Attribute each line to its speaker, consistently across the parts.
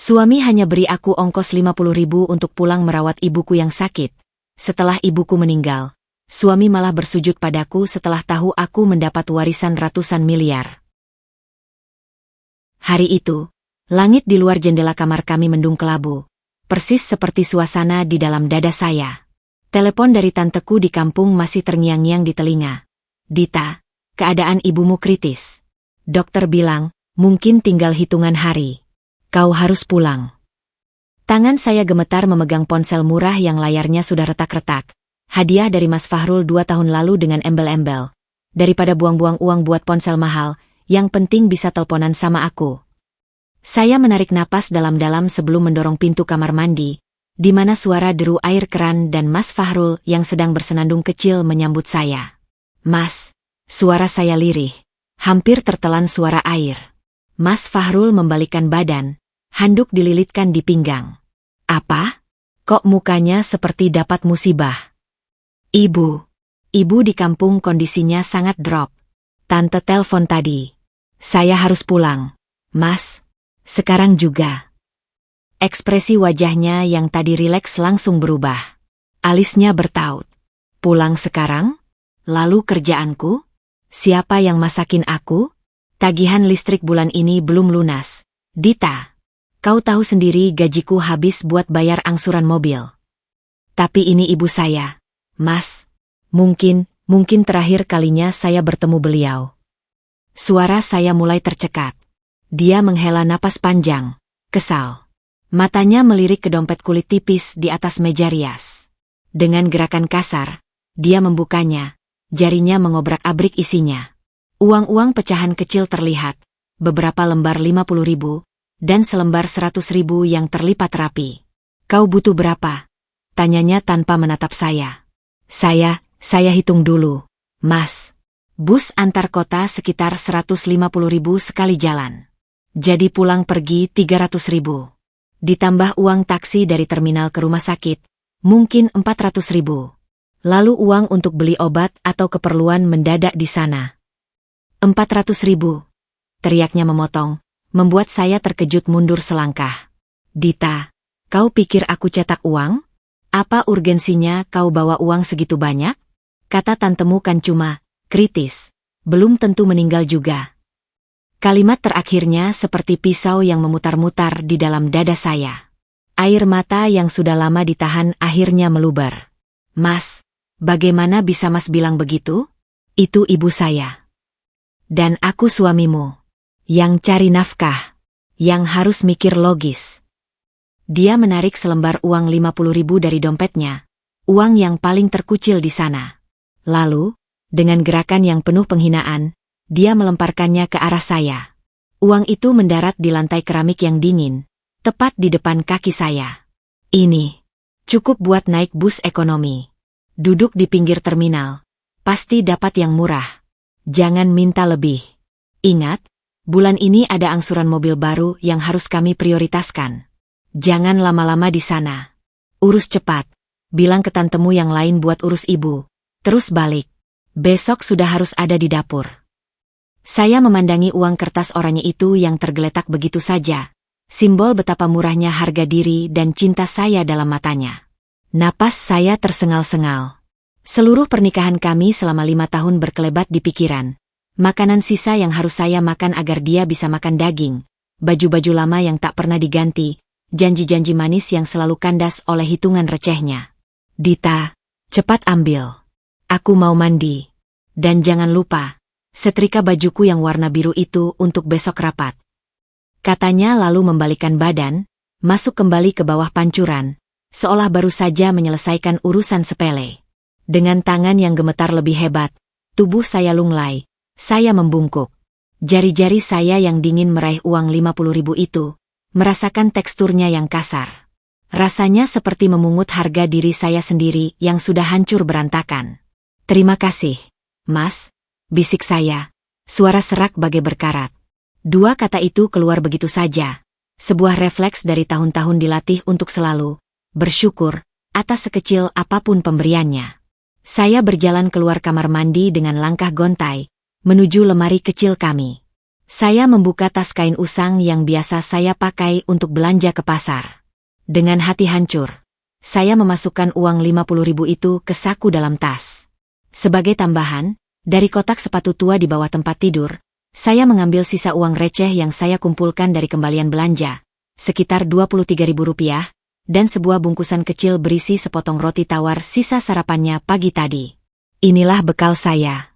Speaker 1: Suami hanya beri aku ongkos 50.000 untuk pulang merawat ibuku yang sakit. Setelah ibuku meninggal, suami malah bersujud padaku setelah tahu aku mendapat warisan ratusan miliar. Hari itu, langit di luar jendela kamar kami mendung kelabu, persis seperti suasana di dalam dada saya. Telepon dari tanteku di kampung masih terngiang-ngiang di telinga. "Dita, keadaan ibumu kritis. Dokter bilang, mungkin tinggal hitungan hari. Kau harus pulang." Tangan saya gemetar memegang ponsel murah yang layarnya sudah retak-retak. Hadiah dari Mas Fahrul 2 tahun lalu dengan embel-embel. Daripada buang-buang uang buat ponsel mahal, yang penting bisa teleponan sama aku. Saya menarik napas dalam-dalam sebelum mendorong pintu kamar mandi, di mana suara deru air keran dan Mas Fahrul yang sedang bersenandung kecil menyambut saya. "Mas," suara saya lirih, hampir tertelan suara air. Mas Fahrul membalikkan badan, handuk dililitkan di pinggang. "Apa? Kok mukanya seperti dapat musibah?" Ibu di kampung kondisinya sangat drop. Tante telepon tadi. Saya harus pulang. Mas, sekarang juga." Ekspresi wajahnya yang tadi rileks langsung berubah. Alisnya bertaut. "Pulang sekarang? Lalu kerjaanku? Siapa yang masakin aku? Tagihan listrik bulan ini belum lunas. Dita, kau tahu sendiri gajiku habis buat bayar angsuran mobil. Tapi ini ibu saya. Mas, mungkin terakhir kalinya saya bertemu beliau." Suara saya mulai tercekat. Dia menghela napas panjang, kesal. Matanya melirik ke dompet kulit tipis di atas meja rias. Dengan gerakan kasar, dia membukanya, jarinya mengobrak-abrik isinya. Uang-uang pecahan kecil terlihat, beberapa lembar 50.000, dan selembar 100.000 yang terlipat rapi. "Kau butuh berapa?" tanyanya tanpa menatap saya. Saya hitung dulu, Mas. Bus antar kota sekitar 150.000 sekali jalan. Jadi pulang pergi 300.000. Ditambah uang taksi dari terminal ke rumah sakit, mungkin 400.000. Lalu uang untuk beli obat atau keperluan mendadak di sana. 400.000. Teriaknya memotong, membuat saya terkejut mundur selangkah. "Dita, kau pikir aku cetak uang? Apa urgensinya kau bawa uang segitu banyak? Kata tantemu kan cuma kritis, belum tentu meninggal juga." Kalimat terakhirnya seperti pisau yang memutar-mutar di dalam dada saya. Air mata yang sudah lama ditahan akhirnya meluber. "Mas, bagaimana bisa Mas bilang begitu? Itu ibu saya. Dan aku suamimu. Yang cari nafkah. Yang harus mikir logis." Dia menarik selembar uang 50.000 dari dompetnya. Uang yang paling terkucil di sana. Lalu, dengan gerakan yang penuh penghinaan, dia melemparkannya ke arah saya. Uang itu mendarat di lantai keramik yang dingin, tepat di depan kaki saya. "Ini cukup buat naik bus ekonomi. Duduk di pinggir terminal. Pasti dapat yang murah. Jangan minta lebih. Ingat, bulan ini ada angsuran mobil baru yang harus kami prioritaskan. Jangan lama-lama di sana. Urus cepat. Bilang ke tantemu yang lain buat urus ibu. Terus balik. Besok sudah harus ada di dapur." Saya memandangi uang kertas oranye itu yang tergeletak begitu saja. Simbol betapa murahnya harga diri dan cinta saya dalam matanya. Napas saya tersengal-sengal. Seluruh pernikahan kami selama 5 tahun berkelebat di pikiran. Makanan sisa yang harus saya makan agar dia bisa makan daging. Baju-baju lama yang tak pernah diganti. Janji-janji manis yang selalu kandas oleh hitungan recehnya. "Dita, cepat ambil. Aku mau mandi. Dan jangan lupa, setrika bajuku yang warna biru itu untuk besok rapat." Katanya lalu membalikkan badan, masuk kembali ke bawah pancuran, seolah baru saja menyelesaikan urusan sepele. Dengan tangan yang gemetar lebih hebat, tubuh saya lunglai, saya membungkuk. Jari-jari saya yang dingin meraih uang 50.000 itu, merasakan teksturnya yang kasar. Rasanya seperti memungut harga diri saya sendiri yang sudah hancur berantakan. "Terima kasih, Mas," bisik saya, suara serak bagai berkarat. 2 kata itu keluar begitu saja, sebuah refleks dari tahun-tahun dilatih untuk selalu bersyukur atas sekecil apapun pemberiannya. Saya berjalan keluar kamar mandi dengan langkah gontai, menuju lemari kecil kami. Saya membuka tas kain usang yang biasa saya pakai untuk belanja ke pasar. Dengan hati hancur, saya memasukkan uang 50.000 itu ke saku dalam tas. Sebagai tambahan, dari kotak sepatu tua di bawah tempat tidur, saya mengambil sisa uang receh yang saya kumpulkan dari kembalian belanja, sekitar Rp23.000, dan sebuah bungkusan kecil berisi sepotong roti tawar sisa sarapannya pagi tadi. Inilah bekal saya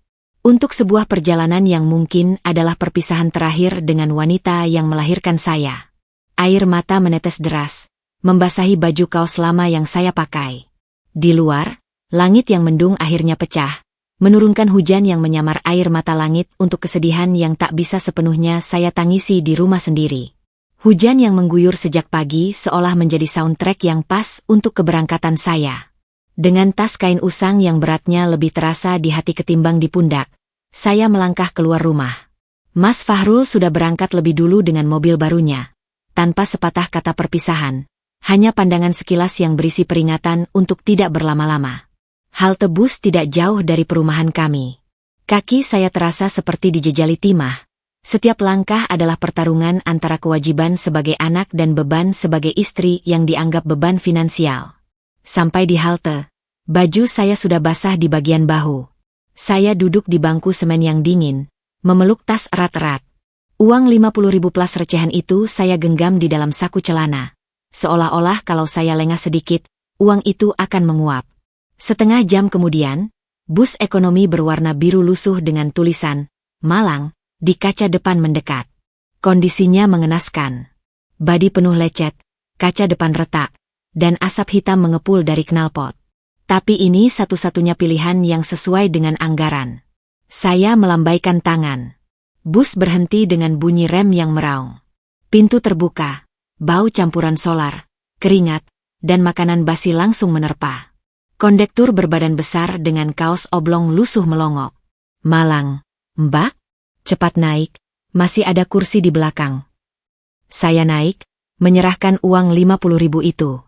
Speaker 1: untuk sebuah perjalanan yang mungkin adalah perpisahan terakhir dengan wanita yang melahirkan saya. Air mata menetes deras, membasahi baju kaos lama yang saya pakai. Di luar, langit yang mendung akhirnya pecah, menurunkan hujan yang menyamar air mata langit untuk kesedihan yang tak bisa sepenuhnya saya tangisi di rumah sendiri. Hujan yang mengguyur sejak pagi seolah menjadi soundtrack yang pas untuk keberangkatan saya. Dengan tas kain usang yang beratnya lebih terasa di hati ketimbang di pundak, saya melangkah keluar rumah. Mas Fahrul sudah berangkat lebih dulu dengan mobil barunya. Tanpa sepatah kata perpisahan, hanya pandangan sekilas yang berisi peringatan untuk tidak berlama-lama. Halte bus tidak jauh dari perumahan kami. Kaki saya terasa seperti dijejali timah. Setiap langkah adalah pertarungan antara kewajiban sebagai anak dan beban sebagai istri yang dianggap beban finansial. Sampai di halte, baju saya sudah basah di bagian bahu. Saya duduk di bangku semen yang dingin, memeluk tas erat-erat. Uang 50.000 plus recehan itu saya genggam di dalam saku celana. Seolah-olah kalau saya lengah sedikit, uang itu akan menguap. Setengah jam kemudian, bus ekonomi berwarna biru lusuh dengan tulisan Malang di kaca depan mendekat. Kondisinya mengenaskan. Badi penuh lecet, kaca depan retak, dan asap hitam mengepul dari knalpot. Tapi ini satu-satunya pilihan yang sesuai dengan anggaran. Saya melambaikan tangan. Bus berhenti dengan bunyi rem yang meraung. Pintu terbuka, bau campuran solar, keringat, dan makanan basi langsung menerpa. Kondektur berbadan besar dengan kaos oblong lusuh melongok. Malang, Mbak? Cepat naik, masih ada kursi di belakang. Saya naik, menyerahkan uang 50.000 itu.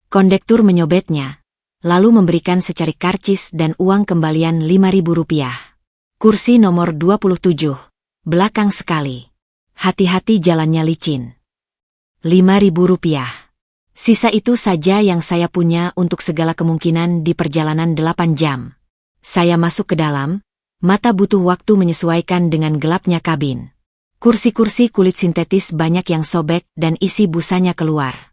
Speaker 1: Kondektur menyobetnya, lalu memberikan secarik karcis dan uang kembalian Rp5.000. Kursi nomor 27, belakang sekali. Hati-hati jalannya licin. Rp5.000. Sisa itu saja yang saya punya untuk segala kemungkinan di perjalanan 8 jam. Saya masuk ke dalam, mata butuh waktu menyesuaikan dengan gelapnya kabin. Kursi-kursi kulit sintetis banyak yang sobek dan isi busanya keluar.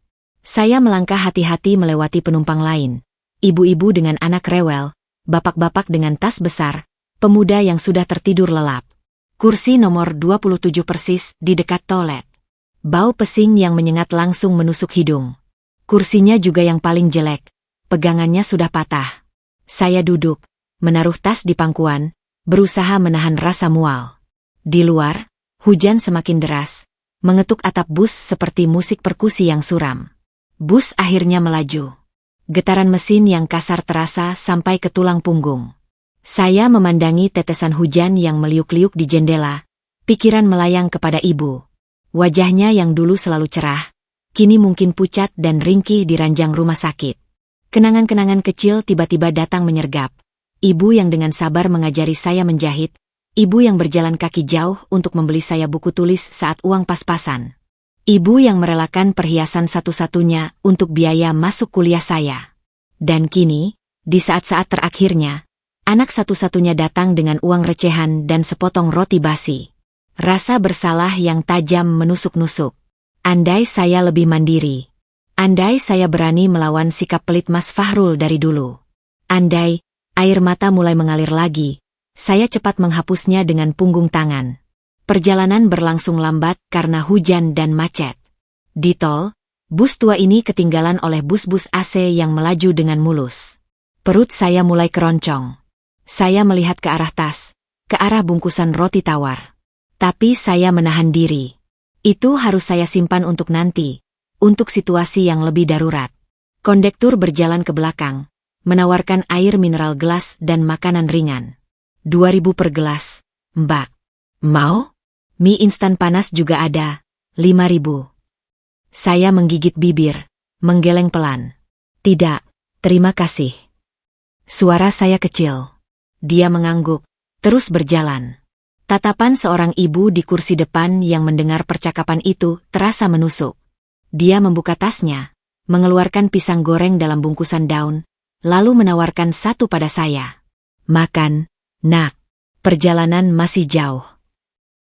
Speaker 1: Saya melangkah hati-hati melewati penumpang lain. Ibu-ibu dengan anak rewel, bapak-bapak dengan tas besar, pemuda yang sudah tertidur lelap. Kursi nomor 27 persis di dekat toilet. Bau pesing yang menyengat langsung menusuk hidung. Kursinya juga yang paling jelek, pegangannya sudah patah. Saya duduk, menaruh tas di pangkuan, berusaha menahan rasa mual. Di luar, hujan semakin deras, mengetuk atap bus seperti musik perkusi yang suram. Bus akhirnya melaju. Getaran mesin yang kasar terasa sampai ke tulang punggung. Saya memandangi tetesan hujan yang meliuk-liuk di jendela, pikiran melayang kepada ibu. Wajahnya yang dulu selalu cerah, kini mungkin pucat dan ringkih di ranjang rumah sakit. Kenangan-kenangan kecil tiba-tiba datang menyergap. Ibu yang dengan sabar mengajari saya menjahit, ibu yang berjalan kaki jauh untuk membeli saya buku tulis saat uang pas-pasan. Ibu yang merelakan perhiasan satu-satunya untuk biaya masuk kuliah saya. Dan kini, di saat-saat terakhirnya, anak satu-satunya datang dengan uang recehan dan sepotong roti basi. Rasa bersalah yang tajam menusuk-nusuk. Andai saya lebih mandiri. Andai saya berani melawan sikap pelit Mas Fahrul dari dulu. Andai, air mata mulai mengalir lagi, saya cepat menghapusnya dengan punggung tangan. Perjalanan berlangsung lambat karena hujan dan macet. Di tol, bus tua ini ketinggalan oleh bus-bus AC yang melaju dengan mulus. Perut saya mulai keroncong. Saya melihat ke arah tas, ke arah bungkusan roti tawar. Tapi saya menahan diri. Itu harus saya simpan untuk nanti, untuk situasi yang lebih darurat. Kondektur berjalan ke belakang, menawarkan air mineral gelas dan makanan ringan. 2.000 per gelas, Mbak. Mau? Mie instan panas juga ada, 5.000. Saya menggigit bibir, menggeleng pelan. Tidak, terima kasih. Suara saya kecil. Dia mengangguk, terus berjalan. Tatapan seorang ibu di kursi depan yang mendengar percakapan itu terasa menusuk. Dia membuka tasnya, mengeluarkan pisang goreng dalam bungkusan daun, lalu menawarkan satu pada saya. Makan, nak. Perjalanan masih jauh.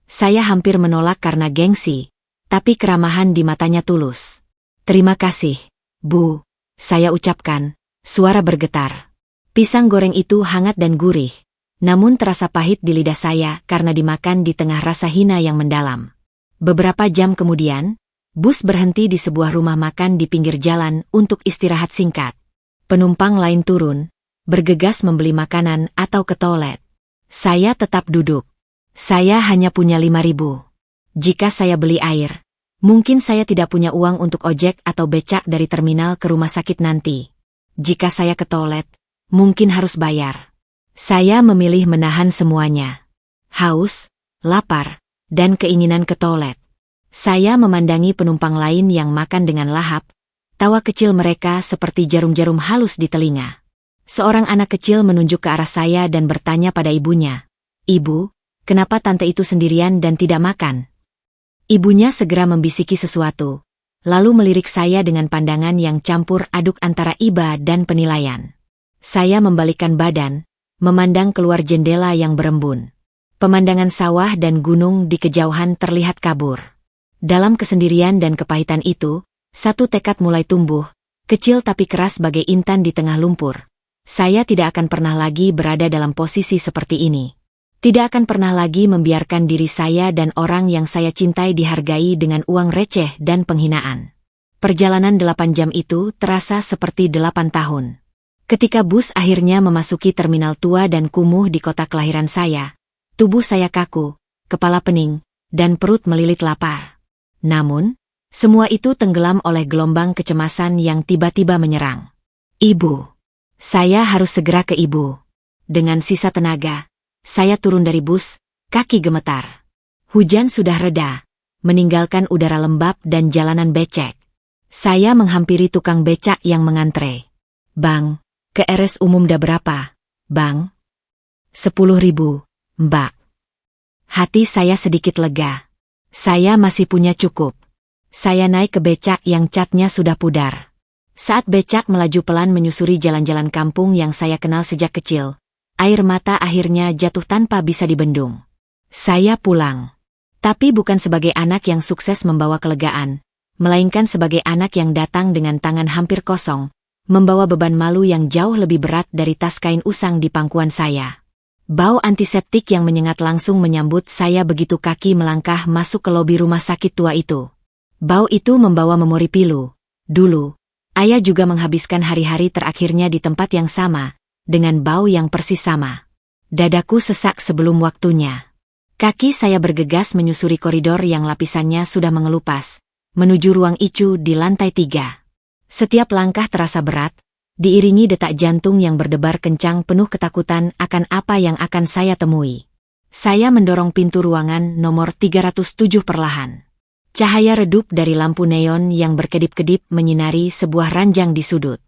Speaker 1: Saya hampir menolak karena gengsi, tapi keramahan di matanya tulus. Terima kasih, Bu, saya ucapkan, suara bergetar. Pisang goreng itu hangat dan gurih, namun terasa pahit di lidah saya karena dimakan di tengah rasa hina yang mendalam. Beberapa jam kemudian, bus berhenti di sebuah rumah makan di pinggir jalan untuk istirahat singkat. Penumpang lain turun, bergegas membeli makanan atau ke toilet. Saya tetap duduk. Saya hanya punya 5.000. Jika saya beli air, mungkin saya tidak punya uang untuk ojek atau becak dari terminal ke rumah sakit nanti. Jika saya ke toilet, mungkin harus bayar. Saya memilih menahan semuanya. Haus, lapar, dan keinginan ke toilet. Saya memandangi penumpang lain yang makan dengan lahap, tawa kecil mereka seperti jarum-jarum halus di telinga. Seorang anak kecil menunjuk ke arah saya dan bertanya pada ibunya, "Ibu, kenapa tante itu sendirian dan tidak makan?" Ibunya segera membisiki sesuatu, lalu melirik saya dengan pandangan yang campur aduk antara iba dan penilaian. Saya membalikkan badan, memandang keluar jendela yang berembun. Pemandangan sawah dan gunung di kejauhan terlihat kabur. Dalam kesendirian dan kepahitan itu, satu tekad mulai tumbuh, kecil tapi keras bagai intan di tengah lumpur. Saya tidak akan pernah lagi berada dalam posisi seperti ini. Tidak akan pernah lagi membiarkan diri saya dan orang yang saya cintai dihargai dengan uang receh dan penghinaan. Perjalanan 8 jam itu terasa seperti 8 tahun. Ketika bus akhirnya memasuki terminal tua dan kumuh di kota kelahiran saya, tubuh saya kaku, kepala pening, dan perut melilit lapar. Namun, semua itu tenggelam oleh gelombang kecemasan yang tiba-tiba menyerang. Ibu. Saya harus segera ke ibu. Dengan sisa tenaga, saya turun dari bus, kaki gemetar. Hujan sudah reda, meninggalkan udara lembab dan jalanan becek. Saya menghampiri tukang becak yang mengantre. "Bang, ke RS umum dah berapa, Bang?" 10.000, Mbak. Hati saya sedikit lega. Saya masih punya cukup. Saya naik ke becak yang catnya sudah pudar. Saat becak melaju pelan menyusuri jalan-jalan kampung yang saya kenal sejak kecil, air mata akhirnya jatuh tanpa bisa dibendung. Saya pulang. Tapi bukan sebagai anak yang sukses membawa kelegaan, melainkan sebagai anak yang datang dengan tangan hampir kosong, membawa beban malu yang jauh lebih berat dari tas kain usang di pangkuan saya. Bau antiseptik yang menyengat langsung menyambut saya begitu kaki melangkah masuk ke lobi rumah sakit tua itu. Bau itu membawa memori pilu. Dulu, ayah juga menghabiskan hari-hari terakhirnya di tempat yang sama, dengan bau yang persis sama. Dadaku sesak sebelum waktunya. Kaki saya bergegas menyusuri koridor yang lapisannya sudah mengelupas, menuju ruang ICU di lantai 3. Setiap langkah terasa berat, diiringi detak jantung yang berdebar kencang penuh ketakutan akan apa yang akan saya temui. Saya mendorong pintu ruangan nomor 307 perlahan. Cahaya redup dari lampu neon yang berkedip-kedip menyinari sebuah ranjang di sudut.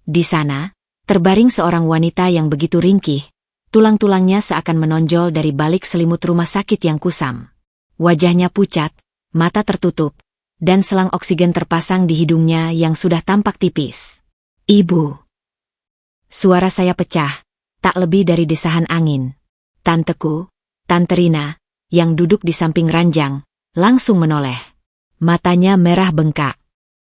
Speaker 1: Di sana, terbaring seorang wanita yang begitu ringkih, tulang-tulangnya seakan menonjol dari balik selimut rumah sakit yang kusam. Wajahnya pucat, mata tertutup, dan selang oksigen terpasang di hidungnya yang sudah tampak tipis. "Ibu." Suara saya pecah, tak lebih dari desahan angin. Tanteku, Tante Rina, yang duduk di samping ranjang, langsung menoleh. Matanya merah bengkak.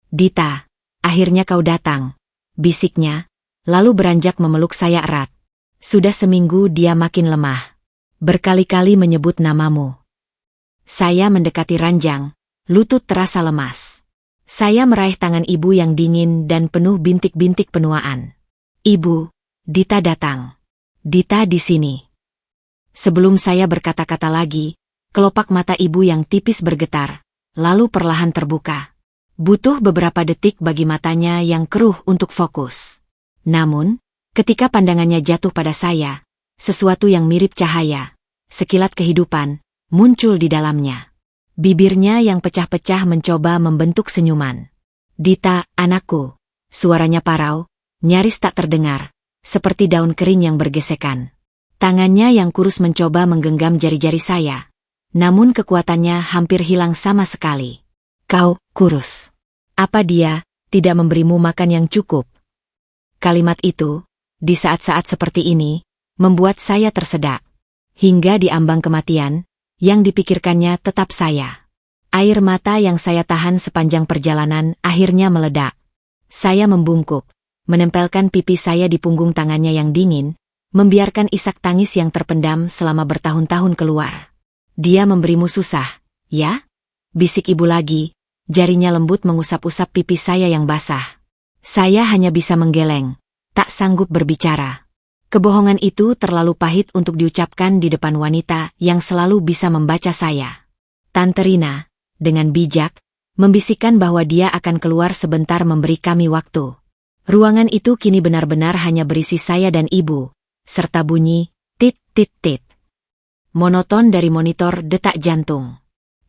Speaker 1: "Dita, akhirnya kau datang," bisiknya, lalu beranjak memeluk saya erat. "Sudah seminggu dia makin lemah. Berkali-kali menyebut namamu." Saya mendekati ranjang, lutut terasa lemas. Saya meraih tangan ibu yang dingin dan penuh bintik-bintik penuaan. "Ibu, Dita datang. Dita di sini." Sebelum saya berkata-kata lagi, kelopak mata ibu yang tipis bergetar, lalu perlahan terbuka. Butuh beberapa detik bagi matanya yang keruh untuk fokus. Namun, ketika pandangannya jatuh pada saya, sesuatu yang mirip cahaya, sekilat kehidupan, muncul di dalamnya. Bibirnya yang pecah-pecah mencoba membentuk senyuman. "Dita, anakku." Suaranya parau, nyaris tak terdengar, seperti daun kering yang bergesekan. Tangannya yang kurus mencoba menggenggam jari-jari saya. Namun kekuatannya hampir hilang sama sekali. Kau, kurus. Apa dia tidak memberimu makan yang cukup? Kalimat itu, di saat-saat seperti ini, membuat saya tersedak. Hingga di ambang kematian, yang dipikirkannya tetap saya. Air mata yang saya tahan sepanjang perjalanan akhirnya meledak. Saya membungkuk, menempelkan pipi saya di punggung tangannya yang dingin, membiarkan isak tangis yang terpendam selama bertahun-tahun keluar. Dia memberimu susah, ya? Bisik ibu lagi, jarinya lembut mengusap-usap pipi saya yang basah. Saya hanya bisa menggeleng, tak sanggup berbicara. Kebohongan itu terlalu pahit untuk diucapkan di depan wanita yang selalu bisa membaca saya. Tante Rina, dengan bijak, membisikkan bahwa dia akan keluar sebentar memberi kami waktu. Ruangan itu kini benar-benar hanya berisi saya dan ibu, serta bunyi, tit tit tit. Monoton dari monitor detak jantung.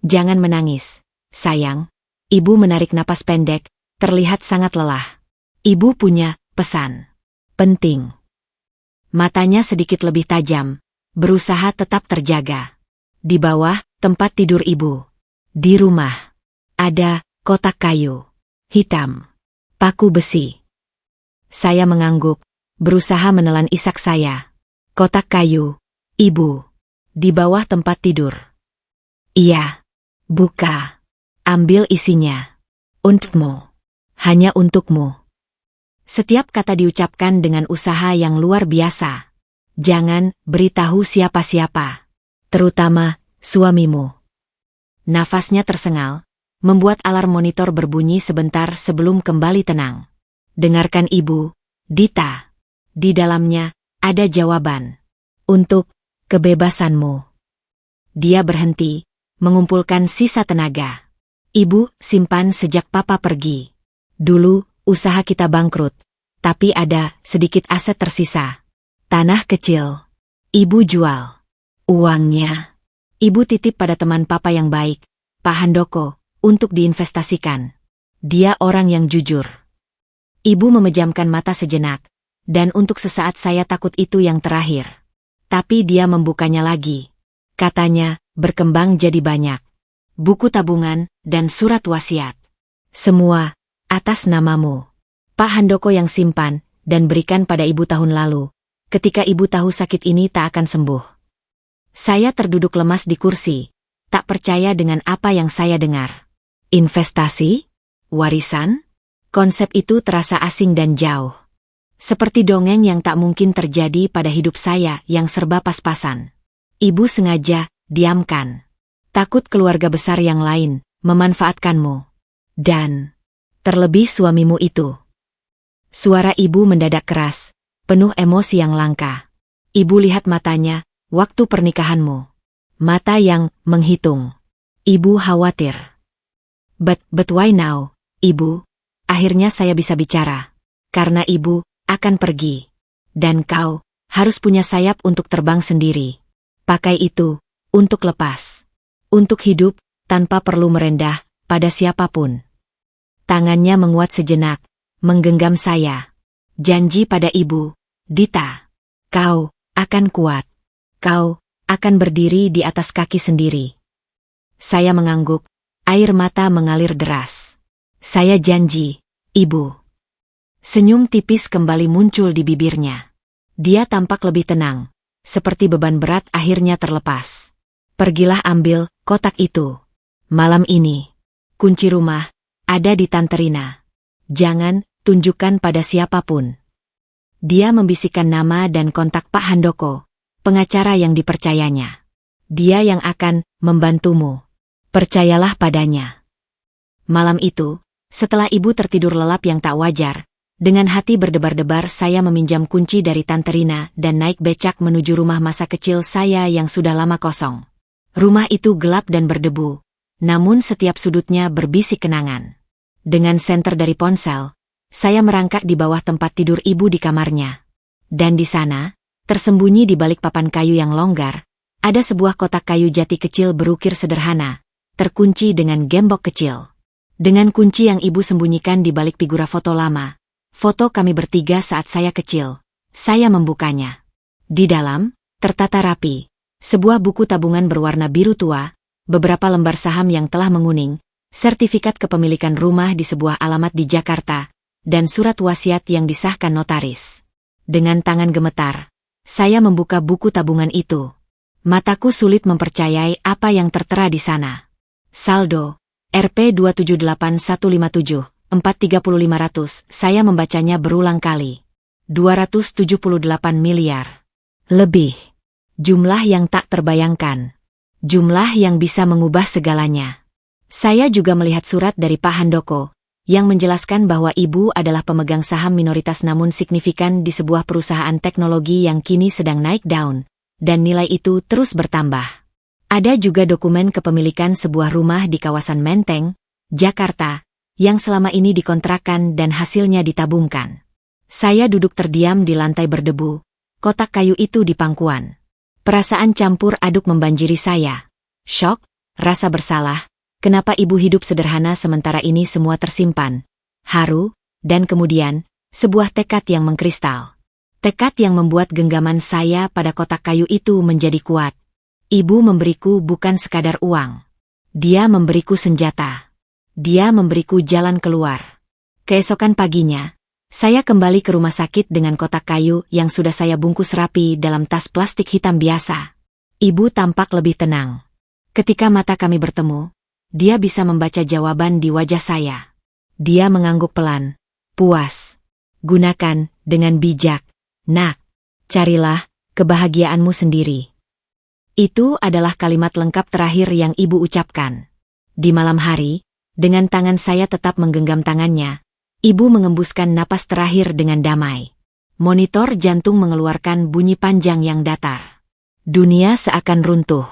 Speaker 1: Jangan menangis, sayang. Ibu menarik napas pendek, terlihat sangat lelah. Ibu punya pesan penting. Matanya sedikit lebih tajam, berusaha tetap terjaga. Di bawah tempat tidur ibu. Di rumah. Ada kotak kayu. Hitam. Paku besi. Saya mengangguk, berusaha menelan isak saya. Kotak kayu. Ibu. Di bawah tempat tidur. Iya. Buka. Ambil isinya. Untukmu. Hanya untukmu. Setiap kata diucapkan dengan usaha yang luar biasa. Jangan beritahu siapa-siapa. Terutama suamimu. Nafasnya tersengal, membuat alarm monitor berbunyi sebentar sebelum kembali tenang. Dengarkan ibu, Dita. Di dalamnya ada jawaban. Untuk kebebasanmu. Dia berhenti, mengumpulkan sisa tenaga. Ibu simpan sejak papa pergi. Dulu, usaha kita bangkrut, tapi ada sedikit aset tersisa. Tanah kecil. Ibu jual. Uangnya. Ibu titip pada teman papa yang baik, Pak Handoko, untuk diinvestasikan. Dia orang yang jujur. Ibu memejamkan mata sejenak, dan untuk sesaat saya takut itu yang terakhir. Tapi dia membukanya lagi. Katanya, berkembang jadi banyak. Buku tabungan, dan surat wasiat. Semua, atas namamu. Pak Handoko yang simpan, dan berikan pada ibu tahun lalu, ketika ibu tahu sakit ini tak akan sembuh. Saya terduduk lemas di kursi, tak percaya dengan apa yang saya dengar. Investasi? Warisan? Konsep itu terasa asing dan jauh. Seperti dongeng yang tak mungkin terjadi pada hidup saya yang serba pas-pasan. Ibu sengaja diamkan. Takut keluarga besar yang lain memanfaatkanmu. Dan terlebih suamimu itu. Suara ibu mendadak keras, penuh emosi yang langka. Ibu lihat matanya, waktu pernikahanmu. Mata yang menghitung. Ibu khawatir. But why now, ibu? Akhirnya saya bisa bicara. Karena ibu akan pergi. Dan kau harus punya sayap untuk terbang sendiri. Pakai itu untuk lepas. Untuk hidup tanpa perlu merendah pada siapapun. Tangannya menguat sejenak, menggenggam saya. Janji pada ibu, Dita. Kau akan kuat. Kau akan berdiri di atas kaki sendiri. Saya mengangguk, air mata mengalir deras. Saya janji, ibu. Senyum tipis kembali muncul di bibirnya. Dia tampak lebih tenang, seperti beban berat akhirnya terlepas. Pergilah ambil kotak itu. Malam ini, kunci rumah ada di Tante Rina. Jangan tunjukkan pada siapapun. Dia membisikkan nama dan kontak Pak Handoko, pengacara yang dipercayanya. Dia yang akan membantumu. Percayalah padanya. Malam itu, setelah ibu tertidur lelap yang tak wajar, dengan hati berdebar-debar saya meminjam kunci dari Tante Rina dan naik becak menuju rumah masa kecil saya yang sudah lama kosong. Rumah itu gelap dan berdebu, namun setiap sudutnya berbisik kenangan. Dengan senter dari ponsel, saya merangkak di bawah tempat tidur ibu di kamarnya. Dan di sana, tersembunyi di balik papan kayu yang longgar, ada sebuah kotak kayu jati kecil berukir sederhana, terkunci dengan gembok kecil. Dengan kunci yang ibu sembunyikan di balik figura foto lama, foto kami bertiga saat saya kecil, saya membukanya. Di dalam, tertata rapi. Sebuah buku tabungan berwarna biru tua, beberapa lembar saham yang telah menguning, sertifikat kepemilikan rumah di sebuah alamat di Jakarta, dan surat wasiat yang disahkan notaris. Dengan tangan gemetar, saya membuka buku tabungan itu. Mataku sulit mempercayai apa yang tertera di sana. Saldo, Rp278.157, 430.500, saya membacanya berulang kali. 278 miliar. Lebih. Jumlah yang tak terbayangkan. Jumlah yang bisa mengubah segalanya. Saya juga melihat surat dari Pak Handoko, yang menjelaskan bahwa ibu adalah pemegang saham minoritas namun signifikan di sebuah perusahaan teknologi yang kini sedang naik daun, dan nilai itu terus bertambah. Ada juga dokumen kepemilikan sebuah rumah di kawasan Menteng, Jakarta, yang selama ini dikontrakkan dan hasilnya ditabungkan. Saya duduk terdiam di lantai berdebu, kotak kayu itu di pangkuan. Perasaan campur aduk membanjiri saya. Syok, rasa bersalah, kenapa ibu hidup sederhana sementara ini semua tersimpan. Haru, dan kemudian, sebuah tekad yang mengkristal. Tekad yang membuat genggaman saya pada kotak kayu itu menjadi kuat. Ibu memberiku bukan sekadar uang. Dia memberiku senjata. Dia memberiku jalan keluar. Keesokan paginya, saya kembali ke rumah sakit dengan kotak kayu yang sudah saya bungkus rapi dalam tas plastik hitam biasa. Ibu tampak lebih tenang. Ketika mata kami bertemu, dia bisa membaca jawaban di wajah saya. Dia mengangguk pelan, puas. Gunakan dengan bijak, nak. Carilah kebahagiaanmu sendiri. Itu adalah kalimat lengkap terakhir yang ibu ucapkan. Di malam hari, dengan tangan saya tetap menggenggam tangannya, ibu mengembuskan napas terakhir dengan damai. Monitor jantung mengeluarkan bunyi panjang yang datar. Dunia seakan runtuh.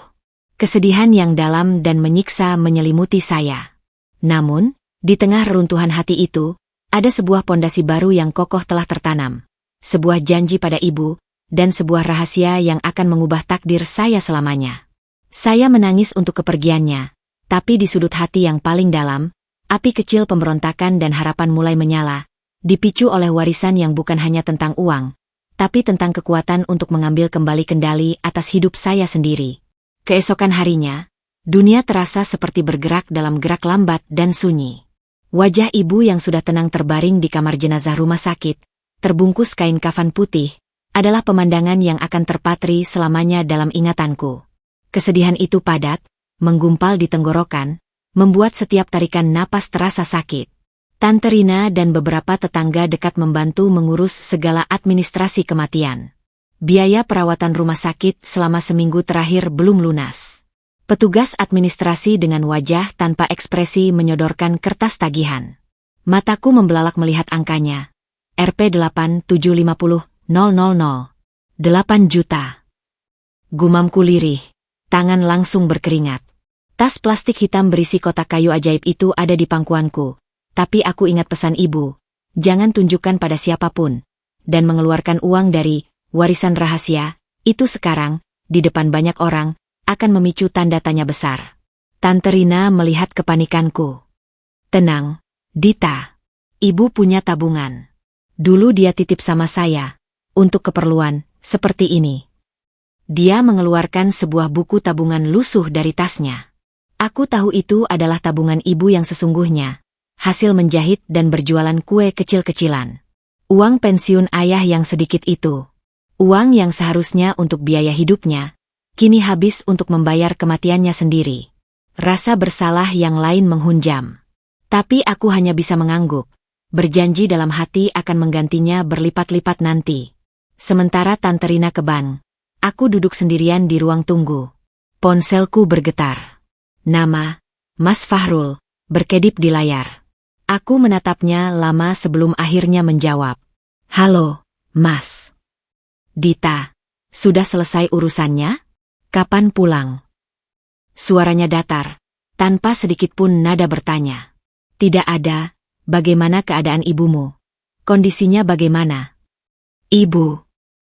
Speaker 1: Kesedihan yang dalam dan menyiksa menyelimuti saya. Namun, di tengah reruntuhan hati itu, ada sebuah pondasi baru yang kokoh telah tertanam. Sebuah janji pada ibu, dan sebuah rahasia yang akan mengubah takdir saya selamanya. Saya menangis untuk kepergiannya, tapi di sudut hati yang paling dalam, api kecil pemberontakan dan harapan mulai menyala, dipicu oleh warisan yang bukan hanya tentang uang, tapi tentang kekuatan untuk mengambil kembali kendali atas hidup saya sendiri. Keesokan harinya, dunia terasa seperti bergerak dalam gerak lambat dan sunyi. Wajah ibu yang sudah tenang terbaring di kamar jenazah rumah sakit, terbungkus kain kafan putih, adalah pemandangan yang akan terpatri selamanya dalam ingatanku. Kesedihan itu padat, menggumpal di tenggorokan, membuat setiap tarikan napas terasa sakit. Tante Rina dan beberapa tetangga dekat membantu mengurus segala administrasi kematian. Biaya perawatan rumah sakit selama seminggu terakhir belum lunas. Petugas administrasi dengan wajah tanpa ekspresi menyodorkan kertas tagihan. Mataku membelalak melihat angkanya. Rp8750000. 8 juta. Gumamku lirih, tangan langsung berkeringat. Tas plastik hitam berisi kotak kayu ajaib itu ada di pangkuanku, tapi aku ingat pesan ibu, jangan tunjukkan pada siapapun, dan mengeluarkan uang dari warisan rahasia, itu sekarang, di depan banyak orang, akan memicu tanda tanya besar. Tante Rina melihat kepanikanku. Tenang, Dita. Ibu punya tabungan. Dulu dia titip sama saya. Untuk keperluan seperti ini. Dia mengeluarkan sebuah buku tabungan lusuh dari tasnya. Aku tahu itu adalah tabungan ibu yang sesungguhnya, hasil menjahit dan berjualan kue kecil-kecilan. Uang pensiun ayah yang sedikit itu. Uang yang seharusnya untuk biaya hidupnya, kini habis untuk membayar kematiannya sendiri. Rasa bersalah yang lain menghunjam. Tapi aku hanya bisa mengangguk, berjanji dalam hati akan menggantinya berlipat-lipat nanti. Sementara Tante Rina ke bank, aku duduk sendirian di ruang tunggu. Ponselku bergetar. Nama, Mas Fahrul, berkedip di layar. Aku menatapnya lama sebelum akhirnya menjawab. Halo, Mas. Dita, sudah selesai urusannya? Kapan pulang? Suaranya datar, tanpa sedikit pun nada bertanya. Tidak ada, bagaimana keadaan ibumu? Kondisinya bagaimana?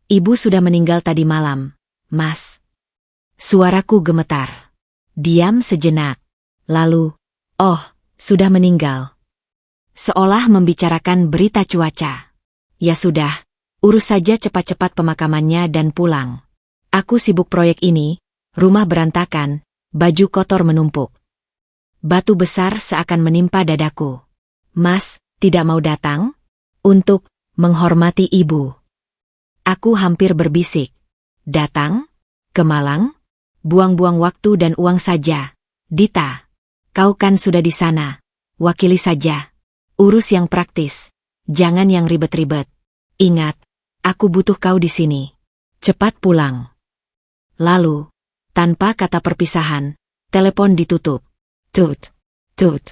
Speaker 1: Ibu sudah meninggal tadi malam, Mas. Suaraku gemetar. Diam sejenak. Lalu, oh, sudah meninggal. Seolah membicarakan berita cuaca. Ya sudah, urus saja cepat-cepat pemakamannya dan pulang. Aku sibuk proyek ini, rumah berantakan, baju kotor menumpuk. Batu besar seakan menimpa dadaku. Mas, tidak mau datang? Untuk menghormati ibu. Aku hampir berbisik. Datang? Ke Malang? Buang-buang waktu dan uang saja. Dita, kau kan sudah di sana. Wakili saja. Urus yang praktis. Jangan yang ribet-ribet. Ingat, aku butuh kau di sini. Cepat pulang. Lalu, tanpa kata perpisahan, telepon ditutup. Tut, tut,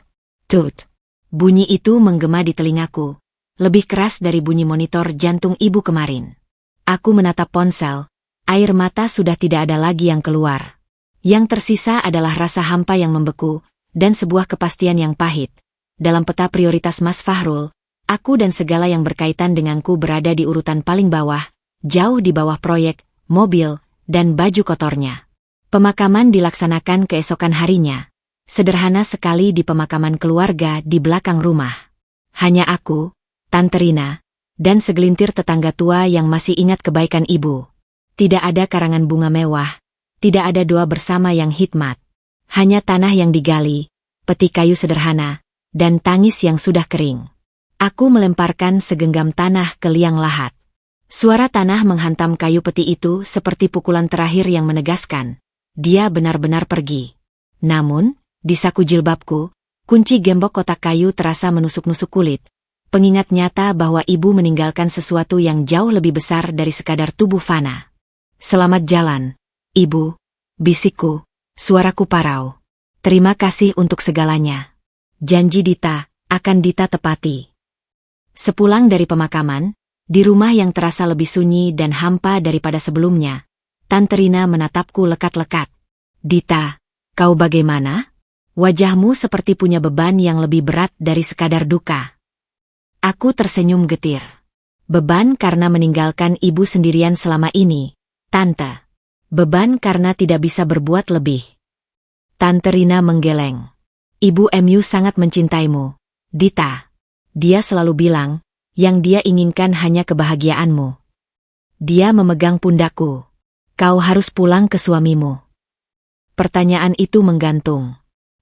Speaker 1: tut. Bunyi itu menggema di telingaku. Lebih keras dari bunyi monitor jantung ibu kemarin. Aku menatap ponsel. Air mata sudah tidak ada lagi yang keluar. Yang tersisa adalah rasa hampa yang membeku, dan sebuah kepastian yang pahit. Dalam peta prioritas Mas Fahrul, aku dan segala yang berkaitan denganku berada di urutan paling bawah, jauh di bawah proyek, mobil, dan baju kotornya. Pemakaman dilaksanakan keesokan harinya. Sederhana sekali di pemakaman keluarga di belakang rumah. Hanya aku, Tante Rina, dan segelintir tetangga tua yang masih ingat kebaikan ibu. Tidak ada karangan bunga mewah, tidak ada doa bersama yang hikmat. Hanya tanah yang digali, peti kayu sederhana, dan tangis yang sudah kering. Aku melemparkan segenggam tanah ke liang lahat. Suara tanah menghantam kayu peti itu seperti pukulan terakhir yang menegaskan. Dia benar-benar pergi. Namun, di saku jilbabku, kunci gembok kotak kayu terasa menusuk-nusuk kulit. Pengingat nyata bahwa ibu meninggalkan sesuatu yang jauh lebih besar dari sekadar tubuh fana. Selamat jalan, ibu, bisikku, suaraku parau. Terima kasih untuk segalanya. Janji Dita, akan Dita tepati. Sepulang dari pemakaman, di rumah yang terasa lebih sunyi dan hampa daripada sebelumnya, Tante Rina menatapku lekat-lekat. Dita, kau bagaimana? Wajahmu seperti punya beban yang lebih berat dari sekadar duka. Aku tersenyum getir. Beban karena meninggalkan ibu sendirian selama ini, Tante. Beban karena tidak bisa berbuat lebih. Tante Rina menggeleng. Ibu MU sangat mencintaimu, Dita. Dia selalu bilang, yang dia inginkan hanya kebahagiaanmu. Dia memegang pundakku. Kau harus pulang ke suamimu. Pertanyaan itu menggantung.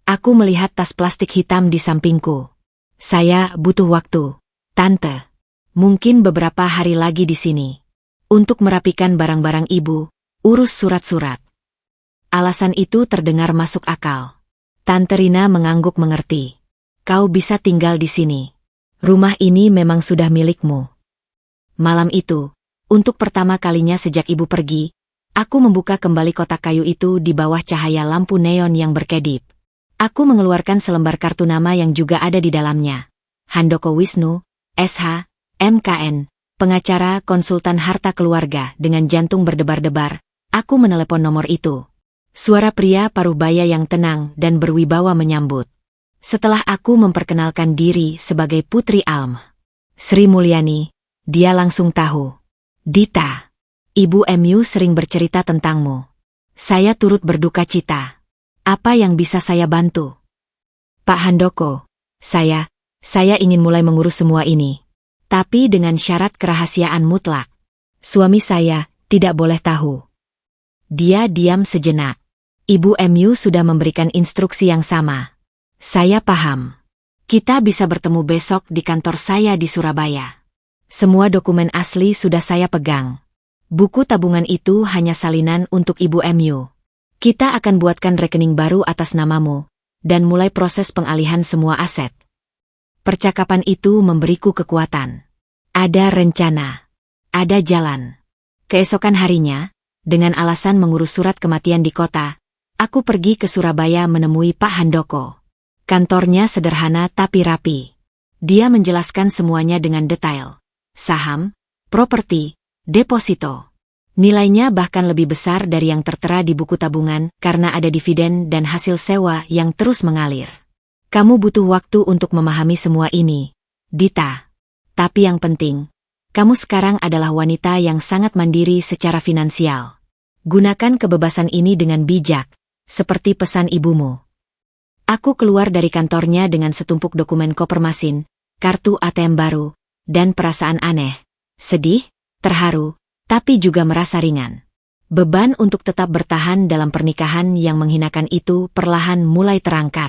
Speaker 1: Aku melihat tas plastik hitam di sampingku. Saya butuh waktu, Tante. Mungkin beberapa hari lagi di sini. Untuk merapikan barang-barang ibu, urus surat-surat. Alasan itu terdengar masuk akal. Tante Rina mengangguk mengerti. Kau bisa tinggal di sini. Rumah ini memang sudah milikmu. Malam itu, untuk pertama kalinya sejak ibu pergi, aku membuka kembali kotak kayu itu di bawah cahaya lampu neon yang berkedip. Aku mengeluarkan selembar kartu nama yang juga ada di dalamnya. Handoko Wisnu, SH, MKN, pengacara konsultan harta keluarga. Dengan jantung berdebar-debar, aku menelepon nomor itu. Suara pria paruh-baya yang tenang dan berwibawa menyambut. Setelah aku memperkenalkan diri sebagai Putri Alm Sri Mulyani, dia langsung tahu. Dita, Ibu MU sering bercerita tentangmu. Saya turut berduka cita. Apa yang bisa saya bantu? Pak Handoko, saya ingin mulai mengurus semua ini. Tapi dengan syarat kerahasiaan mutlak. Suami saya tidak boleh tahu. Dia diam sejenak. Ibu MU sudah memberikan instruksi yang sama. Saya paham. Kita bisa bertemu besok di kantor saya di Surabaya. Semua dokumen asli sudah saya pegang. Buku tabungan itu hanya salinan untuk Ibu MU. Kita akan buatkan rekening baru atas namamu, dan mulai proses pengalihan semua aset. Percakapan itu memberiku kekuatan. Ada rencana. Ada jalan. Keesokan harinya, dengan alasan mengurus surat kematian di kota, aku pergi ke Surabaya menemui Pak Handoko. Kantornya sederhana tapi rapi. Dia menjelaskan semuanya dengan detail. Saham, properti, deposito. Nilainya bahkan lebih besar dari yang tertera di buku tabungan karena ada dividen dan hasil sewa yang terus mengalir. Kamu butuh waktu untuk memahami semua ini, Dita. Tapi yang penting, kamu sekarang adalah wanita yang sangat mandiri secara finansial. Gunakan kebebasan ini dengan bijak, seperti pesan ibumu. Aku keluar dari kantornya dengan setumpuk dokumen koper masin, kartu ATM baru, dan perasaan aneh, sedih, terharu, tapi juga merasa ringan. Beban untuk tetap bertahan dalam pernikahan yang menghinakan itu perlahan mulai terangkat.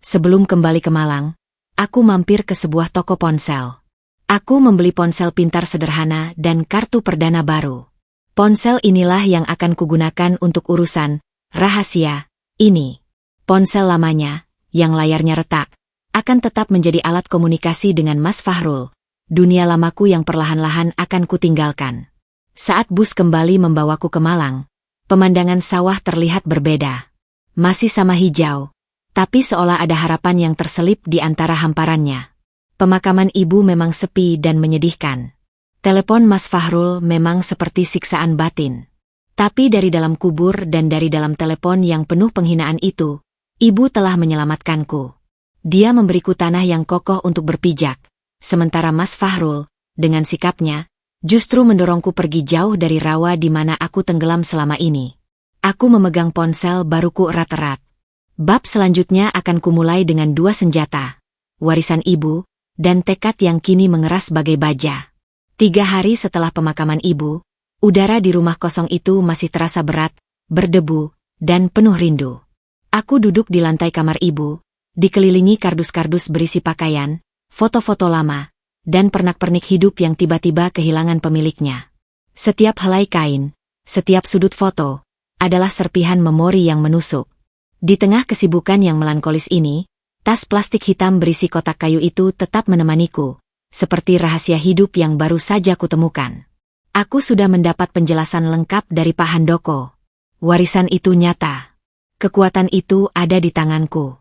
Speaker 1: Sebelum kembali ke Malang, aku mampir ke sebuah toko ponsel. Aku membeli ponsel pintar sederhana dan kartu perdana baru. Ponsel inilah yang akan kugunakan untuk urusan rahasia ini. Ponsel lamanya, yang layarnya retak, akan tetap menjadi alat komunikasi dengan Mas Fahrul. Dunia lamaku yang perlahan-lahan akan kutinggalkan. Saat bus kembali membawaku ke Malang, pemandangan sawah terlihat berbeda. Masih sama hijau, tapi seolah ada harapan yang terselip di antara hamparannya. Pemakaman ibu memang sepi dan menyedihkan. Telepon Mas Fahrul memang seperti siksaan batin. Tapi dari dalam kubur dan dari dalam telepon yang penuh penghinaan itu, ibu telah menyelamatkanku. Dia memberiku tanah yang kokoh untuk berpijak, sementara Mas Fahrul, dengan sikapnya, justru mendorongku pergi jauh dari rawa di mana aku tenggelam selama ini. Aku memegang ponsel baruku erat-erat. Bab selanjutnya akan kumulai dengan 2 senjata, warisan ibu, dan tekad yang kini mengeras bagai baja. 3 hari setelah pemakaman ibu, udara di rumah kosong itu masih terasa berat, berdebu, dan penuh rindu. Aku duduk di lantai kamar ibu, dikelilingi kardus-kardus berisi pakaian, foto-foto lama, dan pernak-pernik hidup yang tiba-tiba kehilangan pemiliknya. Setiap helai kain, setiap sudut foto, adalah serpihan memori yang menusuk. Di tengah kesibukan yang melankolis ini, tas plastik hitam berisi kotak kayu itu tetap menemaniku, seperti rahasia hidup yang baru saja kutemukan. Aku sudah mendapat penjelasan lengkap dari Pak Handoko. Warisan itu nyata. Kekuatan itu ada di tanganku.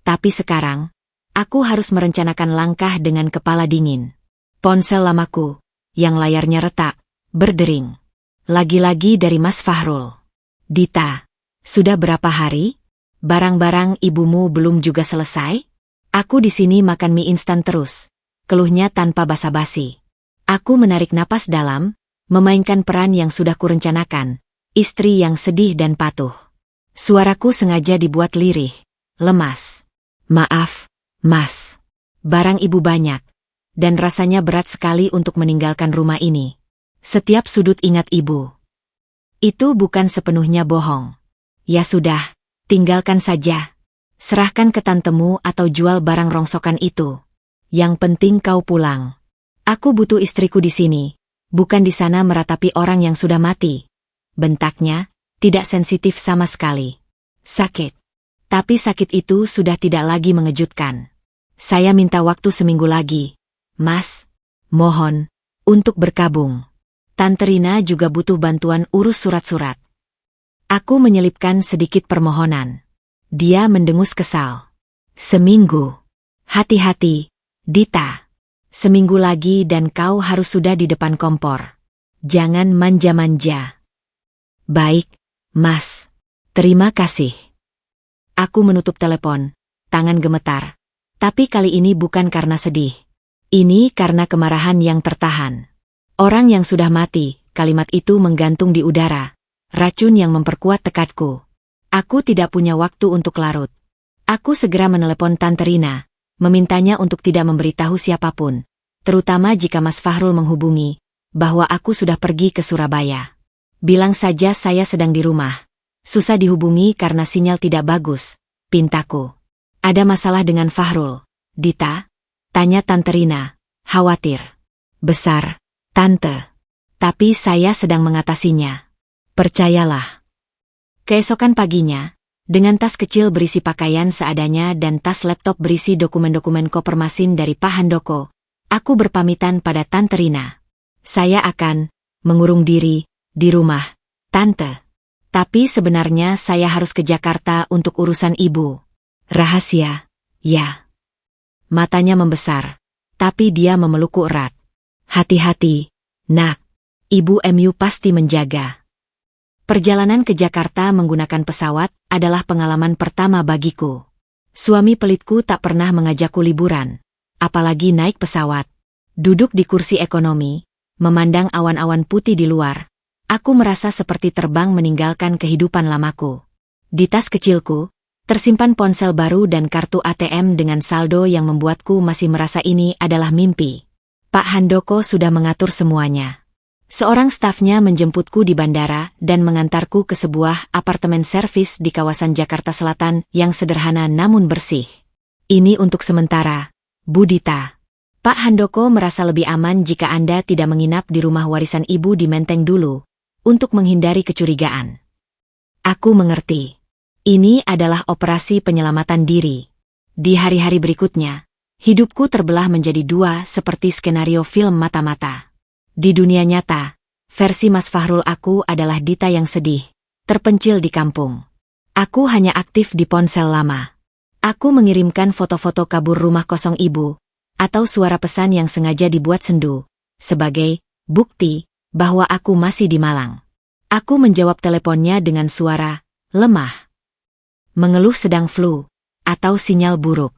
Speaker 1: Tapi sekarang, aku harus merencanakan langkah dengan kepala dingin. Ponsel lamaku, yang layarnya retak, berdering. Lagi-lagi dari Mas Fahrul. Dita, sudah berapa hari? Barang-barang ibumu belum juga selesai? Aku di sini makan mie instan terus. Keluhnya tanpa basa-basi. Aku menarik napas dalam, memainkan peran yang sudah kurencanakan, istri yang sedih dan patuh. Suaraku sengaja dibuat lirih, lemas. Maaf, Mas. Barang ibu banyak, dan rasanya berat sekali untuk meninggalkan rumah ini. Setiap sudut ingat ibu. Itu bukan sepenuhnya bohong. Ya sudah, tinggalkan saja. Serahkan ke tantemu atau jual barang rongsokan itu. Yang penting kau pulang. Aku butuh istriku di sini, bukan di sana meratapi orang yang sudah mati. Bentaknya, tidak sensitif sama sekali. Sakit. Tapi sakit itu sudah tidak lagi mengejutkan. Saya minta waktu seminggu lagi. Mas, mohon, untuk berkabung. Tante Rina juga butuh bantuan urus surat-surat. Aku menyelipkan sedikit permohonan. Dia mendengus kesal. Seminggu. Hati-hati, Dita. Seminggu lagi dan kau harus sudah di depan kompor. Jangan manja-manja. Baik, Mas. Terima kasih. Aku menutup telepon, tangan gemetar. Tapi kali ini bukan karena sedih. Ini karena kemarahan yang tertahan. Orang yang sudah mati, kalimat itu menggantung di udara. Racun yang memperkuat tekadku. Aku tidak punya waktu untuk larut. Aku segera menelepon Tante Rina, memintanya untuk tidak memberitahu siapapun, terutama jika Mas Fahrul menghubungi, bahwa aku sudah pergi ke Surabaya. Bilang saja saya sedang di rumah. Susah dihubungi karena sinyal tidak bagus, pintaku. Ada masalah dengan Fahrul, Dita? Tanya Tante Rina, khawatir. Besar, Tante. Tapi saya sedang mengatasinya. Percayalah. Keesokan paginya, dengan tas kecil berisi pakaian seadanya dan tas laptop berisi dokumen-dokumen koper masin dari Pak Handoko, aku berpamitan pada Tante Rina. Saya akan mengurung diri di rumah, Tante. Tapi sebenarnya saya harus ke Jakarta untuk urusan ibu. Rahasia, ya. Matanya membesar, tapi dia memelukku erat. Hati-hati, nak. Ibu MU pasti menjaga. Perjalanan ke Jakarta menggunakan pesawat adalah pengalaman pertama bagiku. Suami pelitku tak pernah mengajakku liburan, apalagi naik pesawat. Duduk di kursi ekonomi, memandang awan-awan putih di luar, aku merasa seperti terbang meninggalkan kehidupan lamaku. Di tas kecilku, tersimpan ponsel baru dan kartu ATM dengan saldo yang membuatku masih merasa ini adalah mimpi. Pak Handoko sudah mengatur semuanya. Seorang stafnya menjemputku di bandara dan mengantarku ke sebuah apartemen servis di kawasan Jakarta Selatan yang sederhana namun bersih. Ini untuk sementara, Bu Dita. Pak Handoko merasa lebih aman jika Anda tidak menginap di rumah warisan Ibu di Menteng dulu, untuk menghindari kecurigaan. Aku mengerti. Ini adalah operasi penyelamatan diri. Di hari-hari berikutnya, hidupku terbelah menjadi dua seperti skenario film mata-mata. Di dunia nyata, versi Mas Fahrul aku adalah Dita yang sedih, terpencil di kampung. Aku hanya aktif di ponsel lama. Aku mengirimkan foto-foto kabur rumah kosong Ibu, atau suara pesan yang sengaja dibuat sendu, sebagai bukti bahwa aku masih di Malang. Aku menjawab teleponnya dengan suara lemah. Mengeluh sedang flu, atau sinyal buruk.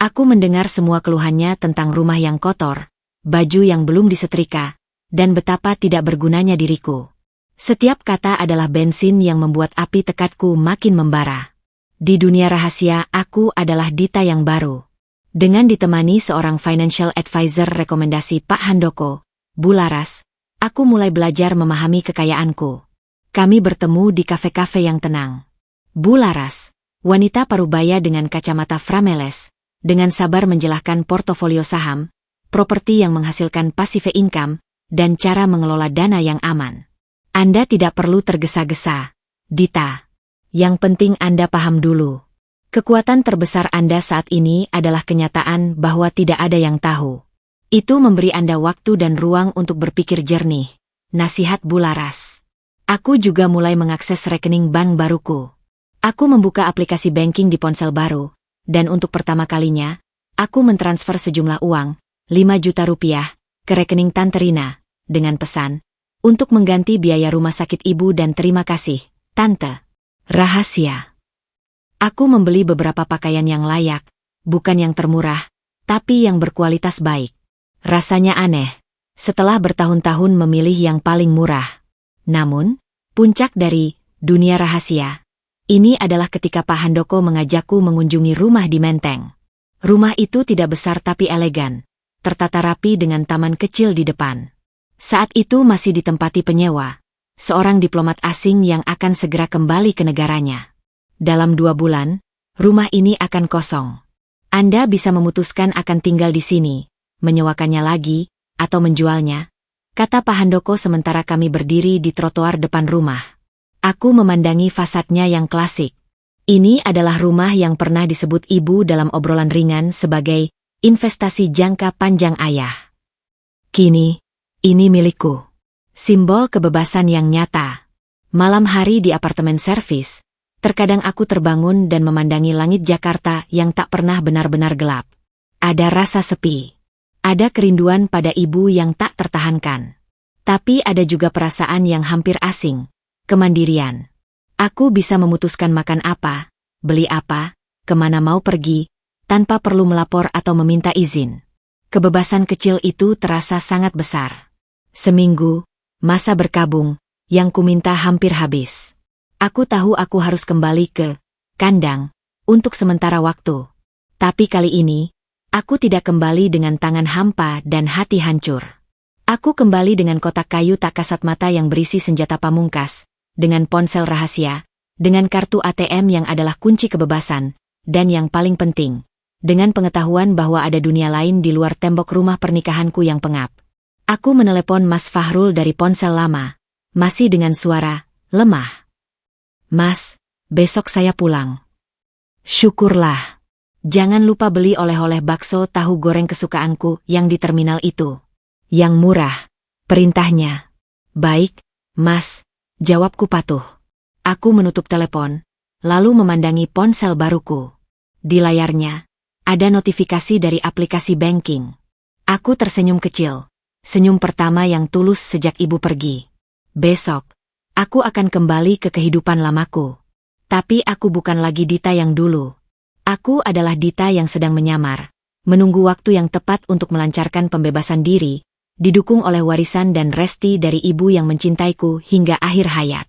Speaker 1: Aku mendengar semua keluhannya tentang rumah yang kotor, baju yang belum disetrika, dan betapa tidak bergunanya diriku. Setiap kata adalah bensin yang membuat api tekadku makin membara. Di dunia rahasia aku adalah Dita yang baru. Dengan ditemani seorang financial advisor rekomendasi Pak Handoko, Bu Laras, aku mulai belajar memahami kekayaanku. Kami bertemu di kafe-kafe yang tenang. Bu Laras, wanita parubaya dengan kacamata frameles, dengan sabar menjelaskan portofolio saham, properti yang menghasilkan passive income, dan cara mengelola dana yang aman. Anda tidak perlu tergesa-gesa, Dita. Yang penting Anda paham dulu. Kekuatan terbesar Anda saat ini adalah kenyataan bahwa tidak ada yang tahu. Itu memberi Anda waktu dan ruang untuk berpikir jernih. Nasihat Bu Laras. Aku juga mulai mengakses rekening bank baruku. Aku membuka aplikasi banking di ponsel baru, dan untuk pertama kalinya, aku mentransfer sejumlah uang, 5 juta rupiah, ke rekening Tante Rina, dengan pesan, untuk mengganti biaya rumah sakit Ibu dan terima kasih, Tante. Rahasia. Aku membeli beberapa pakaian yang layak, bukan yang termurah, tapi yang berkualitas baik. Rasanya aneh, setelah bertahun-tahun memilih yang paling murah. Namun, puncak dari dunia rahasia, ini adalah ketika Pak Handoko mengajakku mengunjungi rumah di Menteng. Rumah itu tidak besar tapi elegan, tertata rapi dengan taman kecil di depan. Saat itu masih ditempati penyewa, seorang diplomat asing yang akan segera kembali ke negaranya. Dalam 2 bulan, rumah ini akan kosong. Anda bisa memutuskan akan tinggal di sini, menyewakannya lagi, atau menjualnya, kata Pak Handoko sementara kami berdiri di trotoar depan rumah. Aku memandangi fasadnya yang klasik. Ini adalah rumah yang pernah disebut Ibu dalam obrolan ringan sebagai investasi jangka panjang ayah. Kini, ini milikku. Simbol kebebasan yang nyata. Malam hari di apartemen servis, terkadang aku terbangun dan memandangi langit Jakarta yang tak pernah benar-benar gelap. Ada rasa sepi. Ada kerinduan pada Ibu yang tak tertahankan. Tapi ada juga perasaan yang hampir asing. Kemandirian. Aku bisa memutuskan makan apa, beli apa, kemana mau pergi, tanpa perlu melapor atau meminta izin. Kebebasan kecil itu terasa sangat besar. Seminggu, masa berkabung, yang kuminta hampir habis. Aku tahu aku harus kembali ke kandang, untuk sementara waktu. Tapi kali ini, aku tidak kembali dengan tangan hampa dan hati hancur. Aku kembali dengan kotak kayu tak kasat mata yang berisi senjata pamungkas, dengan ponsel rahasia, dengan kartu ATM yang adalah kunci kebebasan, dan yang paling penting, dengan pengetahuan bahwa ada dunia lain di luar tembok rumah pernikahanku yang pengap. Aku menelepon Mas Fahrul dari ponsel lama, masih dengan suara lemah. Mas, besok saya pulang. Syukurlah. Jangan lupa beli oleh-oleh bakso tahu goreng kesukaanku yang di terminal itu. Yang murah, perintahnya. Baik, Mas. Jawabku patuh. Aku menutup telepon, lalu memandangi ponsel baruku. Di layarnya, ada notifikasi dari aplikasi banking. Aku tersenyum kecil, senyum pertama yang tulus sejak Ibu pergi. Besok, aku akan kembali ke kehidupan lamaku. Tapi aku bukan lagi Dita yang dulu. Aku adalah Dita yang sedang menyamar, menunggu waktu yang tepat untuk melancarkan pembebasan diri, didukung oleh warisan dan resti dari Ibu yang mencintaiku hingga akhir hayat.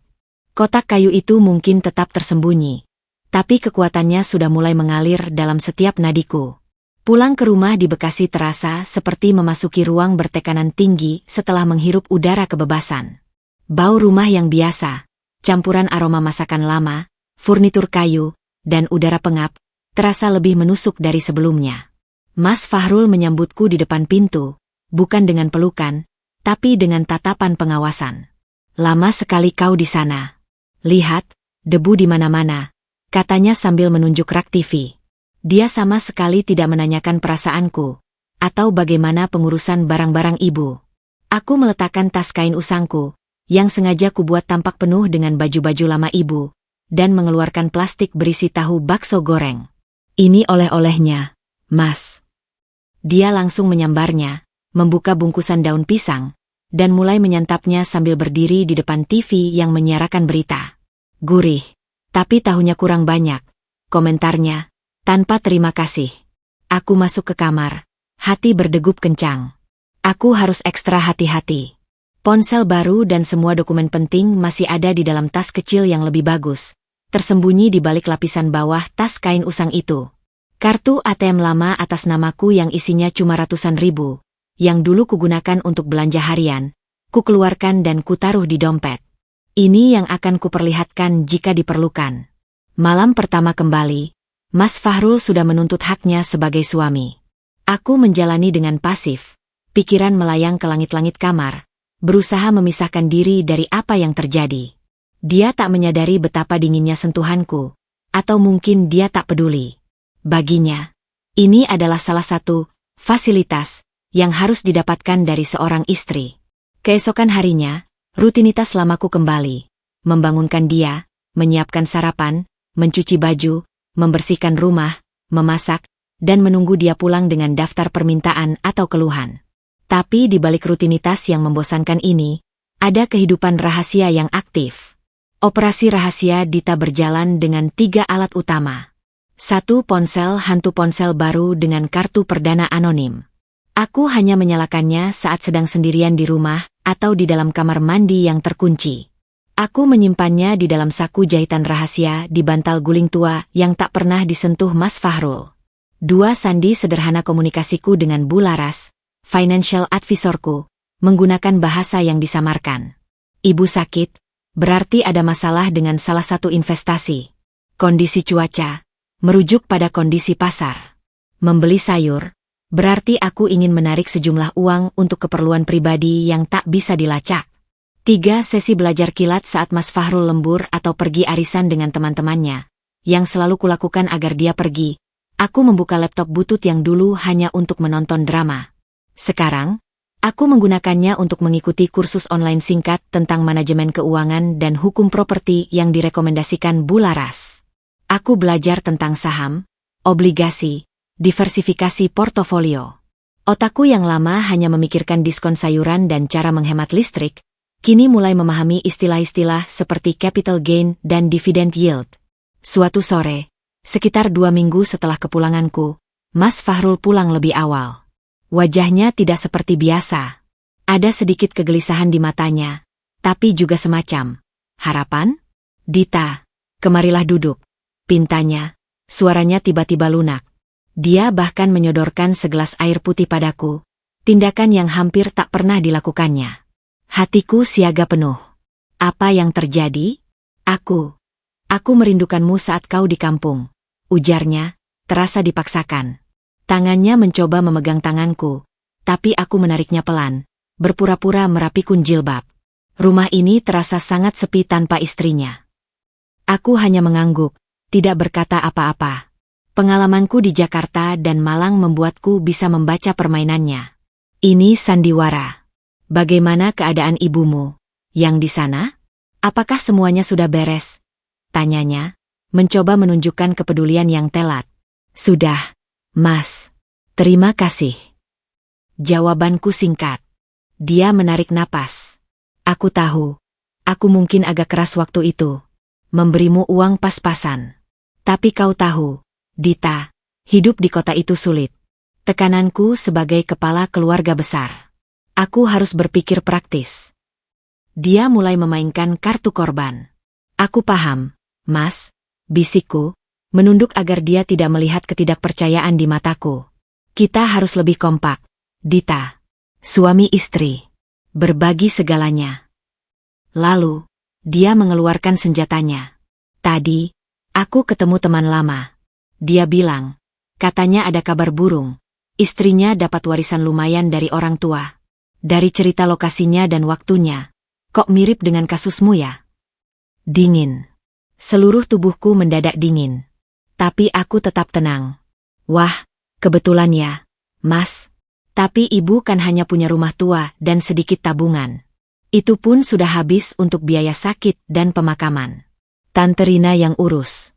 Speaker 1: Kotak kayu itu mungkin tetap tersembunyi, tapi kekuatannya sudah mulai mengalir dalam setiap nadiku. Pulang ke rumah di Bekasi terasa seperti memasuki ruang bertekanan tinggi setelah menghirup udara kebebasan. Bau rumah yang biasa, campuran aroma masakan lama, furnitur kayu, dan udara pengap, terasa lebih menusuk dari sebelumnya. Mas Fahrul menyambutku di depan pintu, bukan dengan pelukan, tapi dengan tatapan pengawasan. "Lama sekali kau di sana. Lihat, debu di mana-mana," katanya sambil menunjuk rak TV. Dia sama sekali tidak menanyakan perasaanku, atau bagaimana pengurusan barang-barang ibu. Aku meletakkan tas kain usangku, yang sengaja kubuat tampak penuh dengan baju-baju lama ibu, dan mengeluarkan plastik berisi tahu bakso goreng. "Ini oleh-olehnya, Mas." Dia langsung menyambarnya, membuka bungkusan daun pisang, dan mulai menyantapnya sambil berdiri di depan TV yang menyiarkan berita. "Gurih, tapi tahunya kurang banyak," komentarnya, tanpa terima kasih. Aku masuk ke kamar, hati berdegup kencang. Aku harus ekstra hati-hati. Ponsel baru dan semua dokumen penting masih ada di dalam tas kecil yang lebih bagus, tersembunyi di balik lapisan bawah tas kain usang itu. Kartu ATM lama atas namaku yang isinya cuma ratusan ribu, yang dulu kugunakan untuk belanja harian, kukeluarkan dan kutaruh di dompet. Ini yang akan kuperlihatkan jika diperlukan. Malam pertama kembali, Mas Fahrul sudah menuntut haknya sebagai suami. Aku menjalani dengan pasif, pikiran melayang ke langit-langit kamar, berusaha memisahkan diri dari apa yang terjadi. Dia tak menyadari betapa dinginnya sentuhanku, atau mungkin dia tak peduli. Baginya, ini adalah salah satu fasilitas yang harus didapatkan dari seorang istri. Keesokan harinya, rutinitas lamaku kembali, membangunkan dia, menyiapkan sarapan, mencuci baju, membersihkan rumah, memasak, dan menunggu dia pulang dengan daftar permintaan atau keluhan. Tapi di balik rutinitas yang membosankan ini, ada kehidupan rahasia yang aktif. Operasi rahasia Dita berjalan dengan 3 alat utama. 1. Ponsel hantu, ponsel baru dengan kartu perdana anonim. Aku hanya menyalakannya saat sedang sendirian di rumah atau di dalam kamar mandi yang terkunci. Aku menyimpannya di dalam saku jahitan rahasia di bantal guling tua yang tak pernah disentuh Mas Fahrul. 2. Sandi sederhana komunikasiku dengan Bu Laras, financial advisorku, menggunakan bahasa yang disamarkan. Ibu sakit, berarti ada masalah dengan salah satu investasi. Kondisi cuaca, merujuk pada kondisi pasar. Membeli sayur, berarti aku ingin menarik sejumlah uang untuk keperluan pribadi yang tak bisa dilacak. 3. Sesi belajar kilat saat Mas Fahrul lembur atau pergi arisan dengan teman-temannya, yang selalu kulakukan agar dia pergi. Aku membuka laptop butut yang dulu hanya untuk menonton drama. Sekarang, aku menggunakannya untuk mengikuti kursus online singkat tentang manajemen keuangan dan hukum properti yang direkomendasikan Bu Laras. Aku belajar tentang saham, obligasi, diversifikasi portofolio. Otakku yang lama hanya memikirkan diskon sayuran dan cara menghemat listrik, kini mulai memahami istilah-istilah seperti capital gain dan dividend yield. Suatu sore, sekitar 2 minggu setelah kepulanganku, Mas Fahrul pulang lebih awal. Wajahnya tidak seperti biasa. Ada sedikit kegelisahan di matanya, tapi juga semacam harapan. "Dita, kemarilah duduk," pintanya. Suaranya tiba-tiba lunak. Dia bahkan menyodorkan segelas air putih padaku, tindakan yang hampir tak pernah dilakukannya. Hatiku siaga penuh. "Apa yang terjadi?" Aku merindukanmu saat kau di kampung," ujarnya, terasa dipaksakan. Tangannya mencoba memegang tanganku, tapi aku menariknya pelan, berpura-pura merapikun jilbab. Rumah ini terasa sangat sepi tanpa istrinya. Aku hanya mengangguk, tidak berkata apa-apa. Pengalamanku di Jakarta dan Malang membuatku bisa membaca permainannya. Ini sandiwara. "Bagaimana keadaan ibumu? Yang di sana? Apakah semuanya sudah beres?" tanyanya, mencoba menunjukkan kepedulian yang telat. "Sudah, Mas. Terima kasih." Jawabanku singkat. Dia menarik napas. "Aku tahu. Aku mungkin agak keras waktu itu. Memberimu uang pas-pasan. Tapi kau tahu, Dita, hidup di kota itu sulit. Tekananku sebagai kepala keluarga besar. Aku harus berpikir praktis." Dia mulai memainkan kartu korban. "Aku paham, Mas," bisikku, menunduk agar dia tidak melihat ketidakpercayaan di mataku. Kita harus lebih kompak, Dita. Suami istri. Berbagi segalanya. Lalu, dia mengeluarkan senjatanya. Tadi, aku ketemu teman lama. Dia bilang, katanya ada kabar burung. Istrinya dapat warisan lumayan dari orang tua. Dari cerita lokasinya dan waktunya, kok mirip dengan kasusmu ya? Dingin. Seluruh tubuhku mendadak dingin. Tapi aku tetap tenang. Wah, kebetulan ya, Mas. Tapi ibu kan hanya punya rumah tua dan sedikit tabungan. Itu pun sudah habis untuk biaya sakit dan pemakaman. Tante Rina yang urus.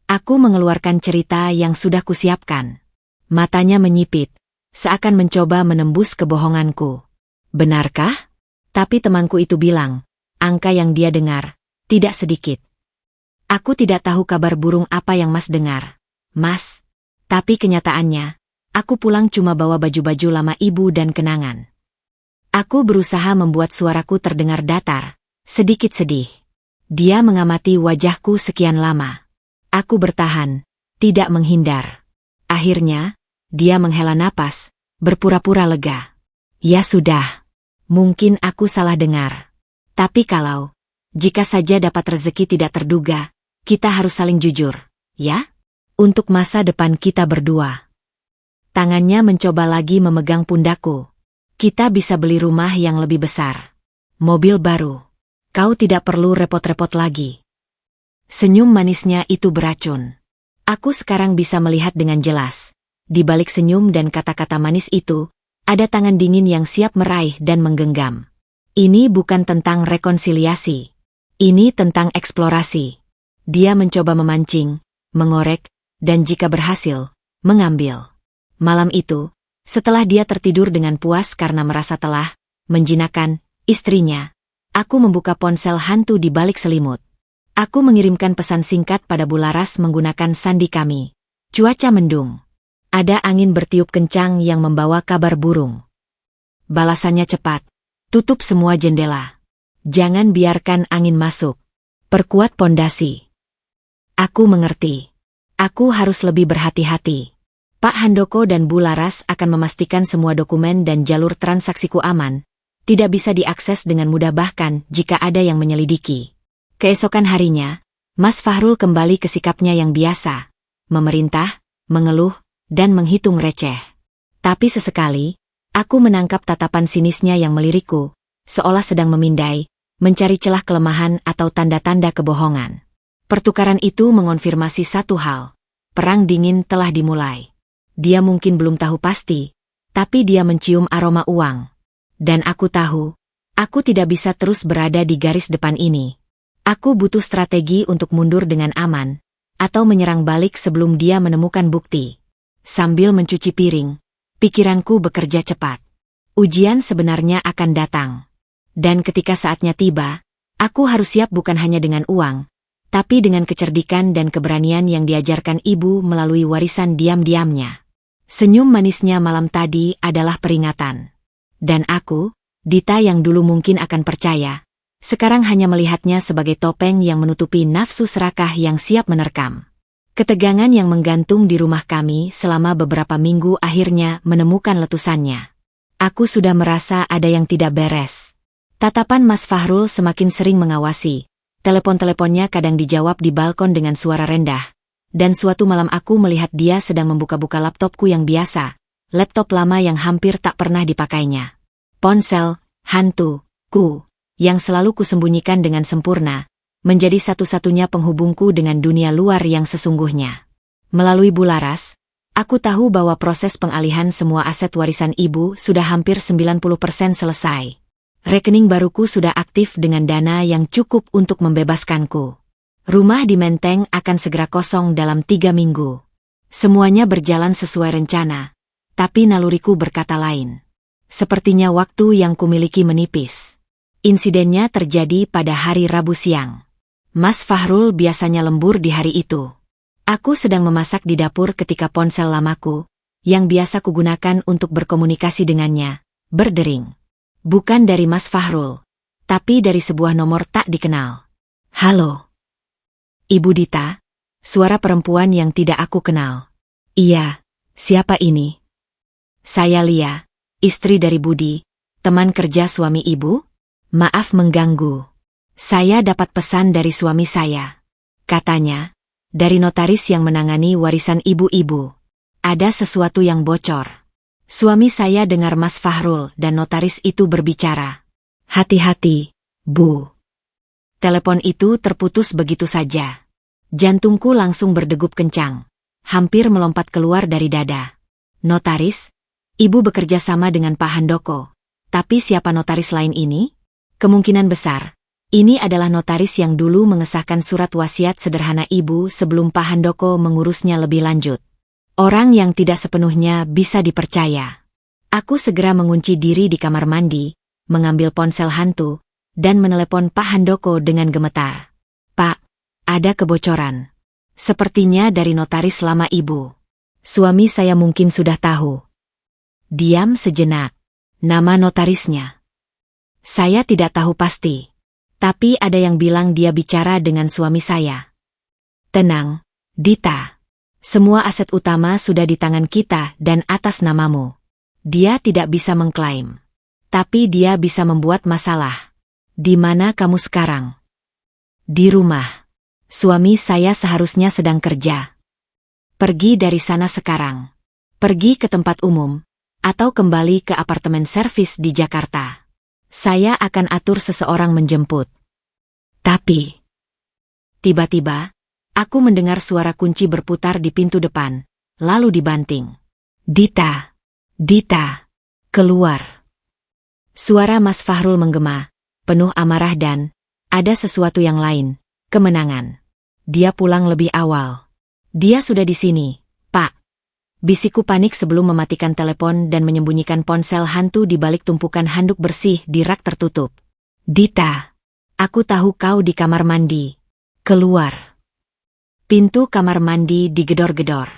Speaker 1: Aku mengeluarkan cerita yang sudah kusiapkan. Matanya menyipit, seakan mencoba menembus kebohonganku. Benarkah? Tapi temanku itu bilang, angka yang dia dengar, tidak sedikit. Aku tidak tahu kabar burung apa yang Mas dengar, Mas. Tapi kenyataannya, aku pulang cuma bawa baju-baju lama ibu dan kenangan. Aku berusaha membuat suaraku terdengar datar, sedikit sedih. Dia mengamati wajahku sekian lama. Aku bertahan, tidak menghindar. Akhirnya, dia menghela napas, berpura-pura lega. Ya sudah, mungkin aku salah dengar. Tapi jika saja dapat rezeki tidak terduga, kita harus saling jujur, ya? Untuk masa depan kita berdua. Tangannya mencoba lagi memegang pundakku. Kita bisa beli rumah yang lebih besar. Mobil baru. Kau tidak perlu repot-repot lagi. Senyum manisnya itu beracun. Aku sekarang bisa melihat dengan jelas. Di balik senyum dan kata-kata manis itu, ada tangan dingin yang siap meraih dan menggenggam. Ini bukan tentang rekonsiliasi. Ini tentang eksplorasi. Dia mencoba memancing, mengorek, dan jika berhasil, mengambil. Malam itu, setelah dia tertidur dengan puas karena merasa telah menjinakkan istrinya, aku membuka ponsel hantu di balik selimut. Aku mengirimkan pesan singkat pada Bularas menggunakan sandi kami. Cuaca mendung. Ada angin bertiup kencang yang membawa kabar burung. Balasannya cepat. Tutup semua jendela. Jangan biarkan angin masuk. Perkuat pondasi. Aku mengerti. Aku harus lebih berhati-hati. Pak Handoko dan Bularas akan memastikan semua dokumen dan jalur transaksiku aman. Tidak bisa diakses dengan mudah bahkan jika ada yang menyelidiki. Keesokan harinya, Mas Fahrul kembali ke sikapnya yang biasa. Memerintah, mengeluh, dan menghitung receh. Tapi sesekali, aku menangkap tatapan sinisnya yang melirikku, seolah sedang memindai, mencari celah kelemahan atau tanda-tanda kebohongan. Pertukaran itu mengonfirmasi satu hal. Perang dingin telah dimulai. Dia mungkin belum tahu pasti, tapi dia mencium aroma uang. Dan aku tahu, aku tidak bisa terus berada di garis depan ini. Aku butuh strategi untuk mundur dengan aman, atau menyerang balik sebelum dia menemukan bukti. Sambil mencuci piring, pikiranku bekerja cepat. Ujian sebenarnya akan datang. Dan ketika saatnya tiba, aku harus siap bukan hanya dengan uang, tapi dengan kecerdikan dan keberanian yang diajarkan ibu melalui warisan diam-diamnya. Senyum manisnya malam tadi adalah peringatan. Dan aku, Dita yang dulu mungkin akan percaya, sekarang hanya melihatnya sebagai topeng yang menutupi nafsu serakah yang siap menerkam. Ketegangan yang menggantung di rumah kami selama beberapa minggu akhirnya menemukan letusannya. Aku sudah merasa ada yang tidak beres. Tatapan Mas Fahrul semakin sering mengawasi. Telepon-teleponnya kadang dijawab di balkon dengan suara rendah. Dan suatu malam aku melihat dia sedang membuka-buka laptopku yang biasa. Laptop lama yang hampir tak pernah dipakainya. Ponsel, hantu-ku, yang selalu kusembunyikan dengan sempurna, menjadi satu-satunya penghubungku dengan dunia luar yang sesungguhnya. Melalui Bularas, aku tahu bahwa proses pengalihan semua aset warisan ibu sudah hampir 90% selesai. Rekening baruku sudah aktif dengan dana yang cukup untuk membebaskanku. Rumah di Menteng akan segera kosong dalam 3 minggu. Semuanya berjalan sesuai rencana, tapi naluriku berkata lain. Sepertinya waktu yang kumiliki menipis. Insidennya terjadi pada hari Rabu siang. Mas Fahrul biasanya lembur di hari itu. Aku sedang memasak di dapur ketika ponsel lamaku, yang biasa kugunakan untuk berkomunikasi dengannya, berdering. Bukan dari Mas Fahrul, tapi dari sebuah nomor tak dikenal. Halo. Ibu Dita, suara perempuan yang tidak aku kenal. Iya, siapa ini? Saya Lia, istri dari Budi, teman kerja suami ibu. Maaf mengganggu. Saya dapat pesan dari suami saya. Katanya, dari notaris yang menangani warisan ibu-ibu. Ada sesuatu yang bocor. Suami saya dengar Mas Fahrul dan notaris itu berbicara. Hati-hati, Bu. Telepon itu terputus begitu saja. Jantungku langsung berdegup kencang. Hampir melompat keluar dari dada. Notaris? Ibu bekerja sama dengan Pak Handoko. Tapi siapa notaris lain ini? Kemungkinan besar, ini adalah notaris yang dulu mengesahkan surat wasiat sederhana ibu sebelum Pak Handoko mengurusnya lebih lanjut. Orang yang tidak sepenuhnya bisa dipercaya. Aku segera mengunci diri di kamar mandi, mengambil ponsel hantu, dan menelepon Pak Handoko dengan gemetar. Pak, ada kebocoran. Sepertinya dari notaris lama ibu. Suami saya mungkin sudah tahu. Diam sejenak. Nama notarisnya. Saya tidak tahu pasti. Tapi ada yang bilang dia bicara dengan suami saya. Tenang, Dita. Semua aset utama sudah di tangan kita dan atas namamu. Dia tidak bisa mengklaim. Tapi dia bisa membuat masalah. Di mana kamu sekarang? Di rumah. Suami saya seharusnya sedang kerja. Pergi dari sana sekarang. Pergi ke tempat umum. Atau kembali ke apartemen servis di Jakarta. Saya akan atur seseorang menjemput. Tapi, tiba-tiba, aku mendengar suara kunci berputar di pintu depan, lalu dibanting. Dita, Dita, keluar. Suara Mas Fahrul menggema, penuh amarah dan, ada sesuatu yang lain, kemenangan. Dia pulang lebih awal. Dia sudah di sini, Pak. Bisikku panik sebelum mematikan telepon dan menyembunyikan ponsel hantu di balik tumpukan handuk bersih di rak tertutup. Dita, aku tahu kau di kamar mandi. Keluar. Pintu kamar mandi digedor-gedor.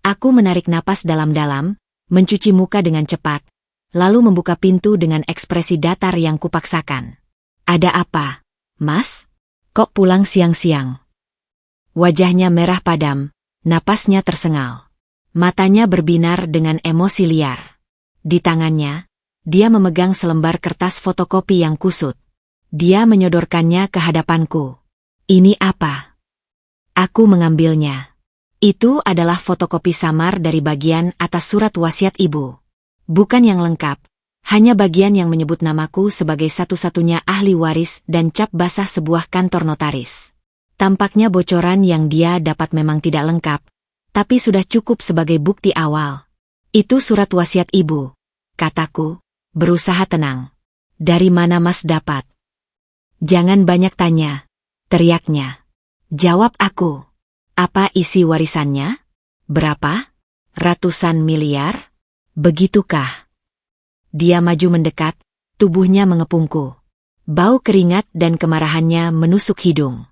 Speaker 1: Aku menarik napas dalam-dalam, mencuci muka dengan cepat, lalu membuka pintu dengan ekspresi datar yang kupaksakan. Ada apa, Mas? Kok pulang siang-siang? Wajahnya merah padam, napasnya tersengal. Matanya berbinar dengan emosi liar. Di tangannya, dia memegang selembar kertas fotokopi yang kusut. Dia menyodorkannya ke hadapanku. Ini apa? Aku mengambilnya. Itu adalah fotokopi samar dari bagian atas surat wasiat ibu. Bukan yang lengkap, hanya bagian yang menyebut namaku sebagai satu-satunya ahli waris dan cap basah sebuah kantor notaris. Tampaknya bocoran yang dia dapat memang tidak lengkap, tapi sudah cukup sebagai bukti awal. Itu surat wasiat ibu, kataku, berusaha tenang. Dari mana Mas dapat? Jangan banyak tanya, teriaknya. Jawab aku. Apa isi warisannya? Berapa? Ratusan miliar? Begitukah? Dia maju mendekat, tubuhnya mengepungku. Bau keringat dan kemarahannya menusuk hidung.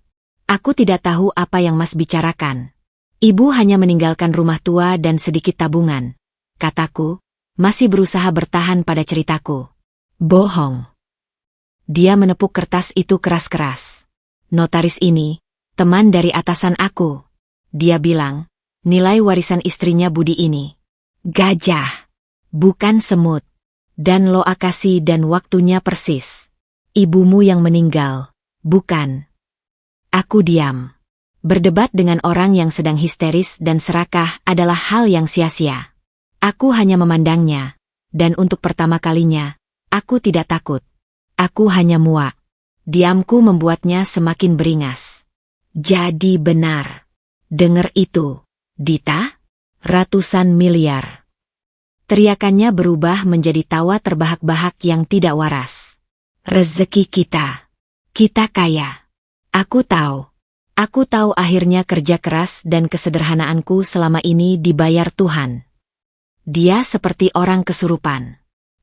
Speaker 1: Aku tidak tahu apa yang Mas bicarakan. Ibu hanya meninggalkan rumah tua dan sedikit tabungan, kataku, masih berusaha bertahan pada ceritaku. Bohong. Dia menepuk kertas itu keras-keras. Notaris ini, teman dari atasan aku. Dia bilang, nilai warisan istrinya Budi ini. Gajah. Bukan semut. Dan lokasi dan waktunya persis. Ibumu yang meninggal, bukan. Aku diam. Berdebat dengan orang yang sedang histeris dan serakah adalah hal yang sia-sia. Aku hanya memandangnya, dan untuk pertama kalinya, aku tidak takut. Aku hanya muak. Diamku membuatnya semakin beringas. Jadi benar. Dengar itu, Dita? Ratusan miliar. Teriakannya berubah menjadi tawa terbahak-bahak yang tidak waras. Rezeki kita. Kita kaya. Aku tahu. Aku tahu akhirnya kerja keras dan kesederhanaanku selama ini dibayar Tuhan. Dia seperti orang kesurupan.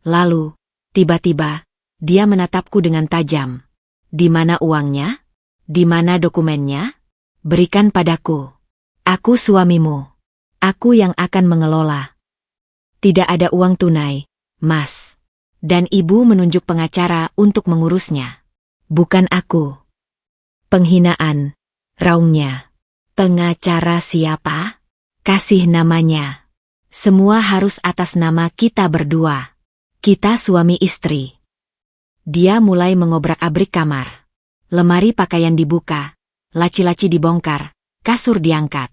Speaker 1: Lalu, tiba-tiba, dia menatapku dengan tajam. Di mana uangnya? Di mana dokumennya? Berikan padaku. Aku suamimu. Aku yang akan mengelola. Tidak ada uang tunai, Mas. Dan ibu menunjuk pengacara untuk mengurusnya. Bukan aku. Penghinaan. Raungnya. Pengacara siapa? Kasih namanya. Semua harus atas nama kita berdua. Kita suami istri. Dia mulai mengobrak-abrik kamar. Lemari pakaian dibuka, laci-laci dibongkar, kasur diangkat.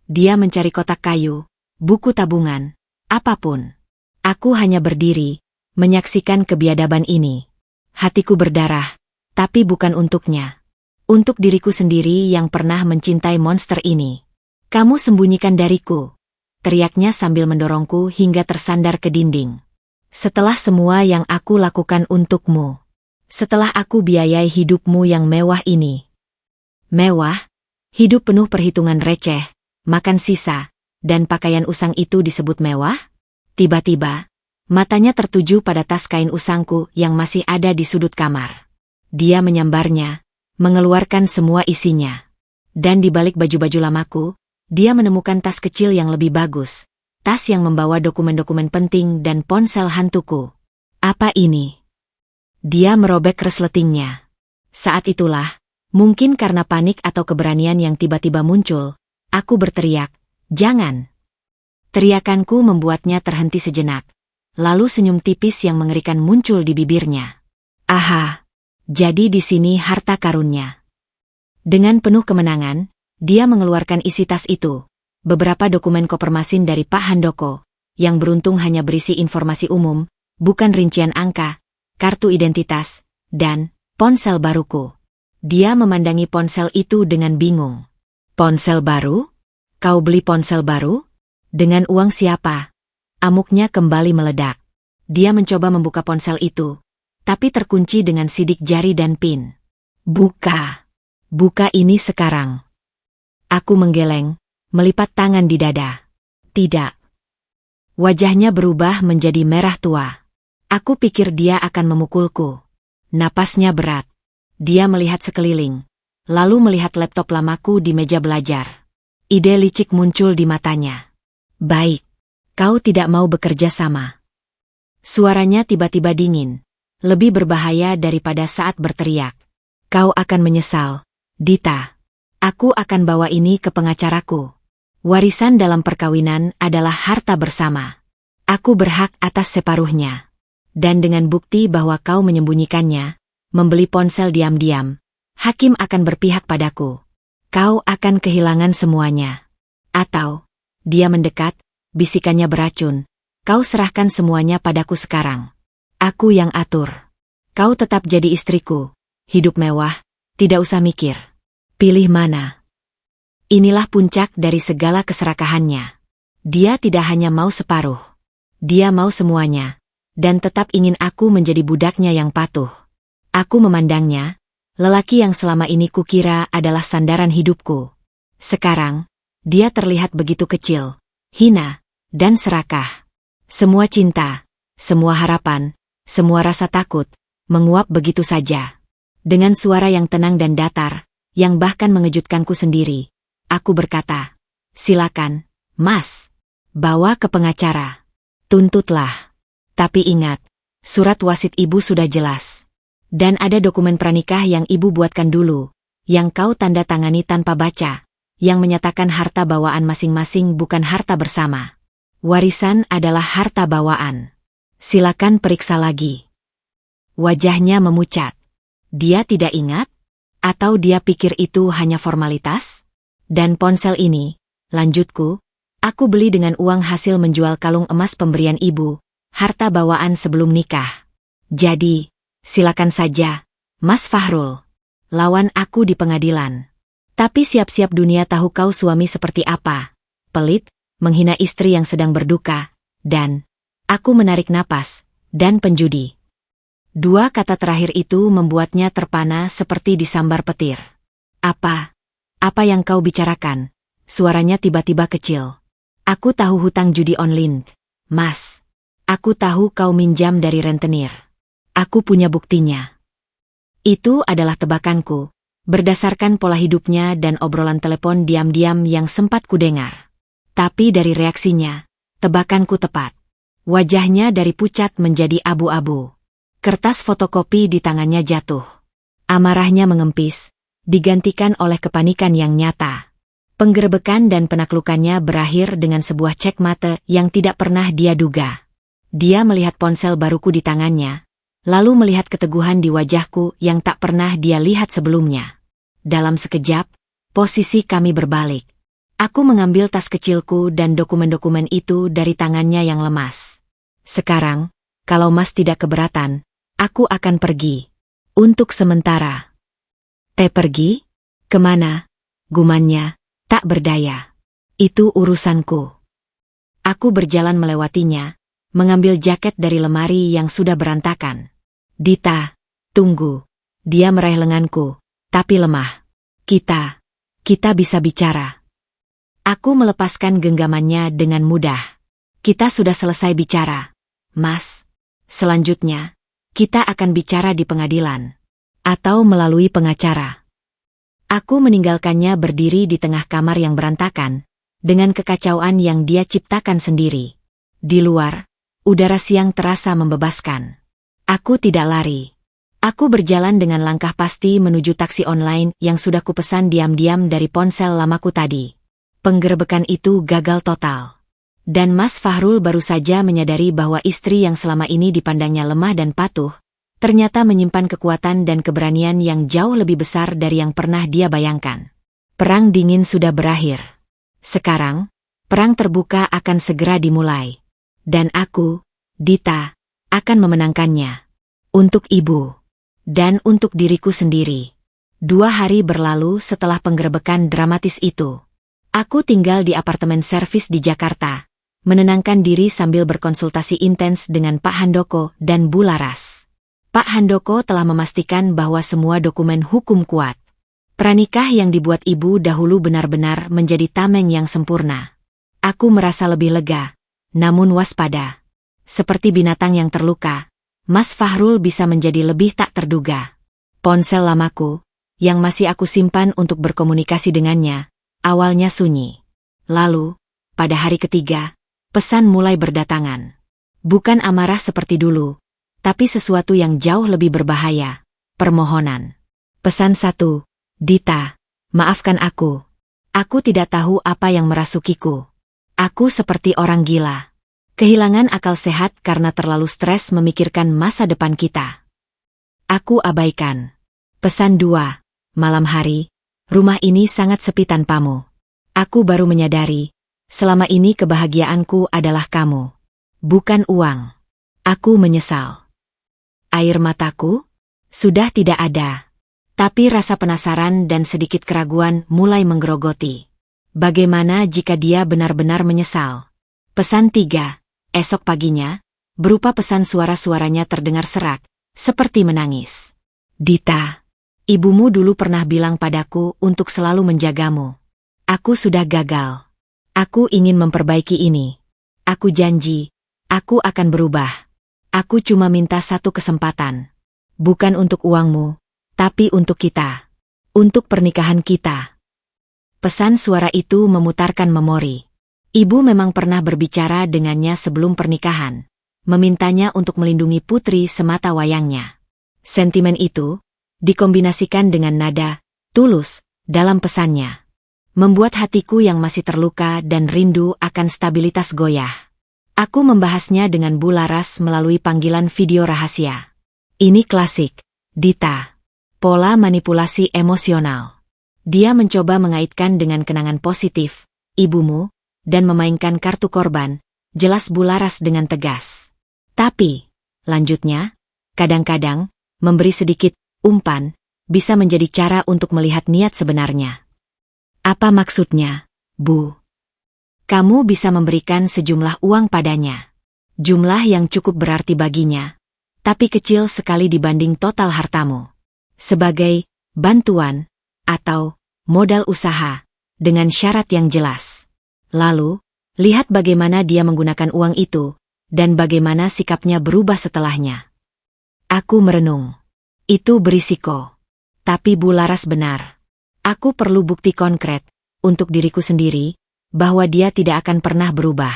Speaker 1: Dia mencari kotak kayu, buku tabungan, apapun. Aku hanya berdiri, menyaksikan kebiadaban ini. Hatiku berdarah, tapi bukan untuknya. Untuk diriku sendiri yang pernah mencintai monster ini. Kamu sembunyikan dariku, teriaknya sambil mendorongku hingga tersandar ke dinding. Setelah semua yang aku lakukan untukmu. Setelah aku biayai hidupmu yang mewah ini. Mewah? Hidup penuh perhitungan receh, makan sisa, dan pakaian usang itu disebut mewah? Tiba-tiba, matanya tertuju pada tas kain usangku yang masih ada di sudut kamar. Dia menyambarnya, mengeluarkan semua isinya. Dan di balik baju-baju lamaku, dia menemukan tas kecil yang lebih bagus. Tas yang membawa dokumen-dokumen penting dan ponsel hantuku. Apa ini? Dia merobek resletingnya. Saat itulah, mungkin karena panik atau keberanian yang tiba-tiba muncul, aku berteriak, "Jangan!" Teriakanku membuatnya terhenti sejenak. Lalu senyum tipis yang mengerikan muncul di bibirnya. Aha! Jadi di sini harta karunnya. Dengan penuh kemenangan, dia mengeluarkan isi tas itu. Beberapa dokumen koper masin dari Pak Handoko, yang beruntung hanya berisi informasi umum, bukan rincian angka, kartu identitas, dan ponsel baruku. Dia memandangi ponsel itu dengan bingung. Ponsel baru? Kau beli ponsel baru? Dengan uang siapa? Amuknya kembali meledak. Dia mencoba membuka ponsel itu, tapi terkunci dengan sidik jari dan pin. Buka! Buka ini sekarang. Aku menggeleng, melipat tangan di dada. Tidak. Wajahnya berubah menjadi merah tua. Aku pikir dia akan memukulku. Napasnya berat. Dia melihat sekeliling, lalu melihat laptop lamaku di meja belajar. Ide licik muncul di matanya. Baik, kau tidak mau bekerja sama. Suaranya tiba-tiba dingin, lebih berbahaya daripada saat berteriak. Kau akan menyesal, Dita. Aku akan bawa ini ke pengacaraku. Warisan dalam perkawinan adalah harta bersama. Aku berhak atas separuhnya. Dan dengan bukti bahwa kau menyembunyikannya, membeli ponsel diam-diam, hakim akan berpihak padaku. Kau akan kehilangan semuanya. Atau, dia mendekat, bisikannya beracun, kau serahkan semuanya padaku sekarang. Aku yang atur. Kau tetap jadi istriku, hidup mewah, tidak usah mikir. Pilih mana. Inilah puncak dari segala keserakahannya. Dia tidak hanya mau separuh. Dia mau semuanya. Dan tetap ingin aku menjadi budaknya yang patuh. Aku memandangnya, lelaki yang selama ini kukira adalah sandaran hidupku. Sekarang, dia terlihat begitu kecil, hina, dan serakah. Semua cinta, semua harapan, semua rasa takut, menguap begitu saja. Dengan suara yang tenang dan datar, yang bahkan mengejutkanku sendiri, aku berkata, silakan, Mas. Bawa ke pengacara. Tuntutlah. Tapi ingat, surat wasit ibu sudah jelas. Dan ada dokumen pranikah yang ibu buatkan dulu, yang kau tanda tangani tanpa baca, yang menyatakan harta bawaan masing-masing bukan harta bersama. Warisan adalah harta bawaan. Silakan periksa lagi. Wajahnya memucat. Dia tidak ingat? Atau dia pikir itu hanya formalitas? Dan ponsel ini, lanjutku, aku beli dengan uang hasil menjual kalung emas pemberian ibu, harta bawaan sebelum nikah. Jadi, silakan saja, Mas Fahrul. Lawan aku di pengadilan. Tapi siap-siap dunia tahu kau suami seperti apa. Pelit, menghina istri yang sedang berduka, dan aku menarik napas, dan penjudi. Dua kata terakhir itu membuatnya terpana seperti disambar petir. Apa? Apa yang kau bicarakan? Suaranya tiba-tiba kecil. Aku tahu hutang judi online, Mas. Aku tahu kau minjam dari rentenir. Aku punya buktinya. Itu adalah tebakanku, berdasarkan pola hidupnya dan obrolan telepon diam-diam yang sempat kudengar. Tapi dari reaksinya, tebakanku tepat. Wajahnya dari pucat menjadi abu-abu. Kertas fotokopi di tangannya jatuh. Amarahnya mengempis, digantikan oleh kepanikan yang nyata. Penggerebekan dan penaklukannya berakhir dengan sebuah cek mata yang tidak pernah dia duga. Dia melihat ponsel baruku di tangannya, lalu melihat keteguhan di wajahku yang tak pernah dia lihat sebelumnya. Dalam sekejap, posisi kami berbalik. Aku mengambil tas kecilku dan dokumen-dokumen itu dari tangannya yang lemas. Sekarang, kalau Mas tidak keberatan, aku akan pergi. Untuk sementara. Pergi? Kemana? Gumannya, tak berdaya. Itu urusanku. Aku berjalan melewatinya, mengambil jaket dari lemari yang sudah berantakan. Dita, tunggu. Dia meraih lenganku, tapi lemah. Kita bisa bicara. Aku melepaskan genggamannya dengan mudah. Kita sudah selesai bicara, Mas. Selanjutnya, kita akan bicara di pengadilan. Atau melalui pengacara. Aku meninggalkannya berdiri di tengah kamar yang berantakan, dengan kekacauan yang dia ciptakan sendiri. Di luar, udara siang terasa membebaskan. Aku tidak lari. Aku berjalan dengan langkah pasti menuju taksi online yang sudah kupesan diam-diam dari ponsel lamaku tadi. Penggerebekan itu gagal total. Dan Mas Fahrul baru saja menyadari bahwa istri yang selama ini dipandangnya lemah dan patuh, ternyata menyimpan kekuatan dan keberanian yang jauh lebih besar dari yang pernah dia bayangkan. Perang dingin sudah berakhir. Sekarang, perang terbuka akan segera dimulai. Dan aku, Dita, akan memenangkannya. Untuk ibu. Dan untuk diriku sendiri. 2 hari berlalu setelah penggerebekan dramatis itu. Aku tinggal di apartemen servis di Jakarta, menenangkan diri sambil berkonsultasi intens dengan Pak Handoko dan Bu Laras. Pak Handoko telah memastikan bahwa semua dokumen hukum kuat. Pranikah yang dibuat ibu dahulu benar-benar menjadi tameng yang sempurna. Aku merasa lebih lega, namun waspada. Seperti binatang yang terluka, Mas Fahrul bisa menjadi lebih tak terduga. Ponsel lamaku, yang masih aku simpan untuk berkomunikasi dengannya, awalnya sunyi. Lalu, pada hari ketiga, pesan mulai berdatangan. Bukan amarah seperti dulu, tapi sesuatu yang jauh lebih berbahaya, permohonan. Pesan 1, Dita, maafkan aku. Aku tidak tahu apa yang merasukiku. Aku seperti orang gila. Kehilangan akal sehat karena terlalu stres memikirkan masa depan kita. Aku abaikan. Pesan 2, malam hari, rumah ini sangat sepi tanpamu. Aku baru menyadari, selama ini kebahagiaanku adalah kamu. Bukan uang. Aku menyesal. Air mataku sudah tidak ada. Tapi rasa penasaran dan sedikit keraguan mulai menggerogoti. Bagaimana jika dia benar-benar menyesal? Pesan 3, esok paginya, berupa pesan suara-suaranya terdengar serak, seperti menangis. Dita, ibumu dulu pernah bilang padaku untuk selalu menjagamu. Aku sudah gagal. Aku ingin memperbaiki ini. Aku janji, aku akan berubah. Aku cuma minta 1 kesempatan. Bukan untuk uangmu, tapi untuk kita. Untuk pernikahan kita. Pesan suara itu memutarkan memori. Ibu memang pernah berbicara dengannya sebelum pernikahan. Memintanya untuk melindungi putri semata wayangnya. Sentimen itu, dikombinasikan dengan nada tulus dalam pesannya. Membuat hatiku yang masih terluka dan rindu akan stabilitas goyah. Aku membahasnya dengan Bu Laras melalui panggilan video rahasia. Ini klasik, Dita. Pola manipulasi emosional. Dia mencoba mengaitkan dengan kenangan positif, ibumu, dan memainkan kartu korban, jelas Bu Laras dengan tegas. Tapi, lanjutnya, kadang-kadang, memberi sedikit umpan, bisa menjadi cara untuk melihat niat sebenarnya. Apa maksudnya, Bu? Kamu bisa memberikan sejumlah uang padanya. Jumlah yang cukup berarti baginya, tapi kecil sekali dibanding total hartamu. Sebagai bantuan atau modal usaha, dengan syarat yang jelas. Lalu, lihat bagaimana dia menggunakan uang itu, dan bagaimana sikapnya berubah setelahnya. Aku merenung. Itu berisiko. Tapi Bu Laras benar. Aku perlu bukti konkret, untuk diriku sendiri, bahwa dia tidak akan pernah berubah.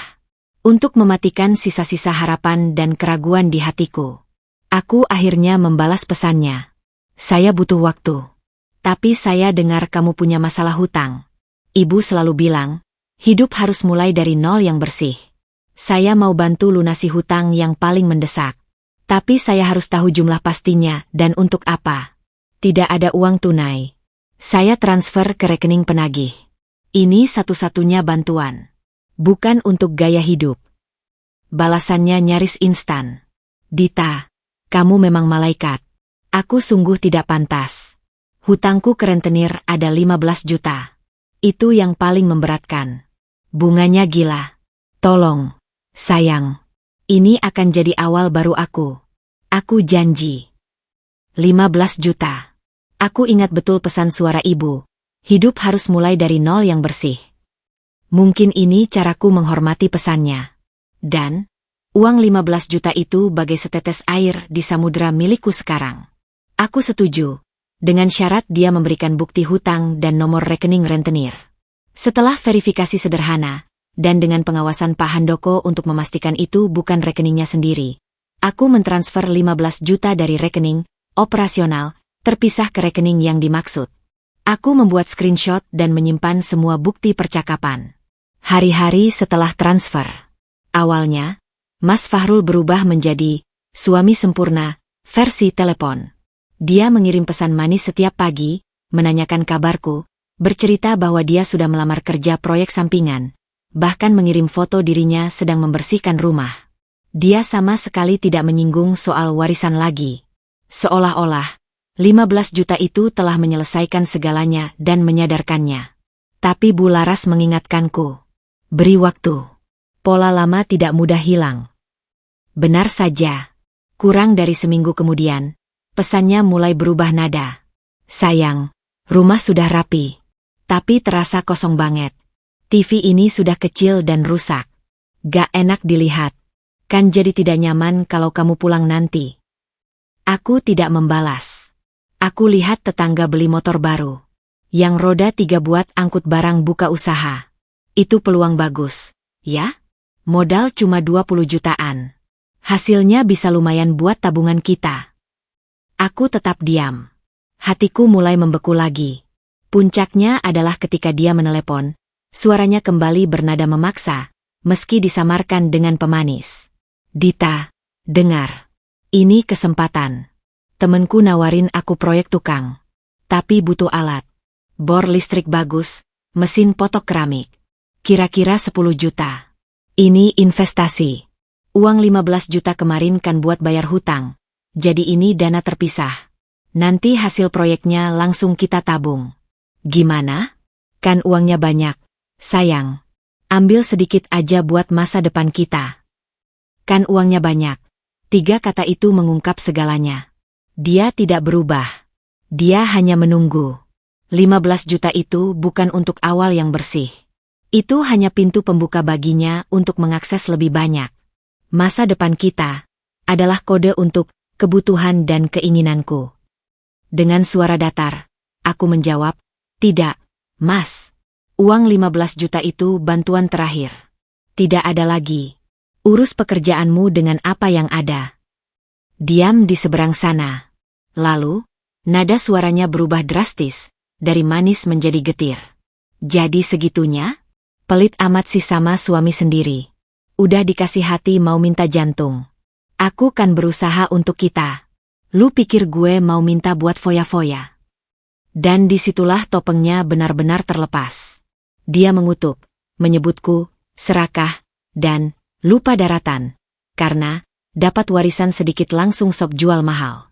Speaker 1: Untuk mematikan sisa-sisa harapan dan keraguan di hatiku. Aku akhirnya membalas pesannya. Saya butuh waktu. Tapi saya dengar kamu punya masalah hutang. Ibu selalu bilang, hidup harus mulai dari nol yang bersih. Saya mau bantu lunasi hutang yang paling mendesak. Tapi saya harus tahu jumlah pastinya dan untuk apa. Tidak ada uang tunai. Saya transfer ke rekening penagih. Ini satu-satunya bantuan. Bukan untuk gaya hidup. Balasannya nyaris instan. Dita, kamu memang malaikat. Aku sungguh tidak pantas. Hutangku ke rentenir ada 15 juta. Itu yang paling memberatkan. Bunganya gila. Tolong, sayang. Ini akan jadi awal baru aku. Aku janji. 15 juta. Aku ingat betul pesan suara ibu. Hidup harus mulai dari nol yang bersih. Mungkin ini caraku menghormati pesannya. Dan, uang 15 juta itu bagai setetes air di samudera milikku sekarang. Aku setuju. Dengan syarat dia memberikan bukti hutang dan nomor rekening rentenir. Setelah verifikasi sederhana, dan dengan pengawasan Pak Handoko untuk memastikan itu bukan rekeningnya sendiri, aku mentransfer 15 juta dari rekening operasional terpisah ke rekening yang dimaksud. Aku membuat screenshot dan menyimpan semua bukti percakapan. Hari-hari setelah transfer. Awalnya, Mas Fahrul berubah menjadi suami sempurna versi telepon. Dia mengirim pesan manis setiap pagi, menanyakan kabarku, bercerita bahwa dia sudah melamar kerja proyek sampingan, bahkan mengirim foto dirinya sedang membersihkan rumah. Dia sama sekali tidak menyinggung soal warisan lagi. Seolah-olah, 15 juta itu telah menyelesaikan segalanya dan menyadarkannya. Tapi Bu Laras mengingatkanku. Beri waktu. Pola lama tidak mudah hilang. Benar saja. Kurang dari seminggu kemudian, pesannya mulai berubah nada. Sayang, rumah sudah rapi. Tapi terasa kosong banget. TV ini sudah kecil dan rusak. Gak enak dilihat. Kan jadi tidak nyaman kalau kamu pulang nanti. Aku tidak membalas. Aku lihat tetangga beli motor baru. Yang roda 3 buat angkut barang buka usaha. Itu peluang bagus, ya? Modal cuma 20 jutaan. Hasilnya bisa lumayan buat tabungan kita. Aku tetap diam. Hatiku mulai membeku lagi. Puncaknya adalah ketika dia menelepon. Suaranya kembali bernada memaksa, meski disamarkan dengan pemanis. Dita, dengar. Ini kesempatan. Temenku nawarin aku proyek tukang. Tapi butuh alat. Bor listrik bagus, mesin potok keramik. Kira-kira 10 juta. Ini investasi. Uang 15 juta kemarin kan buat bayar hutang. Jadi ini dana terpisah. Nanti hasil proyeknya langsung kita tabung. Gimana? Kan uangnya banyak. Sayang. Ambil sedikit aja buat masa depan kita. Kan uangnya banyak. 3 kata itu mengungkap segalanya. Dia tidak berubah. Dia hanya menunggu. 15 juta itu bukan untuk awal yang bersih. Itu hanya pintu pembuka baginya untuk mengakses lebih banyak. Masa depan kita adalah kode untuk kebutuhan dan keinginanku. Dengan suara datar, aku menjawab, tidak, Mas. Uang 15 juta itu bantuan terakhir. Tidak ada lagi. Urus pekerjaanmu dengan apa yang ada. Diam di seberang sana. Lalu, nada suaranya berubah drastis, dari manis menjadi getir. Jadi segitunya? Pelit amat sih sama suami sendiri. Udah dikasih hati mau minta jantung. Aku kan berusaha untuk kita. Lu pikir gue mau minta buat foya-foya? Dan disitulah topengnya benar-benar terlepas. Dia mengutuk, menyebutku, serakah, dan lupa daratan. Karena, dapat warisan sedikit langsung sok jual mahal.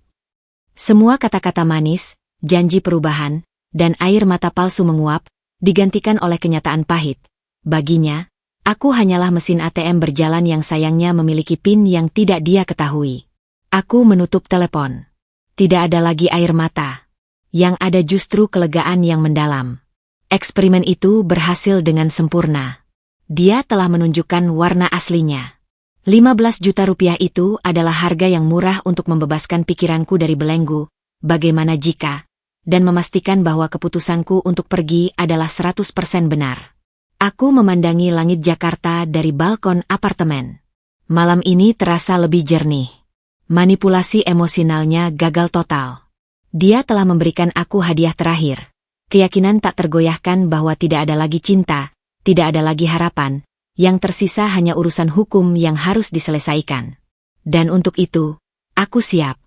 Speaker 1: Semua kata-kata manis, janji perubahan, dan air mata palsu menguap, digantikan oleh kenyataan pahit. Baginya, aku hanyalah mesin ATM berjalan yang sayangnya memiliki PIN yang tidak dia ketahui. Aku menutup telepon. Tidak ada lagi air mata. Yang ada justru kelegaan yang mendalam. Eksperimen itu berhasil dengan sempurna. Dia telah menunjukkan warna aslinya. 15 juta rupiah itu adalah harga yang murah untuk membebaskan pikiranku dari belenggu, bagaimana jika, dan memastikan bahwa keputusanku untuk pergi adalah 100% benar. Aku memandangi langit Jakarta dari balkon apartemen. Malam ini terasa lebih jernih. Manipulasi emosionalnya gagal total. Dia telah memberikan aku hadiah terakhir. keyakinan tak tergoyahkan bahwa tidak ada lagi cinta, tidak ada lagi harapan, yang tersisa hanya urusan hukum yang harus diselesaikan. Dan untuk itu, aku siap.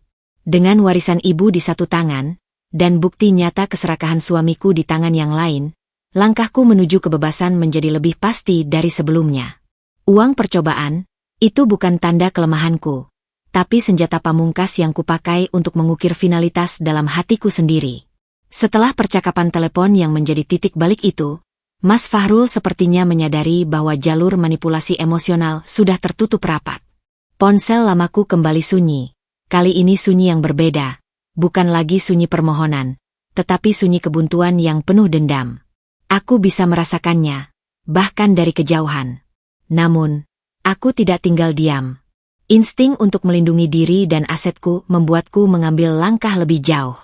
Speaker 1: Dengan warisan ibu di satu tangan, dan bukti nyata keserakahan suamiku di tangan yang lain, langkahku menuju kebebasan menjadi lebih pasti dari sebelumnya. Uang percobaan, itu bukan tanda kelemahanku, tapi senjata pamungkas yang kupakai untuk mengukir finalitas dalam hatiku sendiri. Setelah percakapan telepon yang menjadi titik balik itu, Mas Fahrul sepertinya menyadari bahwa jalur manipulasi emosional sudah tertutup rapat. Ponsel lamaku kembali sunyi. Kali ini sunyi yang berbeda, bukan lagi sunyi permohonan, tetapi sunyi kebuntuan yang penuh dendam. Aku bisa merasakannya, bahkan dari kejauhan. Namun, aku tidak tinggal diam. Insting untuk melindungi diri dan asetku membuatku mengambil langkah lebih jauh.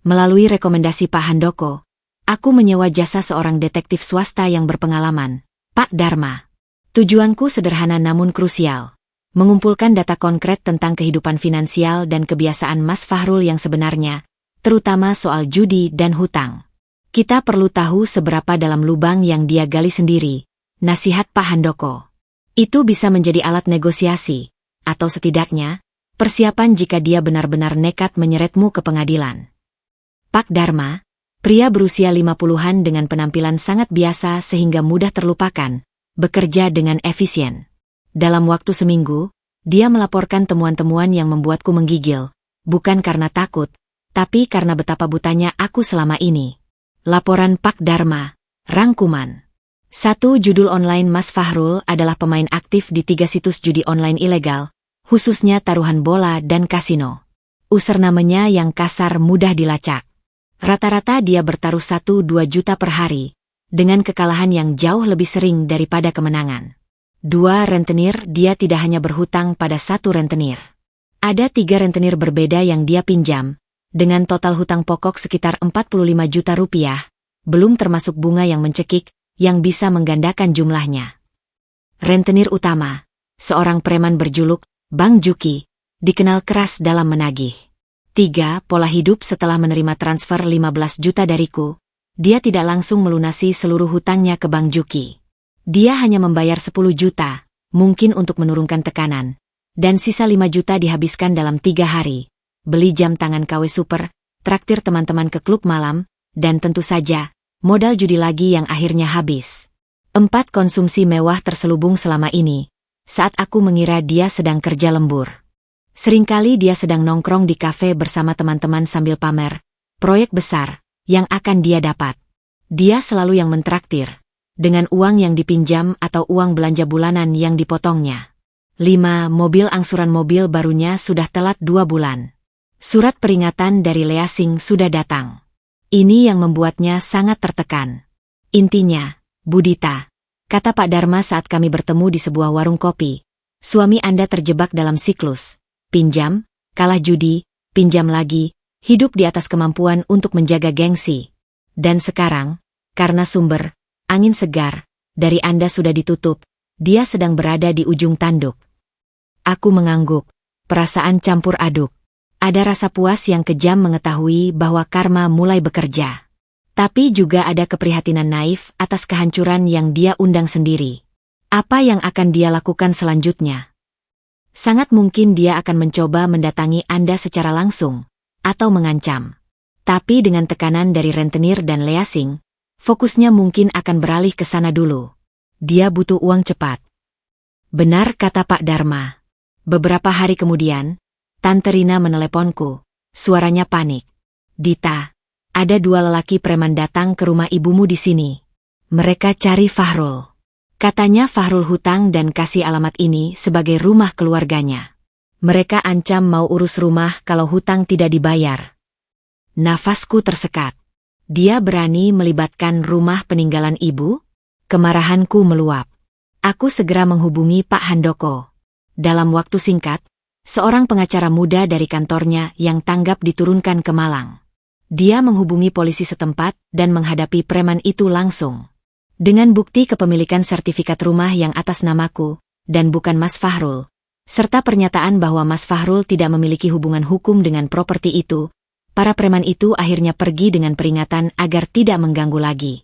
Speaker 1: Melalui rekomendasi Pak Handoko, aku menyewa jasa seorang detektif swasta yang berpengalaman, Pak Dharma. Tujuanku sederhana namun krusial. Mengumpulkan data konkret tentang kehidupan finansial dan kebiasaan Mas Fahrul yang sebenarnya, terutama soal judi dan hutang. Kita perlu tahu seberapa dalam lubang yang dia gali sendiri, nasihat Pak Handoko. Itu bisa menjadi alat negosiasi, atau setidaknya, persiapan jika dia benar-benar nekat menyeretmu ke pengadilan. Pak Dharma, pria berusia 50-an dengan penampilan sangat biasa sehingga mudah terlupakan, bekerja dengan efisien. Dalam waktu seminggu, dia melaporkan temuan-temuan yang membuatku menggigil, bukan karena takut, tapi karena betapa butanya aku selama ini. Laporan Pak Dharma, rangkuman. 1. Judul online Mas Fahrul adalah pemain aktif di 3 situs judi online ilegal, khususnya taruhan bola dan kasino. Usernamanya yang kasar mudah dilacak. Rata-rata dia bertaruh 1-2 juta per hari, dengan kekalahan yang jauh lebih sering daripada kemenangan. 2. Rentenir, dia tidak hanya berhutang pada 1 rentenir. Ada 3 rentenir berbeda yang dia pinjam, dengan total hutang pokok sekitar 45 juta rupiah, belum termasuk bunga yang mencekik, yang bisa menggandakan jumlahnya. Rentenir utama, seorang preman berjuluk Bang Juki, dikenal keras dalam menagih. 3. Pola hidup setelah menerima transfer 15 juta dariku, dia tidak langsung melunasi seluruh hutangnya ke Bang Juki. Dia hanya membayar 10 juta, mungkin untuk menurunkan tekanan, dan sisa 5 juta dihabiskan dalam 3 hari. Beli jam tangan KW Super, traktir teman-teman ke klub malam, dan tentu saja, modal judi lagi yang akhirnya habis. 4. Konsumsi mewah terselubung selama ini, saat aku mengira dia sedang kerja lembur. Seringkali dia sedang nongkrong di kafe bersama teman-teman sambil pamer proyek besar yang akan dia dapat. Dia selalu yang mentraktir, dengan uang yang dipinjam atau uang belanja bulanan yang dipotongnya. 5. Mobil angsuran mobil barunya sudah telat 2 bulan. Surat peringatan dari Leasing sudah datang. Ini yang membuatnya sangat tertekan. Intinya, Budita, kata Pak Dharma saat kami bertemu di sebuah warung kopi, suami Anda terjebak dalam siklus. Pinjam, kalah judi, pinjam lagi, hidup di atas kemampuan untuk menjaga gengsi. Dan sekarang, karena sumber angin segar dari Anda sudah ditutup, dia sedang berada di ujung tanduk. Aku mengangguk, perasaan campur aduk. Ada rasa puas yang kejam mengetahui bahwa karma mulai bekerja. Tapi juga ada keprihatinan naif atas kehancuran yang dia undang sendiri. Apa yang akan dia lakukan selanjutnya? Sangat mungkin dia akan mencoba mendatangi Anda secara langsung, atau mengancam. Tapi dengan tekanan dari rentenir dan Leasing, fokusnya mungkin akan beralih ke sana dulu. Dia butuh uang cepat. Benar kata Pak Dharma. Beberapa hari kemudian, Tante Rina meneleponku, suaranya panik. Dita, ada 2 lelaki preman datang ke rumah ibumu di sini. Mereka cari Fahrul. Katanya Fahrul hutang dan kasih alamat ini sebagai rumah keluarganya. Mereka ancam mau urus rumah kalau hutang tidak dibayar. Nafasku tersekat. Dia berani melibatkan rumah peninggalan ibu? Kemarahanku meluap. Aku segera menghubungi Pak Handoko. Dalam waktu singkat, seorang pengacara muda dari kantornya yang tanggap diturunkan ke Malang. Dia menghubungi polisi setempat dan menghadapi preman itu langsung. Dengan bukti kepemilikan sertifikat rumah yang atas namaku, dan bukan Mas Fahrul, serta pernyataan bahwa Mas Fahrul tidak memiliki hubungan hukum dengan properti itu, para preman itu akhirnya pergi dengan peringatan agar tidak mengganggu lagi.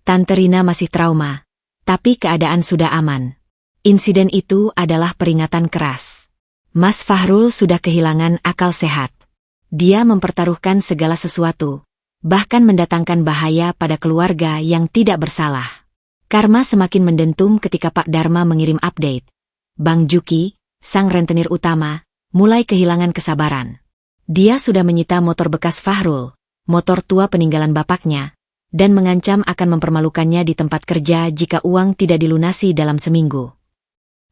Speaker 1: Tante Rina masih trauma, tapi keadaan sudah aman. Insiden itu adalah peringatan keras. Mas Fahrul sudah kehilangan akal sehat. Dia mempertaruhkan segala sesuatu, bahkan mendatangkan bahaya pada keluarga yang tidak bersalah. Karma semakin mendentum ketika Pak Dharma mengirim update. Bang Juki, sang rentenir utama, mulai kehilangan kesabaran. Dia sudah menyita motor bekas Fahrul, motor tua peninggalan bapaknya, dan mengancam akan mempermalukannya di tempat kerja jika uang tidak dilunasi dalam seminggu.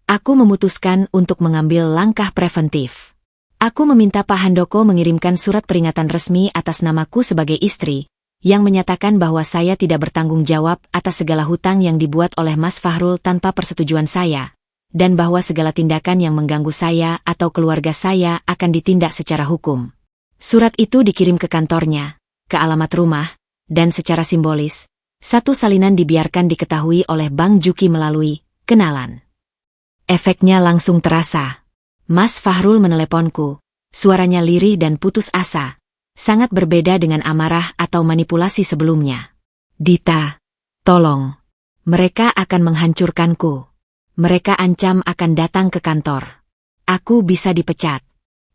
Speaker 1: Aku memutuskan untuk mengambil langkah preventif. Aku meminta Pak Handoko mengirimkan surat peringatan resmi atas namaku sebagai istri, yang menyatakan bahwa saya tidak bertanggung jawab atas segala hutang yang dibuat oleh Mas Fahrul tanpa persetujuan saya, dan bahwa segala tindakan yang mengganggu saya atau keluarga saya akan ditindak secara hukum. Surat itu dikirim ke kantornya, ke alamat rumah, dan secara simbolis, satu salinan dibiarkan diketahui oleh Bang Juki melalui kenalan. Efeknya langsung terasa. Mas Fahrul meneleponku, suaranya lirih dan putus asa, sangat berbeda dengan amarah atau manipulasi sebelumnya. Dita, tolong. Mereka akan menghancurkanku. Mereka ancam akan datang ke kantor. Aku bisa dipecat.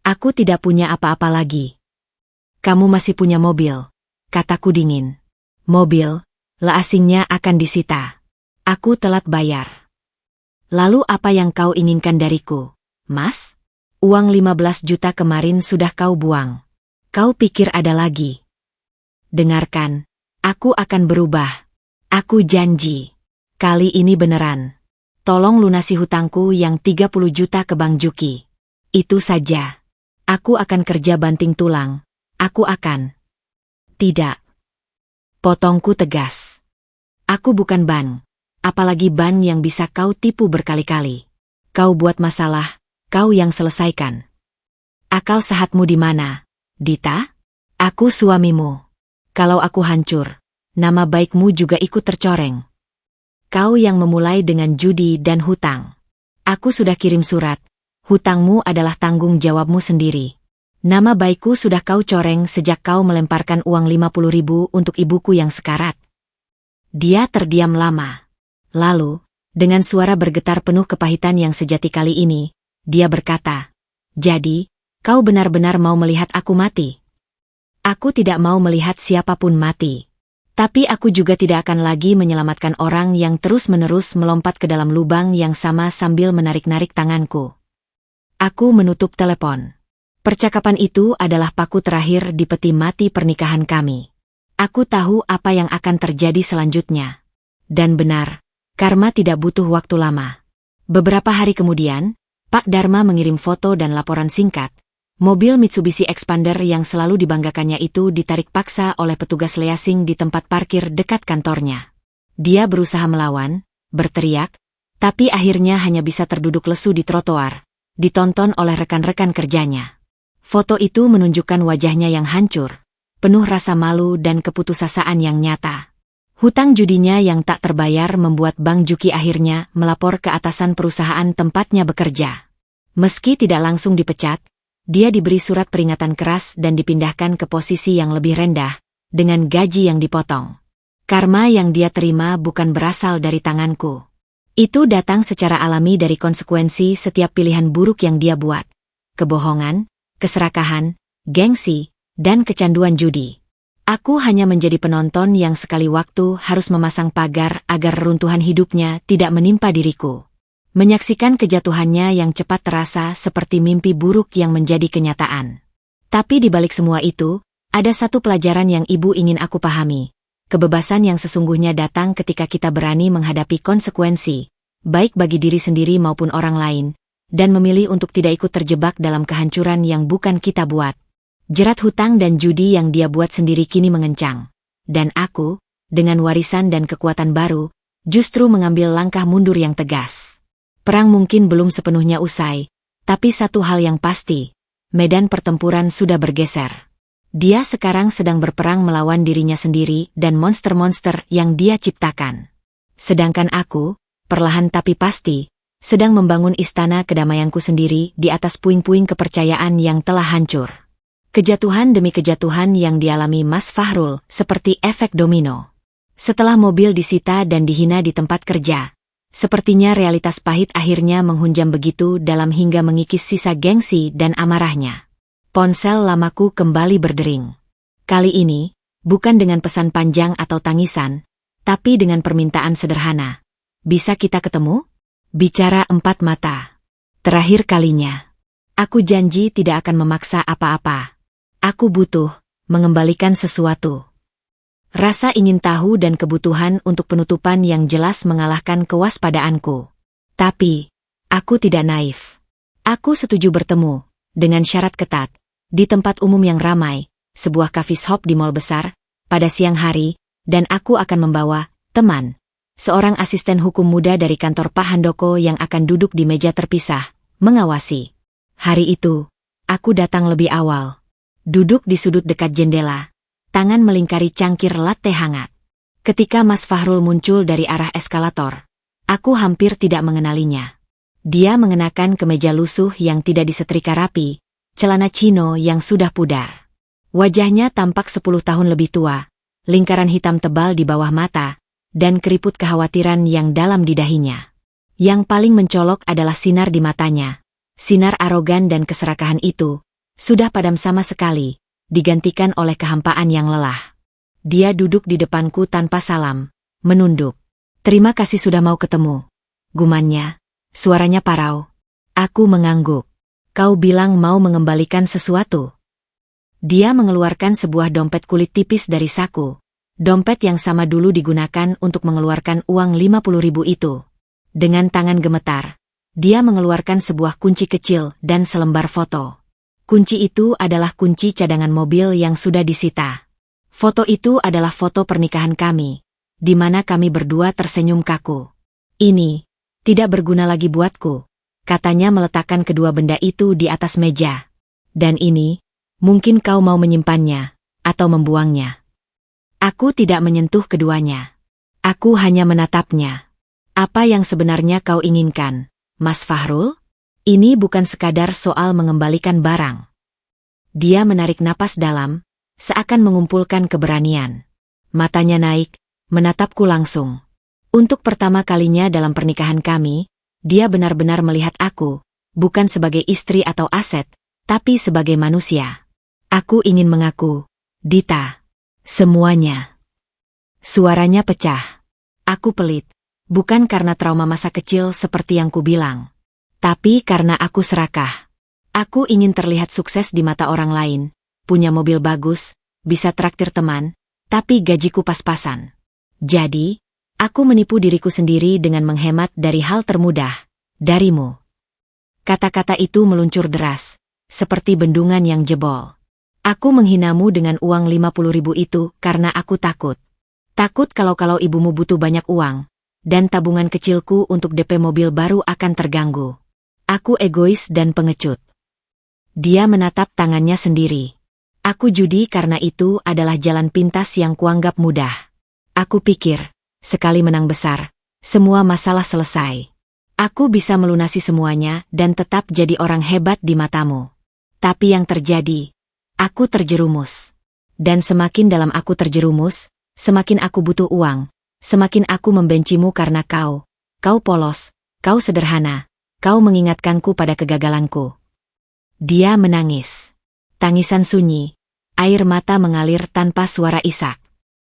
Speaker 1: Aku tidak punya apa-apa lagi. Kamu masih punya mobil, kataku dingin. Mobil, leasingnya akan disita. Aku telat bayar. Lalu apa yang kau inginkan dariku, Mas? Uang 15 juta kemarin sudah kau buang. Kau pikir ada lagi? Dengarkan, aku akan berubah. Aku janji. Kali ini beneran. Tolong lunasi hutangku yang 30 juta ke Bang Juki. Itu saja. Aku akan kerja banting tulang. Aku akan. Tidak. Potongku tegas. Aku bukan ban. Apalagi ban yang bisa kau tipu berkali-kali. Kau buat masalah, kau yang selesaikan. Akal sehatmu di mana, Dita? Aku suamimu. Kalau aku hancur, nama baikmu juga ikut tercoreng. Kau yang memulai dengan judi dan hutang. Aku sudah kirim surat. Hutangmu adalah tanggung jawabmu sendiri. Nama baikku sudah kau coreng sejak kau melemparkan uang 50.000 untuk ibuku yang sekarat. Dia terdiam lama. Lalu, dengan suara bergetar penuh kepahitan yang sejati kali ini, dia berkata, "Jadi, kau benar-benar mau melihat aku mati?" Aku tidak mau melihat siapapun mati. Tapi aku juga tidak akan lagi menyelamatkan orang yang terus-menerus melompat ke dalam lubang yang sama sambil menarik-narik tanganku. Aku menutup telepon. Percakapan itu adalah paku terakhir di peti mati pernikahan kami. Aku tahu apa yang akan terjadi selanjutnya. Dan benar, karma tidak butuh waktu lama. Beberapa hari kemudian, Pak Dharma mengirim foto dan laporan singkat. Mobil Mitsubishi Expander yang selalu dibanggakannya itu ditarik paksa oleh petugas leasing di tempat parkir dekat kantornya. Dia berusaha melawan, berteriak, tapi akhirnya hanya bisa terduduk lesu di trotoar, ditonton oleh rekan-rekan kerjanya. Foto itu menunjukkan wajahnya yang hancur, penuh rasa malu dan keputusasaan yang nyata. Hutang judinya yang tak terbayar membuat Bang Juki akhirnya melapor ke atasan perusahaan tempatnya bekerja. Meski tidak langsung dipecat, dia diberi surat peringatan keras dan dipindahkan ke posisi yang lebih rendah, dengan gaji yang dipotong. Karma yang dia terima bukan berasal dari tanganku. Itu datang secara alami dari konsekuensi setiap pilihan buruk yang dia buat. Kebohongan, keserakahan, gengsi, dan kecanduan judi. Aku hanya menjadi penonton yang sekali waktu harus memasang pagar agar runtuhan hidupnya tidak menimpa diriku. Menyaksikan kejatuhannya yang cepat terasa seperti mimpi buruk yang menjadi kenyataan. Tapi di balik semua itu, ada satu pelajaran yang ibu ingin aku pahami. Kebebasan yang sesungguhnya datang ketika kita berani menghadapi konsekuensi, baik bagi diri sendiri maupun orang lain, dan memilih untuk tidak ikut terjebak dalam kehancuran yang bukan kita buat. Jerat hutang dan judi yang dia buat sendiri kini mengencang. Dan aku, dengan warisan dan kekuatan baru, justru mengambil langkah mundur yang tegas. Perang mungkin belum sepenuhnya usai, tapi satu hal yang pasti, medan pertempuran sudah bergeser. Dia sekarang sedang berperang melawan dirinya sendiri dan monster-monster yang dia ciptakan. Sedangkan aku, perlahan tapi pasti, sedang membangun istana kedamaianku sendiri di atas puing-puing kepercayaan yang telah hancur. Kejatuhan demi kejatuhan yang dialami Mas Fahrul seperti efek domino. Setelah mobil disita dan dihina di tempat kerja, sepertinya realitas pahit akhirnya menghunjam begitu dalam hingga mengikis sisa gengsi dan amarahnya. Ponsel lamaku kembali berdering. Kali ini, bukan dengan pesan panjang atau tangisan, tapi dengan permintaan sederhana. Bisa kita ketemu? Bicara empat mata. Terakhir kalinya. Aku janji tidak akan memaksa apa-apa. Aku butuh mengembalikan sesuatu. Rasa ingin tahu dan kebutuhan untuk penutupan yang jelas mengalahkan kewaspadaanku. Tapi, aku tidak naif. Aku setuju bertemu, dengan syarat ketat, di tempat umum yang ramai, sebuah coffee shop di mall besar, pada siang hari, dan aku akan membawa teman. Seorang asisten hukum muda dari kantor Pak Handoko yang akan duduk di meja terpisah, mengawasi. Hari itu, aku datang lebih awal. Duduk di sudut dekat jendela, tangan melingkari cangkir latte hangat. Ketika Mas Fahrul muncul dari arah eskalator, aku hampir tidak mengenalinya. Dia mengenakan kemeja lusuh yang tidak disetrika rapi, celana chino yang sudah pudar. Wajahnya tampak 10 tahun lebih tua, lingkaran hitam tebal di bawah mata, dan keriput kekhawatiran yang dalam di dahinya. Yang paling mencolok adalah sinar di matanya. Sinar arogan dan keserakahan itu sudah padam sama sekali, digantikan oleh kehampaan yang lelah. Dia duduk di depanku tanpa salam, menunduk. Terima kasih sudah mau ketemu. Gumannya, suaranya parau. Aku mengangguk. Kau bilang mau mengembalikan sesuatu. Dia mengeluarkan sebuah dompet kulit tipis dari saku. Dompet yang sama dulu digunakan untuk mengeluarkan uang 50.000 itu. Dengan tangan gemetar, dia mengeluarkan sebuah kunci kecil dan selembar foto. Kunci itu adalah kunci cadangan mobil yang sudah disita. Foto itu adalah foto pernikahan kami, di mana kami berdua tersenyum kaku. Ini tidak berguna lagi buatku, katanya meletakkan kedua benda itu di atas meja. Dan ini, mungkin kau mau menyimpannya, atau membuangnya. Aku tidak menyentuh keduanya. Aku hanya menatapnya. Apa yang sebenarnya kau inginkan, Mas Fahrul? Ini bukan sekadar soal mengembalikan barang. Dia menarik napas dalam, seakan mengumpulkan keberanian. Matanya naik, menatapku langsung. Untuk pertama kalinya dalam pernikahan kami, dia benar-benar melihat aku, bukan sebagai istri atau aset, tapi sebagai manusia. Aku ingin mengaku, Dita. Semuanya. Suaranya pecah. Aku pelit, bukan karena trauma masa kecil seperti yang kubilang. Tapi karena aku serakah. Aku ingin terlihat sukses di mata orang lain, punya mobil bagus, bisa traktir teman, tapi gajiku pas-pasan. Jadi, aku menipu diriku sendiri dengan menghemat dari hal termudah, darimu. Kata-kata itu meluncur deras, seperti bendungan yang jebol. Aku menghinamu dengan uang 50.000 itu karena aku takut. Takut kalau ibumu butuh banyak uang, dan tabungan kecilku untuk DP mobil baru akan terganggu. Aku egois dan pengecut. Dia menatap tangannya sendiri. Aku judi karena itu adalah jalan pintas yang kuanggap mudah. Aku pikir, sekali menang besar, semua masalah selesai. Aku bisa melunasi semuanya dan tetap jadi orang hebat di matamu. Tapi yang terjadi, aku terjerumus. Dan semakin dalam aku terjerumus, semakin aku butuh uang, semakin aku membencimu karena kau polos, kau sederhana. Kau mengingatkanku pada kegagalanku. Dia menangis. Tangisan sunyi. Air mata mengalir tanpa suara isak.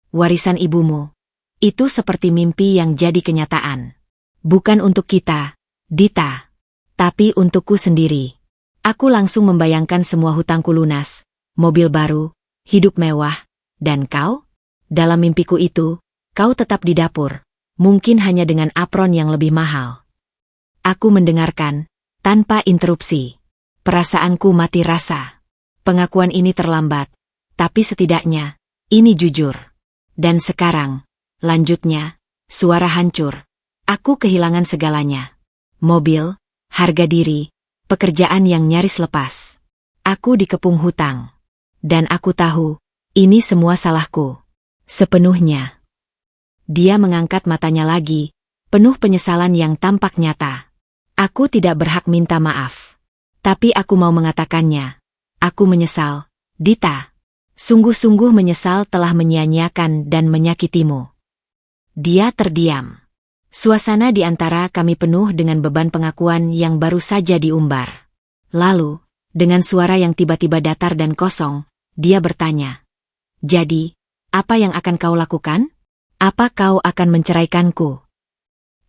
Speaker 1: Warisan ibumu. Itu seperti mimpi yang jadi kenyataan. Bukan untuk kita, Dita. Tapi untukku sendiri. Aku langsung membayangkan semua hutangku lunas. Mobil baru, hidup mewah. Dan kau? Dalam mimpiku itu, kau tetap di dapur. Mungkin hanya dengan apron yang lebih mahal. Aku mendengarkan, tanpa interupsi. Perasaanku mati rasa. Pengakuan ini terlambat, tapi setidaknya, ini jujur. Dan sekarang, lanjutnya, suara hancur. Aku kehilangan segalanya. Mobil, harga diri, pekerjaan yang nyaris lepas. Aku dikepung hutang. Dan aku tahu, ini semua salahku. Sepenuhnya. Dia mengangkat matanya lagi, penuh penyesalan yang tampak nyata. Aku tidak berhak minta maaf. Tapi aku mau mengatakannya. Aku menyesal, Dita, sungguh-sungguh menyesal telah menyia-nyiakan dan menyakitimu. Dia terdiam. Suasana di antara kami penuh dengan beban pengakuan yang baru saja diumbar. Lalu, dengan suara yang tiba-tiba datar dan kosong, dia bertanya, "Jadi, apa yang akan kau lakukan? Apa kau akan menceraikanku?"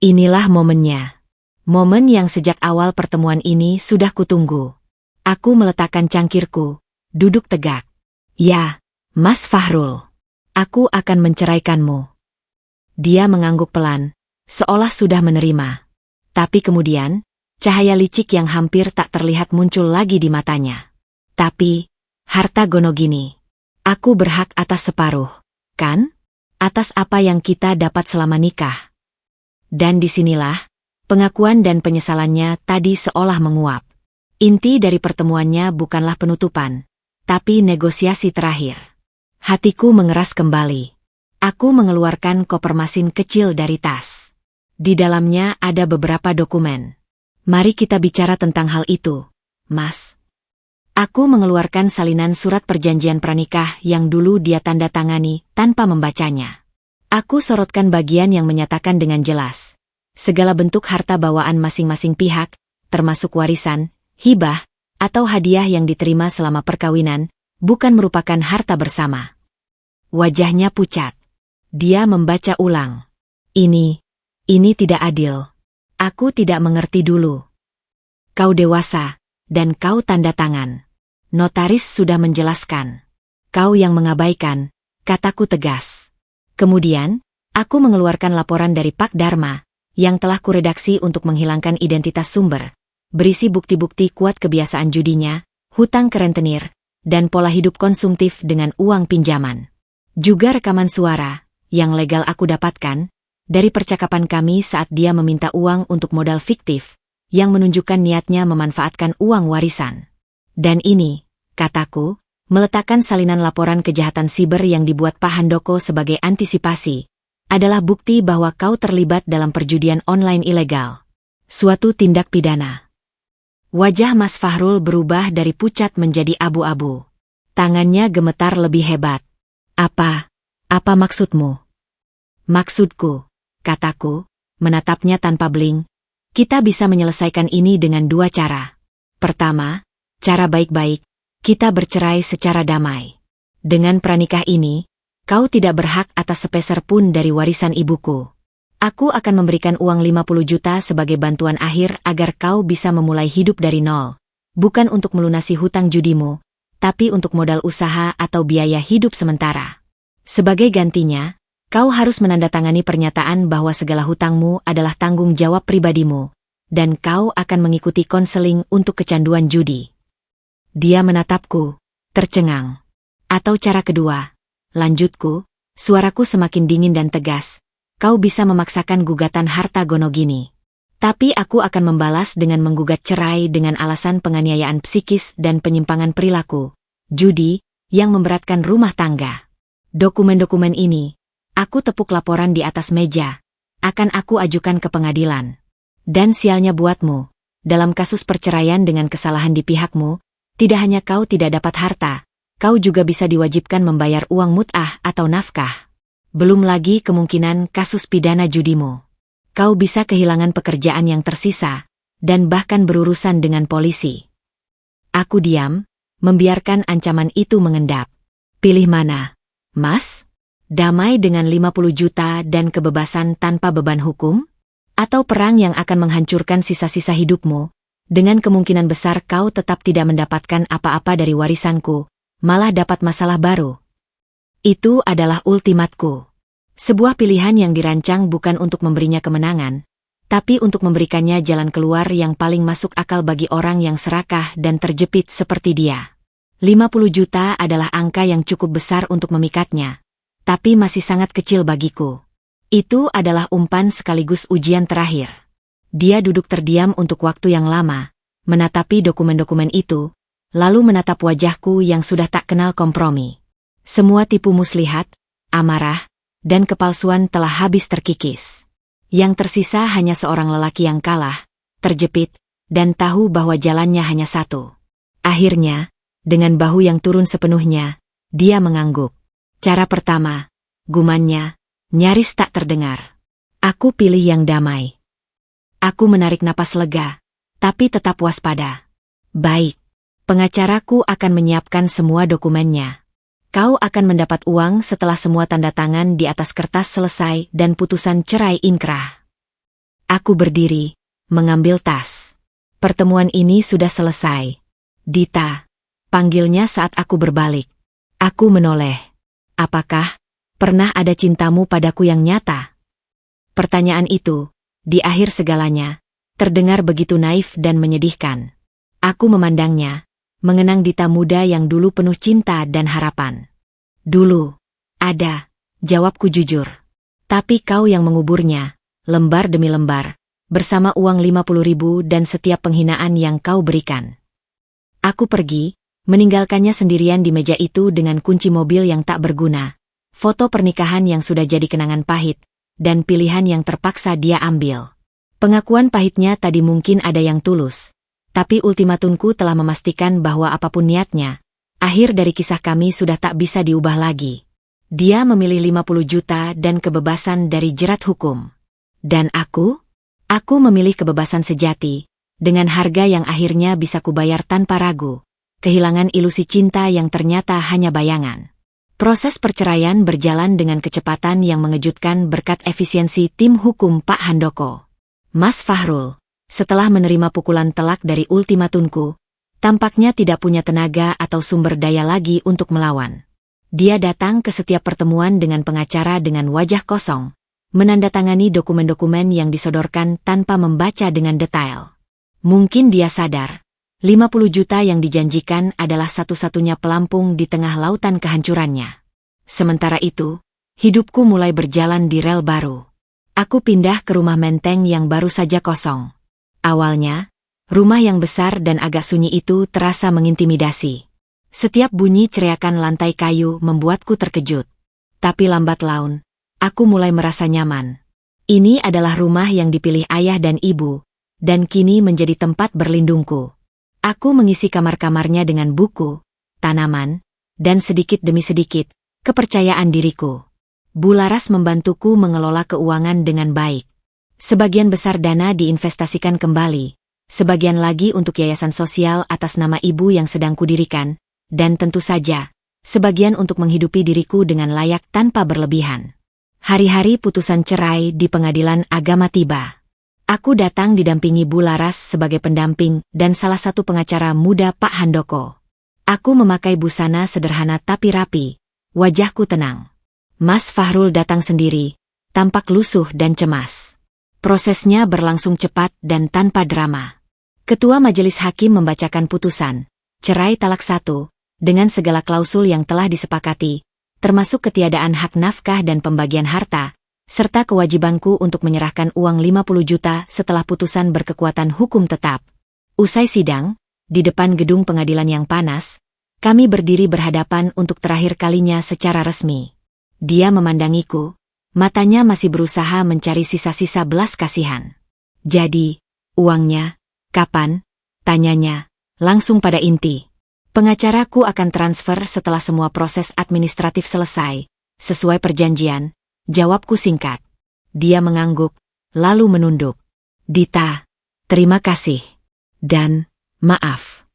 Speaker 1: Inilah momennya. Momen yang sejak awal pertemuan ini sudah kutunggu. Aku meletakkan cangkirku, duduk tegak. "Ya, Mas Fahrul, aku akan menceraikanmu." Dia mengangguk pelan, seolah sudah menerima. Tapi kemudian, cahaya licik yang hampir tak terlihat muncul lagi di matanya. "Tapi, harta Gonogini, aku berhak atas separuh, kan? Atas apa yang kita dapat selama nikah." Dan disinilah, pengakuan dan penyesalannya tadi seolah menguap. Inti dari pertemuannya bukanlah penutupan, tapi negosiasi terakhir. Hatiku mengeras kembali. Aku mengeluarkan koper masin kecil dari tas. Di dalamnya ada beberapa dokumen. "Mari kita bicara tentang hal itu, Mas." Aku mengeluarkan salinan surat perjanjian pranikah yang dulu dia tanda tangani tanpa membacanya. Aku sorotkan bagian yang menyatakan dengan jelas, segala bentuk harta bawaan masing-masing pihak, termasuk warisan, hibah, atau hadiah yang diterima selama perkawinan, bukan merupakan harta bersama. Wajahnya pucat. Dia membaca ulang. Ini tidak adil. Aku tidak mengerti dulu. Kau dewasa, dan kau tanda tangan. Notaris sudah menjelaskan. Kau yang mengabaikan, kataku tegas. Kemudian, aku mengeluarkan laporan dari Pak Dharma, yang telah kuredaksi untuk menghilangkan identitas sumber, berisi bukti-bukti kuat kebiasaan judinya, hutang ke rentenir, dan pola hidup konsumtif dengan uang pinjaman. Juga rekaman suara, yang legal aku dapatkan, dari percakapan kami saat dia meminta uang untuk modal fiktif, yang menunjukkan niatnya memanfaatkan uang warisan. Dan ini, kataku, meletakkan salinan laporan kejahatan siber yang dibuat Pak Handoko sebagai antisipasi, adalah bukti bahwa kau terlibat dalam perjudian online ilegal. Suatu tindak pidana. Wajah Mas Fahrul berubah dari pucat menjadi abu-abu. Tangannya gemetar lebih hebat. Apa maksudmu?" "Maksudku," kataku, menatapnya tanpa beling, "kita bisa menyelesaikan ini dengan dua cara. Pertama, cara baik-baik, kita bercerai secara damai. Dengan pranikah ini, kau tidak berhak atas sepeser pun dari warisan ibuku. Aku akan memberikan uang 50 juta sebagai bantuan akhir agar kau bisa memulai hidup dari nol, bukan untuk melunasi hutang judimu, tapi untuk modal usaha atau biaya hidup sementara. Sebagai gantinya, kau harus menandatangani pernyataan bahwa segala hutangmu adalah tanggung jawab pribadimu, dan kau akan mengikuti konseling untuk kecanduan judi." Dia menatapku, tercengang. "Atau cara kedua," lanjutku, suaraku semakin dingin dan tegas, "kau bisa memaksakan gugatan harta Gonogini. Tapi aku akan membalas dengan menggugat cerai dengan alasan penganiayaan psikis dan penyimpangan perilaku, judi, yang memberatkan rumah tangga. Dokumen-dokumen ini, aku tepuk laporan di atas meja, akan aku ajukan ke pengadilan. Dan sialnya buatmu, dalam kasus perceraian dengan kesalahan di pihakmu, tidak hanya kau tidak dapat harta, kau juga bisa diwajibkan membayar uang mut'ah atau nafkah. Belum lagi kemungkinan kasus pidana judimu. Kau bisa kehilangan pekerjaan yang tersisa, dan bahkan berurusan dengan polisi." Aku diam, membiarkan ancaman itu mengendap. "Pilih mana, Mas? Damai dengan 50 juta dan kebebasan tanpa beban hukum? Atau perang yang akan menghancurkan sisa-sisa hidupmu, dengan kemungkinan besar kau tetap tidak mendapatkan apa-apa dari warisanku, malah dapat masalah baru? Itu adalah ultimatku. Sebuah pilihan yang dirancang bukan untuk memberinya kemenangan, tapi untuk memberikannya jalan keluar yang paling masuk akal bagi orang yang serakah dan terjepit seperti dia. 50 juta adalah angka yang cukup besar untuk memikatnya, tapi masih sangat kecil bagiku. Itu adalah umpan sekaligus ujian terakhir. Dia duduk terdiam untuk waktu yang lama, menatapi dokumen-dokumen itu, lalu menatap wajahku yang sudah tak kenal kompromi. Semua tipu muslihat, amarah, dan kepalsuan telah habis terkikis. Yang tersisa hanya seorang lelaki yang kalah, terjepit, dan tahu bahwa jalannya hanya satu. Akhirnya, Dengan bahu yang turun sepenuhnya, dia mengangguk. Cara pertama, gumannya, nyaris tak terdengar. Aku pilih yang damai. Aku menarik napas lega, tapi tetap waspada. Baik, pengacaraku akan menyiapkan semua dokumennya. Kau akan mendapat uang setelah semua tanda tangan di atas kertas selesai dan putusan cerai inkrah. Aku berdiri, mengambil tas. Pertemuan ini sudah selesai. Dita, panggilnya saat aku berbalik. Aku menoleh. Apakah pernah ada cintamu padaku yang nyata? Pertanyaan itu, di akhir segalanya, terdengar begitu naif dan menyedihkan. Aku memandangnya, mengenang Dita muda yang dulu penuh cinta dan harapan. Dulu, ada, jawabku jujur. Tapi kau yang menguburnya, lembar demi lembar, bersama uang 50.000 dan setiap penghinaan yang kau berikan. Aku pergi, meninggalkannya sendirian di meja itu dengan kunci mobil yang tak berguna, foto pernikahan yang sudah jadi kenangan pahit, dan pilihan yang terpaksa dia ambil. Pengakuan pahitnya tadi mungkin ada yang tulus, tapi ultimatumku telah memastikan bahwa apapun niatnya, akhir dari kisah kami sudah tak bisa diubah lagi. Dia memilih 50 juta dan kebebasan dari jerat hukum. Dan aku? Aku memilih kebebasan sejati, dengan harga yang akhirnya bisa kubayar tanpa ragu, kehilangan ilusi cinta yang ternyata hanya bayangan. Proses perceraian berjalan dengan kecepatan yang mengejutkan berkat efisiensi tim hukum Pak Handoko. Mas Fahrul, setelah menerima pukulan telak dari ultimatumku, tampaknya tidak punya tenaga atau sumber daya lagi untuk melawan. Dia datang ke setiap pertemuan dengan pengacara dengan wajah kosong, menandatangani dokumen-dokumen yang disodorkan tanpa membaca dengan detail. Mungkin dia sadar, 50 juta yang dijanjikan adalah satu-satunya pelampung di tengah lautan kehancurannya. Sementara itu, hidupku mulai berjalan di rel baru. Aku pindah ke rumah menteng yang baru saja kosong. Awalnya, rumah yang besar dan agak sunyi itu terasa mengintimidasi. Setiap bunyi ceriakan lantai kayu membuatku terkejut. Tapi lambat laun, aku mulai merasa nyaman. Ini adalah rumah yang dipilih ayah dan ibu, dan kini menjadi tempat berlindungku. Aku mengisi kamar-kamarnya dengan buku, tanaman, dan sedikit demi sedikit, kepercayaan diriku. Bu Laras membantuku mengelola keuangan dengan baik. Sebagian besar dana diinvestasikan kembali, sebagian lagi untuk yayasan sosial atas nama ibu yang sedang kudirikan, dan tentu saja, sebagian untuk menghidupi diriku dengan layak tanpa berlebihan. Hari-hari putusan cerai di pengadilan agama tiba. Aku datang didampingi Bu Laras sebagai pendamping dan salah satu pengacara muda Pak Handoko. Aku memakai busana sederhana tapi rapi, wajahku tenang. Mas Fahrul datang sendiri, tampak lusuh dan cemas. Prosesnya berlangsung cepat dan tanpa drama. Ketua Majelis Hakim membacakan putusan, cerai talak 1, dengan segala klausul yang telah disepakati, termasuk ketiadaan hak nafkah dan pembagian harta, serta kewajibanku untuk menyerahkan uang 50 juta setelah putusan berkekuatan hukum tetap. Usai sidang, di depan gedung pengadilan yang panas, kami berdiri berhadapan untuk terakhir kalinya secara resmi. Dia memandangiku. Matanya masih berusaha mencari sisa-sisa belas kasihan. Jadi, uangnya, kapan? Tanyanya, langsung pada inti. Pengacaraku akan transfer setelah semua proses administratif selesai, sesuai perjanjian, jawabku singkat. Dia mengangguk, lalu menunduk. Dita, terima kasih. Dan, maaf.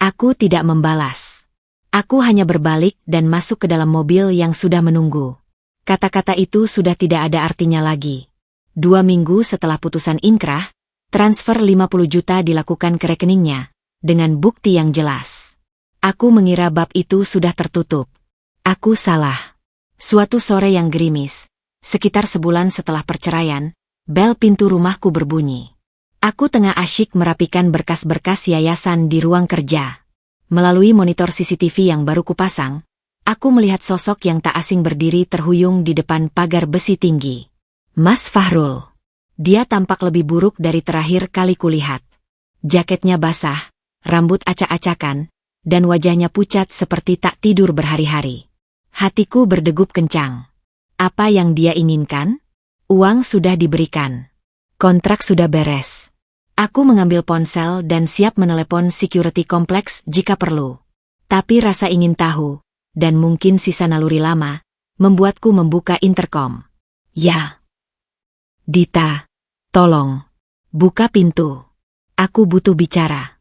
Speaker 1: Aku tidak membalas. Aku hanya berbalik dan masuk ke dalam mobil yang sudah menunggu. Kata-kata itu sudah tidak ada artinya lagi. 2 minggu setelah putusan inkrah, transfer 50 juta dilakukan ke rekeningnya, dengan bukti yang jelas. Aku mengira bab itu sudah tertutup. Aku salah. Suatu sore yang gerimis, sekitar sebulan setelah perceraian, bel pintu rumahku berbunyi. Aku tengah asyik merapikan berkas-berkas yayasan di ruang kerja. Melalui monitor CCTV yang baru kupasang, aku melihat sosok yang tak asing berdiri terhuyung di depan pagar besi tinggi. Mas Fahrul. Dia tampak lebih buruk dari terakhir kali kulihat. Jaketnya basah, rambut acak-acakan, dan wajahnya pucat seperti tak tidur berhari-hari. Hatiku berdegup kencang. Apa yang dia inginkan? Uang sudah diberikan. Kontrak sudah beres. Aku mengambil ponsel dan siap menelepon security kompleks jika perlu. Tapi rasa ingin tahu, dan mungkin sisa naluri lama, membuatku membuka interkom. Ya. Dita, tolong. Buka pintu. Aku butuh bicara.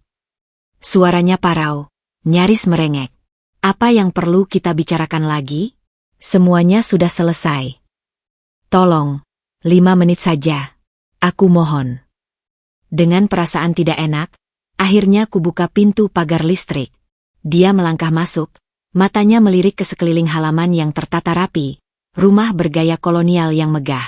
Speaker 1: Suaranya parau, nyaris merengek. Apa yang perlu kita bicarakan lagi? Semuanya sudah selesai. Tolong, 5 menit saja. Aku mohon. Dengan perasaan tidak enak, akhirnya kubuka pintu pagar listrik. Dia melangkah masuk, matanya melirik ke sekeliling halaman yang tertata rapi, rumah bergaya kolonial yang megah.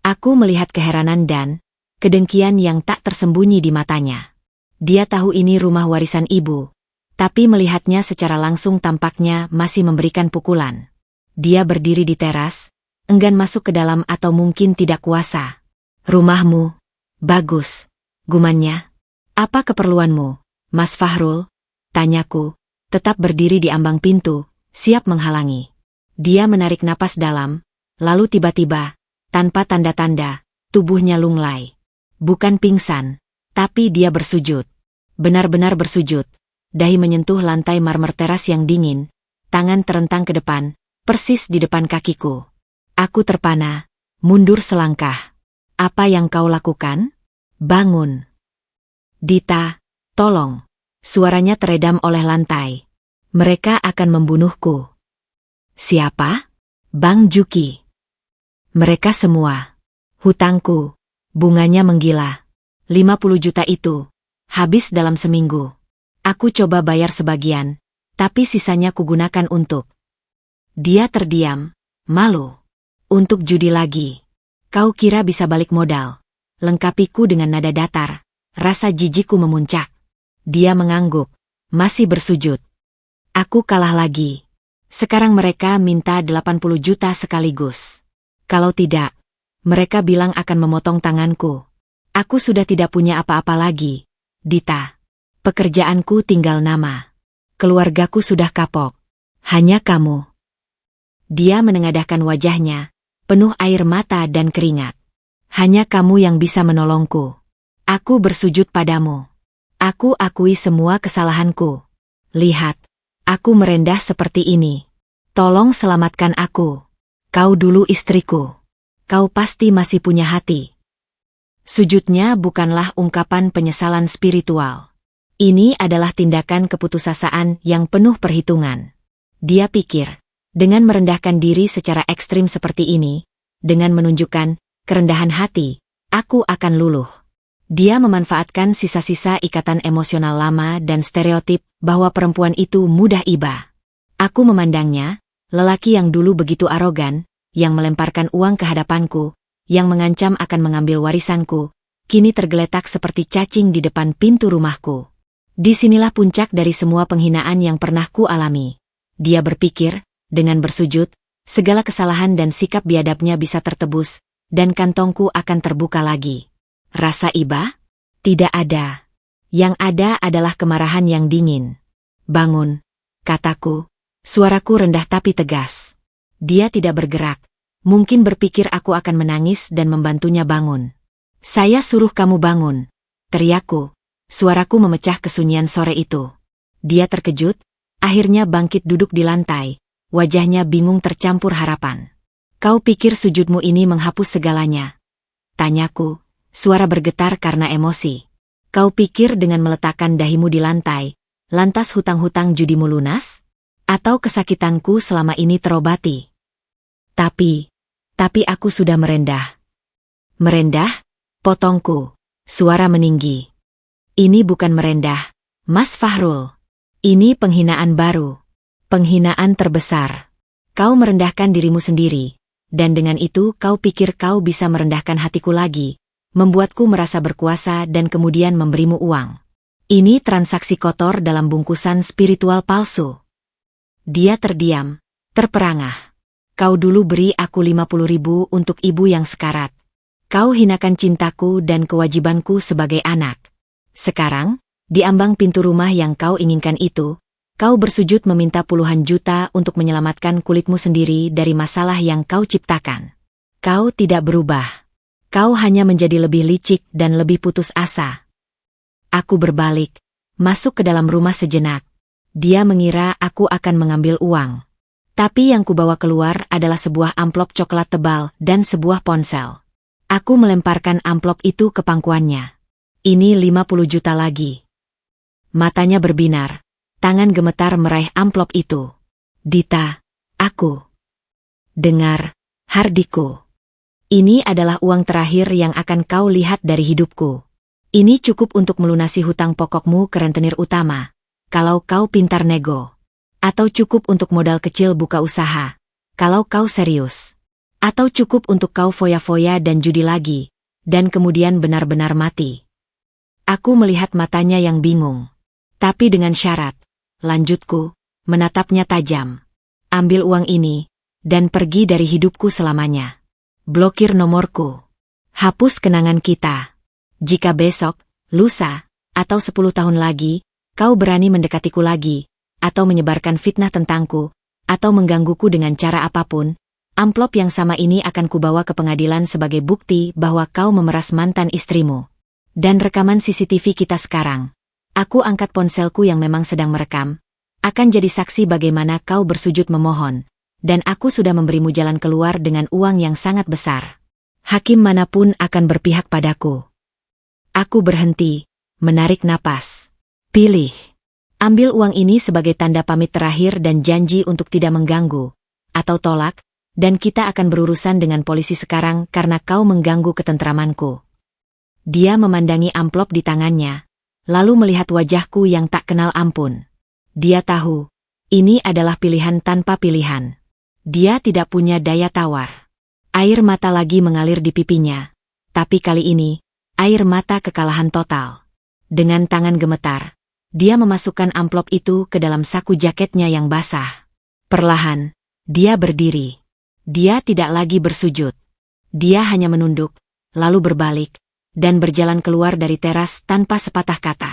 Speaker 1: Aku melihat keheranan dan kedengkian yang tak tersembunyi di matanya. Dia tahu ini rumah warisan ibu, tapi melihatnya secara langsung tampaknya masih memberikan pukulan. Dia berdiri di teras, enggan masuk ke dalam atau mungkin tidak kuasa. Rumahmu, bagus, gumannya. Apa keperluanmu, Mas Fahrul? Tanyaku, tetap berdiri di ambang pintu, siap menghalangi. Dia menarik napas dalam, lalu tiba-tiba, tanpa tanda-tanda, tubuhnya lunglai. Bukan pingsan, tapi dia bersujud. Benar-benar bersujud. Dahi menyentuh lantai marmer teras yang dingin, tangan terentang ke depan, persis di depan kakiku. Aku terpana, mundur selangkah. Apa yang kau lakukan? Bangun. Dita, tolong. Suaranya teredam oleh lantai. Mereka akan membunuhku. Siapa? Bang Juki. Mereka semua. Hutangku. Bunganya menggila. 50 juta itu. Habis dalam seminggu. Aku coba bayar sebagian, tapi sisanya kugunakan untuk. Dia terdiam, malu. Untuk judi lagi. Kau kira bisa balik modal? Lengkapiku dengan nada datar. Rasa jijikku memuncak. Dia mengangguk, masih bersujud. Aku kalah lagi. Sekarang mereka minta 80 juta sekaligus. Kalau tidak, mereka bilang akan memotong tanganku. Aku sudah tidak punya apa-apa lagi, Dita. Pekerjaanku tinggal nama. Keluargaku sudah kapok. Hanya kamu. Dia menengadahkan wajahnya, penuh air mata dan keringat. Hanya kamu yang bisa menolongku. Aku bersujud padamu. Aku akui semua kesalahanku. Lihat, aku merendah seperti ini. Tolong selamatkan aku. Kau dulu istriku. Kau pasti masih punya hati. Sujudnya bukanlah ungkapan penyesalan spiritual. Ini adalah tindakan keputusasaan yang penuh perhitungan. Dia pikir, dengan merendahkan diri secara ekstrim seperti ini, dengan menunjukkan kerendahan hati, aku akan luluh. Dia memanfaatkan sisa-sisa ikatan emosional lama dan stereotip bahwa perempuan itu mudah iba. Aku memandangnya, lelaki yang dulu begitu arogan, yang melemparkan uang ke hadapanku, yang mengancam akan mengambil warisanku, kini tergeletak seperti cacing di depan pintu rumahku. Disinilah puncak dari semua penghinaan yang pernah ku alami. Dia berpikir, dengan bersujud, segala kesalahan dan sikap biadabnya bisa tertebus, dan kantongku akan terbuka lagi. Rasa iba? Tidak ada. Yang ada adalah kemarahan yang dingin. Bangun, kataku, suaraku rendah tapi tegas. Dia tidak bergerak, mungkin berpikir aku akan menangis dan membantunya bangun. Saya suruh kamu bangun, teriakku. Suaraku memecah kesunyian sore itu. Dia terkejut, akhirnya bangkit duduk di lantai, wajahnya bingung tercampur harapan. Kau pikir sujudmu ini menghapus segalanya? Tanyaku, suara bergetar karena emosi. Kau pikir dengan meletakkan dahimu di lantai, lantas hutang-hutang judimu lunas? Atau kesakitanku selama ini terobati? Tapi aku sudah merendah. Merendah? Potongku. Suara meninggi. Ini bukan merendah, Mas Fahrul. Ini penghinaan baru. Penghinaan terbesar. Kau merendahkan dirimu sendiri, dan dengan itu kau pikir kau bisa merendahkan hatiku lagi, membuatku merasa berkuasa dan kemudian memberimu uang. Ini transaksi kotor dalam bungkusan spiritual palsu. Dia terdiam, terperangah. Kau dulu beri aku 50.000 untuk ibu yang sekarat. Kau hinakan cintaku dan kewajibanku sebagai anak. Sekarang, di ambang pintu rumah yang kau inginkan itu, kau bersujud meminta puluhan juta untuk menyelamatkan kulitmu sendiri dari masalah yang kau ciptakan. Kau tidak berubah. Kau hanya menjadi lebih licik dan lebih putus asa. Aku berbalik, masuk ke dalam rumah sejenak. Dia mengira aku akan mengambil uang. Tapi yang kubawa keluar adalah sebuah amplop coklat tebal dan sebuah ponsel. Aku melemparkan amplop itu ke pangkuannya. Ini 50 juta lagi. Matanya berbinar. Tangan gemetar meraih amplop itu. Dita, aku. Dengar, Hardiko. Ini adalah uang terakhir yang akan kau lihat dari hidupku. Ini cukup untuk melunasi hutang pokokmu ke rentenir utama. Kalau kau pintar nego. Atau cukup untuk modal kecil buka usaha. Kalau kau serius. Atau cukup untuk kau foya-foya dan judi lagi. Dan kemudian benar-benar mati. Aku melihat matanya yang bingung. Tapi dengan syarat. Lanjutku, menatapnya tajam. Ambil uang ini, dan pergi dari hidupku selamanya. Blokir nomorku. Hapus kenangan kita. Jika besok, lusa, atau 10 tahun lagi, kau berani mendekatiku lagi, atau menyebarkan fitnah tentangku, atau menggangguku dengan cara apapun, amplop yang sama ini akan kubawa ke pengadilan sebagai bukti bahwa kau memeras mantan istrimu. Dan rekaman CCTV kita sekarang. Aku angkat ponselku yang memang sedang merekam, akan jadi saksi bagaimana kau bersujud memohon. Dan aku sudah memberimu jalan keluar dengan uang yang sangat besar. Hakim manapun akan berpihak padaku. Aku berhenti, menarik napas. Pilih. Ambil uang ini sebagai tanda pamit terakhir dan janji untuk tidak mengganggu. Atau tolak, dan kita akan berurusan dengan polisi sekarang karena kau mengganggu ketentramanku. Dia memandangi amplop di tangannya, lalu melihat wajahku yang tak kenal ampun. Dia tahu, ini adalah pilihan tanpa pilihan. Dia tidak punya daya tawar. Air mata lagi mengalir di pipinya. Tapi kali ini, air mata kekalahan total. Dengan tangan gemetar, dia memasukkan amplop itu ke dalam saku jaketnya yang basah. Perlahan, dia berdiri. Dia tidak lagi bersujud. Dia hanya menunduk, lalu berbalik, dan berjalan keluar dari teras tanpa sepatah kata.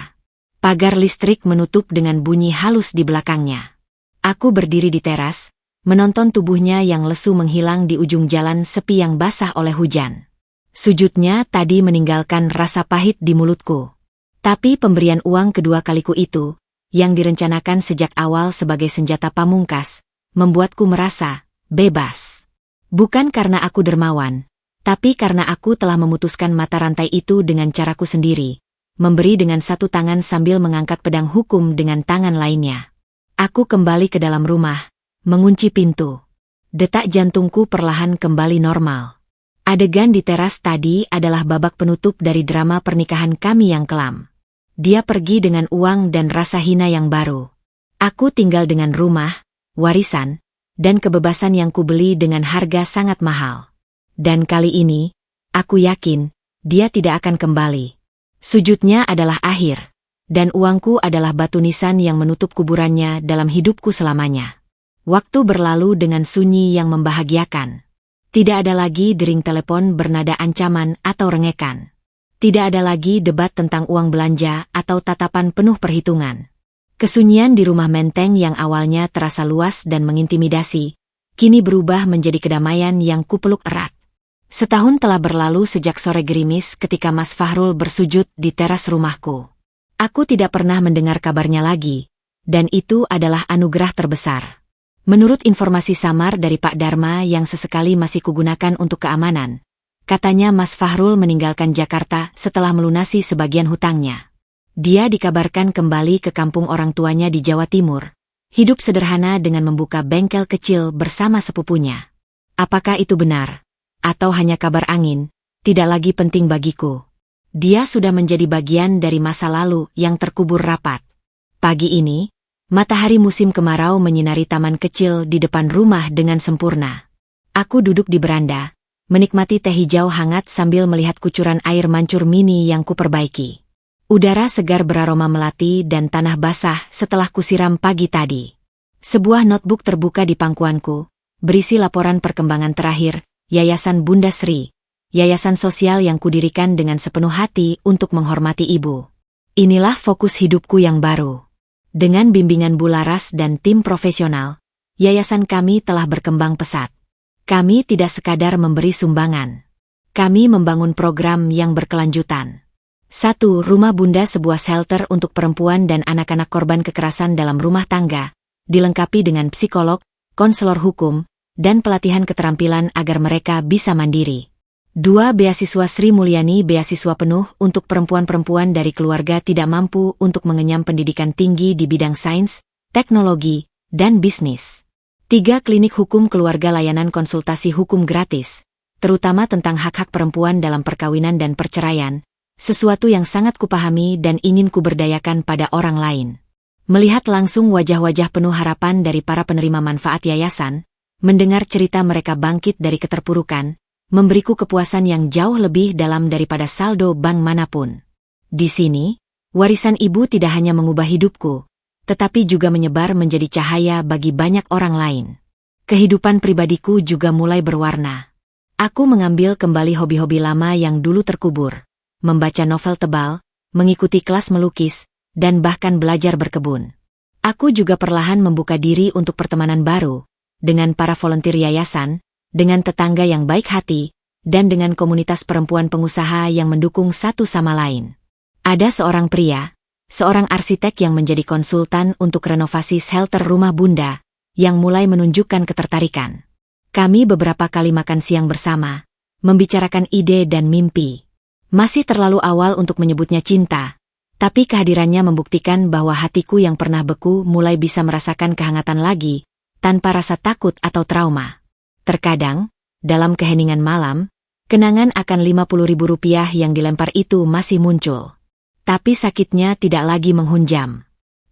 Speaker 1: Pagar listrik menutup dengan bunyi halus di belakangnya. Aku berdiri di teras, menonton tubuhnya yang lesu menghilang di ujung jalan sepi yang basah oleh hujan. Sujudnya tadi meninggalkan rasa pahit di mulutku. Tapi pemberian uang kedua kaliku itu, yang direncanakan sejak awal sebagai senjata pamungkas, membuatku merasa bebas. Bukan karena aku dermawan, tapi karena aku telah memutuskan mata rantai itu dengan caraku sendiri, memberi dengan satu tangan sambil mengangkat pedang hukum dengan tangan lainnya. Aku kembali ke dalam rumah, mengunci pintu. Detak jantungku perlahan kembali normal. Adegan di teras tadi adalah babak penutup dari drama pernikahan kami yang kelam. Dia pergi dengan uang dan rasa hina yang baru. Aku tinggal dengan rumah, warisan, dan kebebasan yang kubeli dengan harga sangat mahal. Dan kali ini, aku yakin, dia tidak akan kembali. Sujudnya adalah akhir, dan uangku adalah batu nisan yang menutup kuburannya dalam hidupku selamanya. Waktu berlalu dengan sunyi yang membahagiakan. Tidak ada lagi dering telepon bernada ancaman atau rengekan. Tidak ada lagi debat tentang uang belanja atau tatapan penuh perhitungan. Kesunyian di rumah menteng yang awalnya terasa luas dan mengintimidasi, kini berubah menjadi kedamaian yang kupeluk erat. Setahun telah berlalu sejak sore gerimis ketika Mas Fahrul bersujud di teras rumahku. Aku tidak pernah mendengar kabarnya lagi, dan itu adalah anugerah terbesar. Menurut informasi samar dari Pak Dharma yang sesekali masih kugunakan untuk keamanan, katanya Mas Fahrul meninggalkan Jakarta setelah melunasi sebagian hutangnya. Dia dikabarkan kembali ke kampung orang tuanya di Jawa Timur, hidup sederhana dengan membuka bengkel kecil bersama sepupunya. Apakah itu benar? Atau hanya kabar angin? Tidak lagi penting bagiku. Dia sudah menjadi bagian dari masa lalu yang terkubur rapat. Pagi ini, matahari musim kemarau menyinari taman kecil di depan rumah dengan sempurna. Aku duduk di beranda, menikmati teh hijau hangat sambil melihat kucuran air mancur mini yang kuperbaiki. Udara segar beraroma melati dan tanah basah setelah kusiram pagi tadi. Sebuah notebook terbuka di pangkuanku, berisi laporan perkembangan terakhir, Yayasan Bunda Sri, yayasan sosial yang kudirikan dengan sepenuh hati untuk menghormati ibu. Inilah fokus hidupku yang baru. Dengan bimbingan Bularas dan tim profesional, yayasan kami telah berkembang pesat. Kami tidak sekadar memberi sumbangan. Kami membangun program yang berkelanjutan. 1. Rumah Bunda, sebuah shelter untuk perempuan dan anak-anak korban kekerasan dalam rumah tangga, dilengkapi dengan psikolog, konselor hukum, dan pelatihan keterampilan agar mereka bisa mandiri. 2. Beasiswa Sri Mulyani, beasiswa penuh untuk perempuan-perempuan dari keluarga tidak mampu untuk mengenyam pendidikan tinggi di bidang sains, teknologi, dan bisnis. 3. Klinik Hukum Keluarga, layanan konsultasi hukum gratis, terutama tentang hak-hak perempuan dalam perkawinan dan perceraian, sesuatu yang sangat kupahami dan ingin kuberdayakan pada orang lain. Melihat langsung wajah-wajah penuh harapan dari para penerima manfaat yayasan, mendengar cerita mereka bangkit dari keterpurukan, memberiku kepuasan yang jauh lebih dalam daripada saldo bank manapun. Di sini, warisan ibu tidak hanya mengubah hidupku, tetapi juga menyebar menjadi cahaya bagi banyak orang lain. Kehidupan pribadiku juga mulai berwarna. Aku mengambil kembali hobi-hobi lama yang dulu terkubur, membaca novel tebal, mengikuti kelas melukis, dan bahkan belajar berkebun. Aku juga perlahan membuka diri untuk pertemanan baru, dengan para volunteer yayasan, dengan tetangga yang baik hati, dan dengan komunitas perempuan pengusaha yang mendukung satu sama lain. Ada seorang pria, seorang arsitek yang menjadi konsultan untuk renovasi shelter rumah Bunda, yang mulai menunjukkan ketertarikan. Kami beberapa kali makan siang bersama, membicarakan ide dan mimpi. Masih terlalu awal untuk menyebutnya cinta, tapi kehadirannya membuktikan bahwa hatiku yang pernah beku mulai bisa merasakan kehangatan lagi, tanpa rasa takut atau trauma. Terkadang, dalam keheningan malam, kenangan akan Rp50.000 yang dilempar itu masih muncul. Tapi sakitnya tidak lagi menghunjam.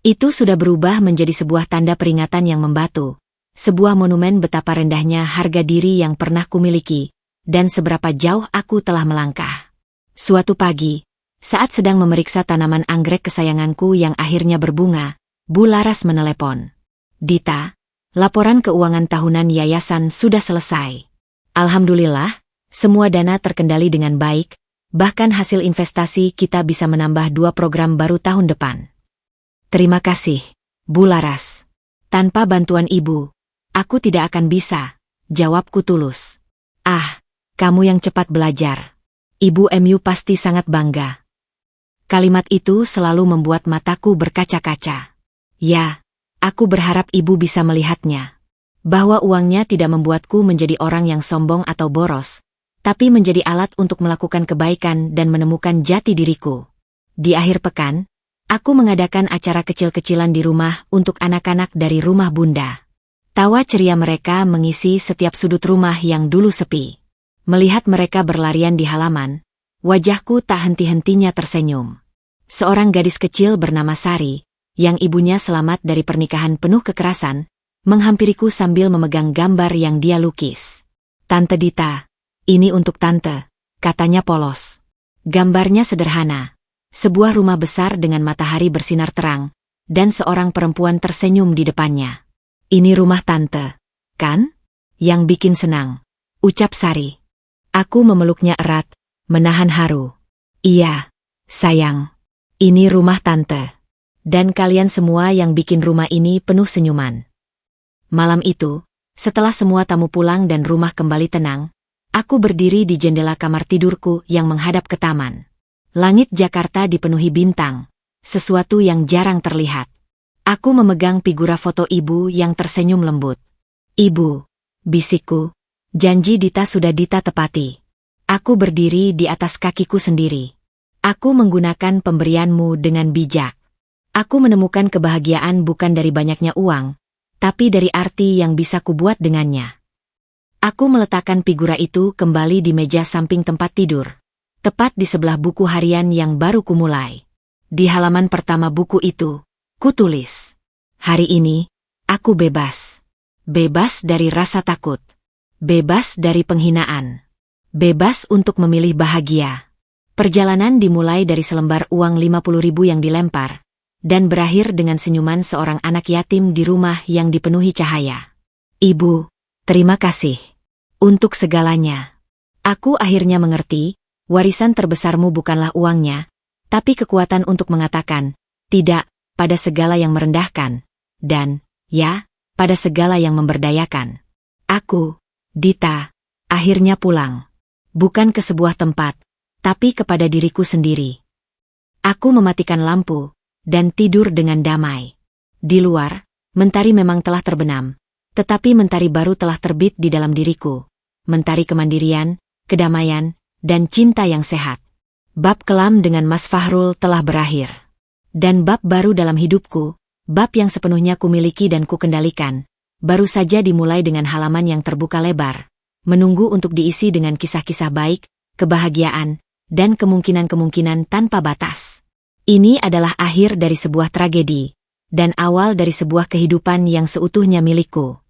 Speaker 1: Itu sudah berubah menjadi sebuah tanda peringatan yang membatu, sebuah monumen betapa rendahnya harga diri yang pernah kumiliki, dan seberapa jauh aku telah melangkah. Suatu pagi, saat sedang memeriksa tanaman anggrek kesayanganku yang akhirnya berbunga, Bu Laras menelepon. Dita, laporan keuangan tahunan yayasan sudah selesai. Alhamdulillah, semua dana terkendali dengan baik, bahkan hasil investasi kita bisa menambah 2 program baru tahun depan. Terima kasih, Bu Laras. Tanpa bantuan Ibu, aku tidak akan bisa, jawabku tulus. Ah, kamu yang cepat belajar. Ibu MU pasti sangat bangga. Kalimat itu selalu membuat mataku berkaca-kaca. Ya, aku berharap ibu bisa melihatnya. Bahwa uangnya tidak membuatku menjadi orang yang sombong atau boros, tapi menjadi alat untuk melakukan kebaikan dan menemukan jati diriku. Di akhir pekan, aku mengadakan acara kecil-kecilan di rumah untuk anak-anak dari rumah Bunda. Tawa ceria mereka mengisi setiap sudut rumah yang dulu sepi. Melihat mereka berlarian di halaman, wajahku tak henti-hentinya tersenyum. Seorang gadis kecil bernama Sari, yang ibunya selamat dari pernikahan penuh kekerasan, menghampiriku sambil memegang gambar yang dia lukis. Tante Dita, ini untuk Tante, katanya polos. Gambarnya sederhana, sebuah rumah besar dengan matahari bersinar terang, dan seorang perempuan tersenyum di depannya. Ini rumah Tante, kan? Yang bikin senang, ucap Sari. Aku memeluknya erat, menahan haru. Iya, sayang. Ini rumah Tante. Dan kalian semua yang bikin rumah ini penuh senyuman. Malam itu, setelah semua tamu pulang dan rumah kembali tenang, aku berdiri di jendela kamar tidurku yang menghadap ke taman. Langit Jakarta dipenuhi bintang, sesuatu yang jarang terlihat. Aku memegang figura foto ibu yang tersenyum lembut. Ibu, bisikku, janji Dita sudah Dita tepati. Aku berdiri di atas kakiku sendiri. Aku menggunakan pemberianmu dengan bijak. Aku menemukan kebahagiaan bukan dari banyaknya uang, tapi dari arti yang bisa kubuat dengannya. Aku meletakkan figura itu kembali di meja samping tempat tidur, tepat di sebelah buku harian yang baru kumulai. Di halaman pertama buku itu, kutulis, "Hari ini, aku bebas. Bebas dari rasa takut. Bebas dari penghinaan. Bebas untuk memilih bahagia." Perjalanan dimulai dari selembar uang 50.000 yang dilempar, dan berakhir dengan senyuman seorang anak yatim di rumah yang dipenuhi cahaya. Ibu, terima kasih untuk segalanya. Aku akhirnya mengerti, warisan terbesarmu bukanlah uangnya, tapi kekuatan untuk mengatakan, tidak, pada segala yang merendahkan, dan, ya, pada segala yang memberdayakan. Aku, Dita, akhirnya pulang. Bukan ke sebuah tempat, tapi kepada diriku sendiri. Aku mematikan lampu dan tidur dengan damai. Di luar, mentari memang telah terbenam, tetapi mentari baru telah terbit di dalam diriku. Mentari kemandirian, kedamaian, dan cinta yang sehat. Bab kelam dengan Mas Fahrul telah berakhir. Dan bab baru dalam hidupku, bab yang sepenuhnya kumiliki dan kukendalikan, baru saja dimulai dengan halaman yang terbuka lebar, menunggu untuk diisi dengan kisah-kisah baik, kebahagiaan, dan kemungkinan-kemungkinan tanpa batas. Ini adalah akhir dari sebuah tragedi, dan awal dari sebuah kehidupan yang seutuhnya milikku.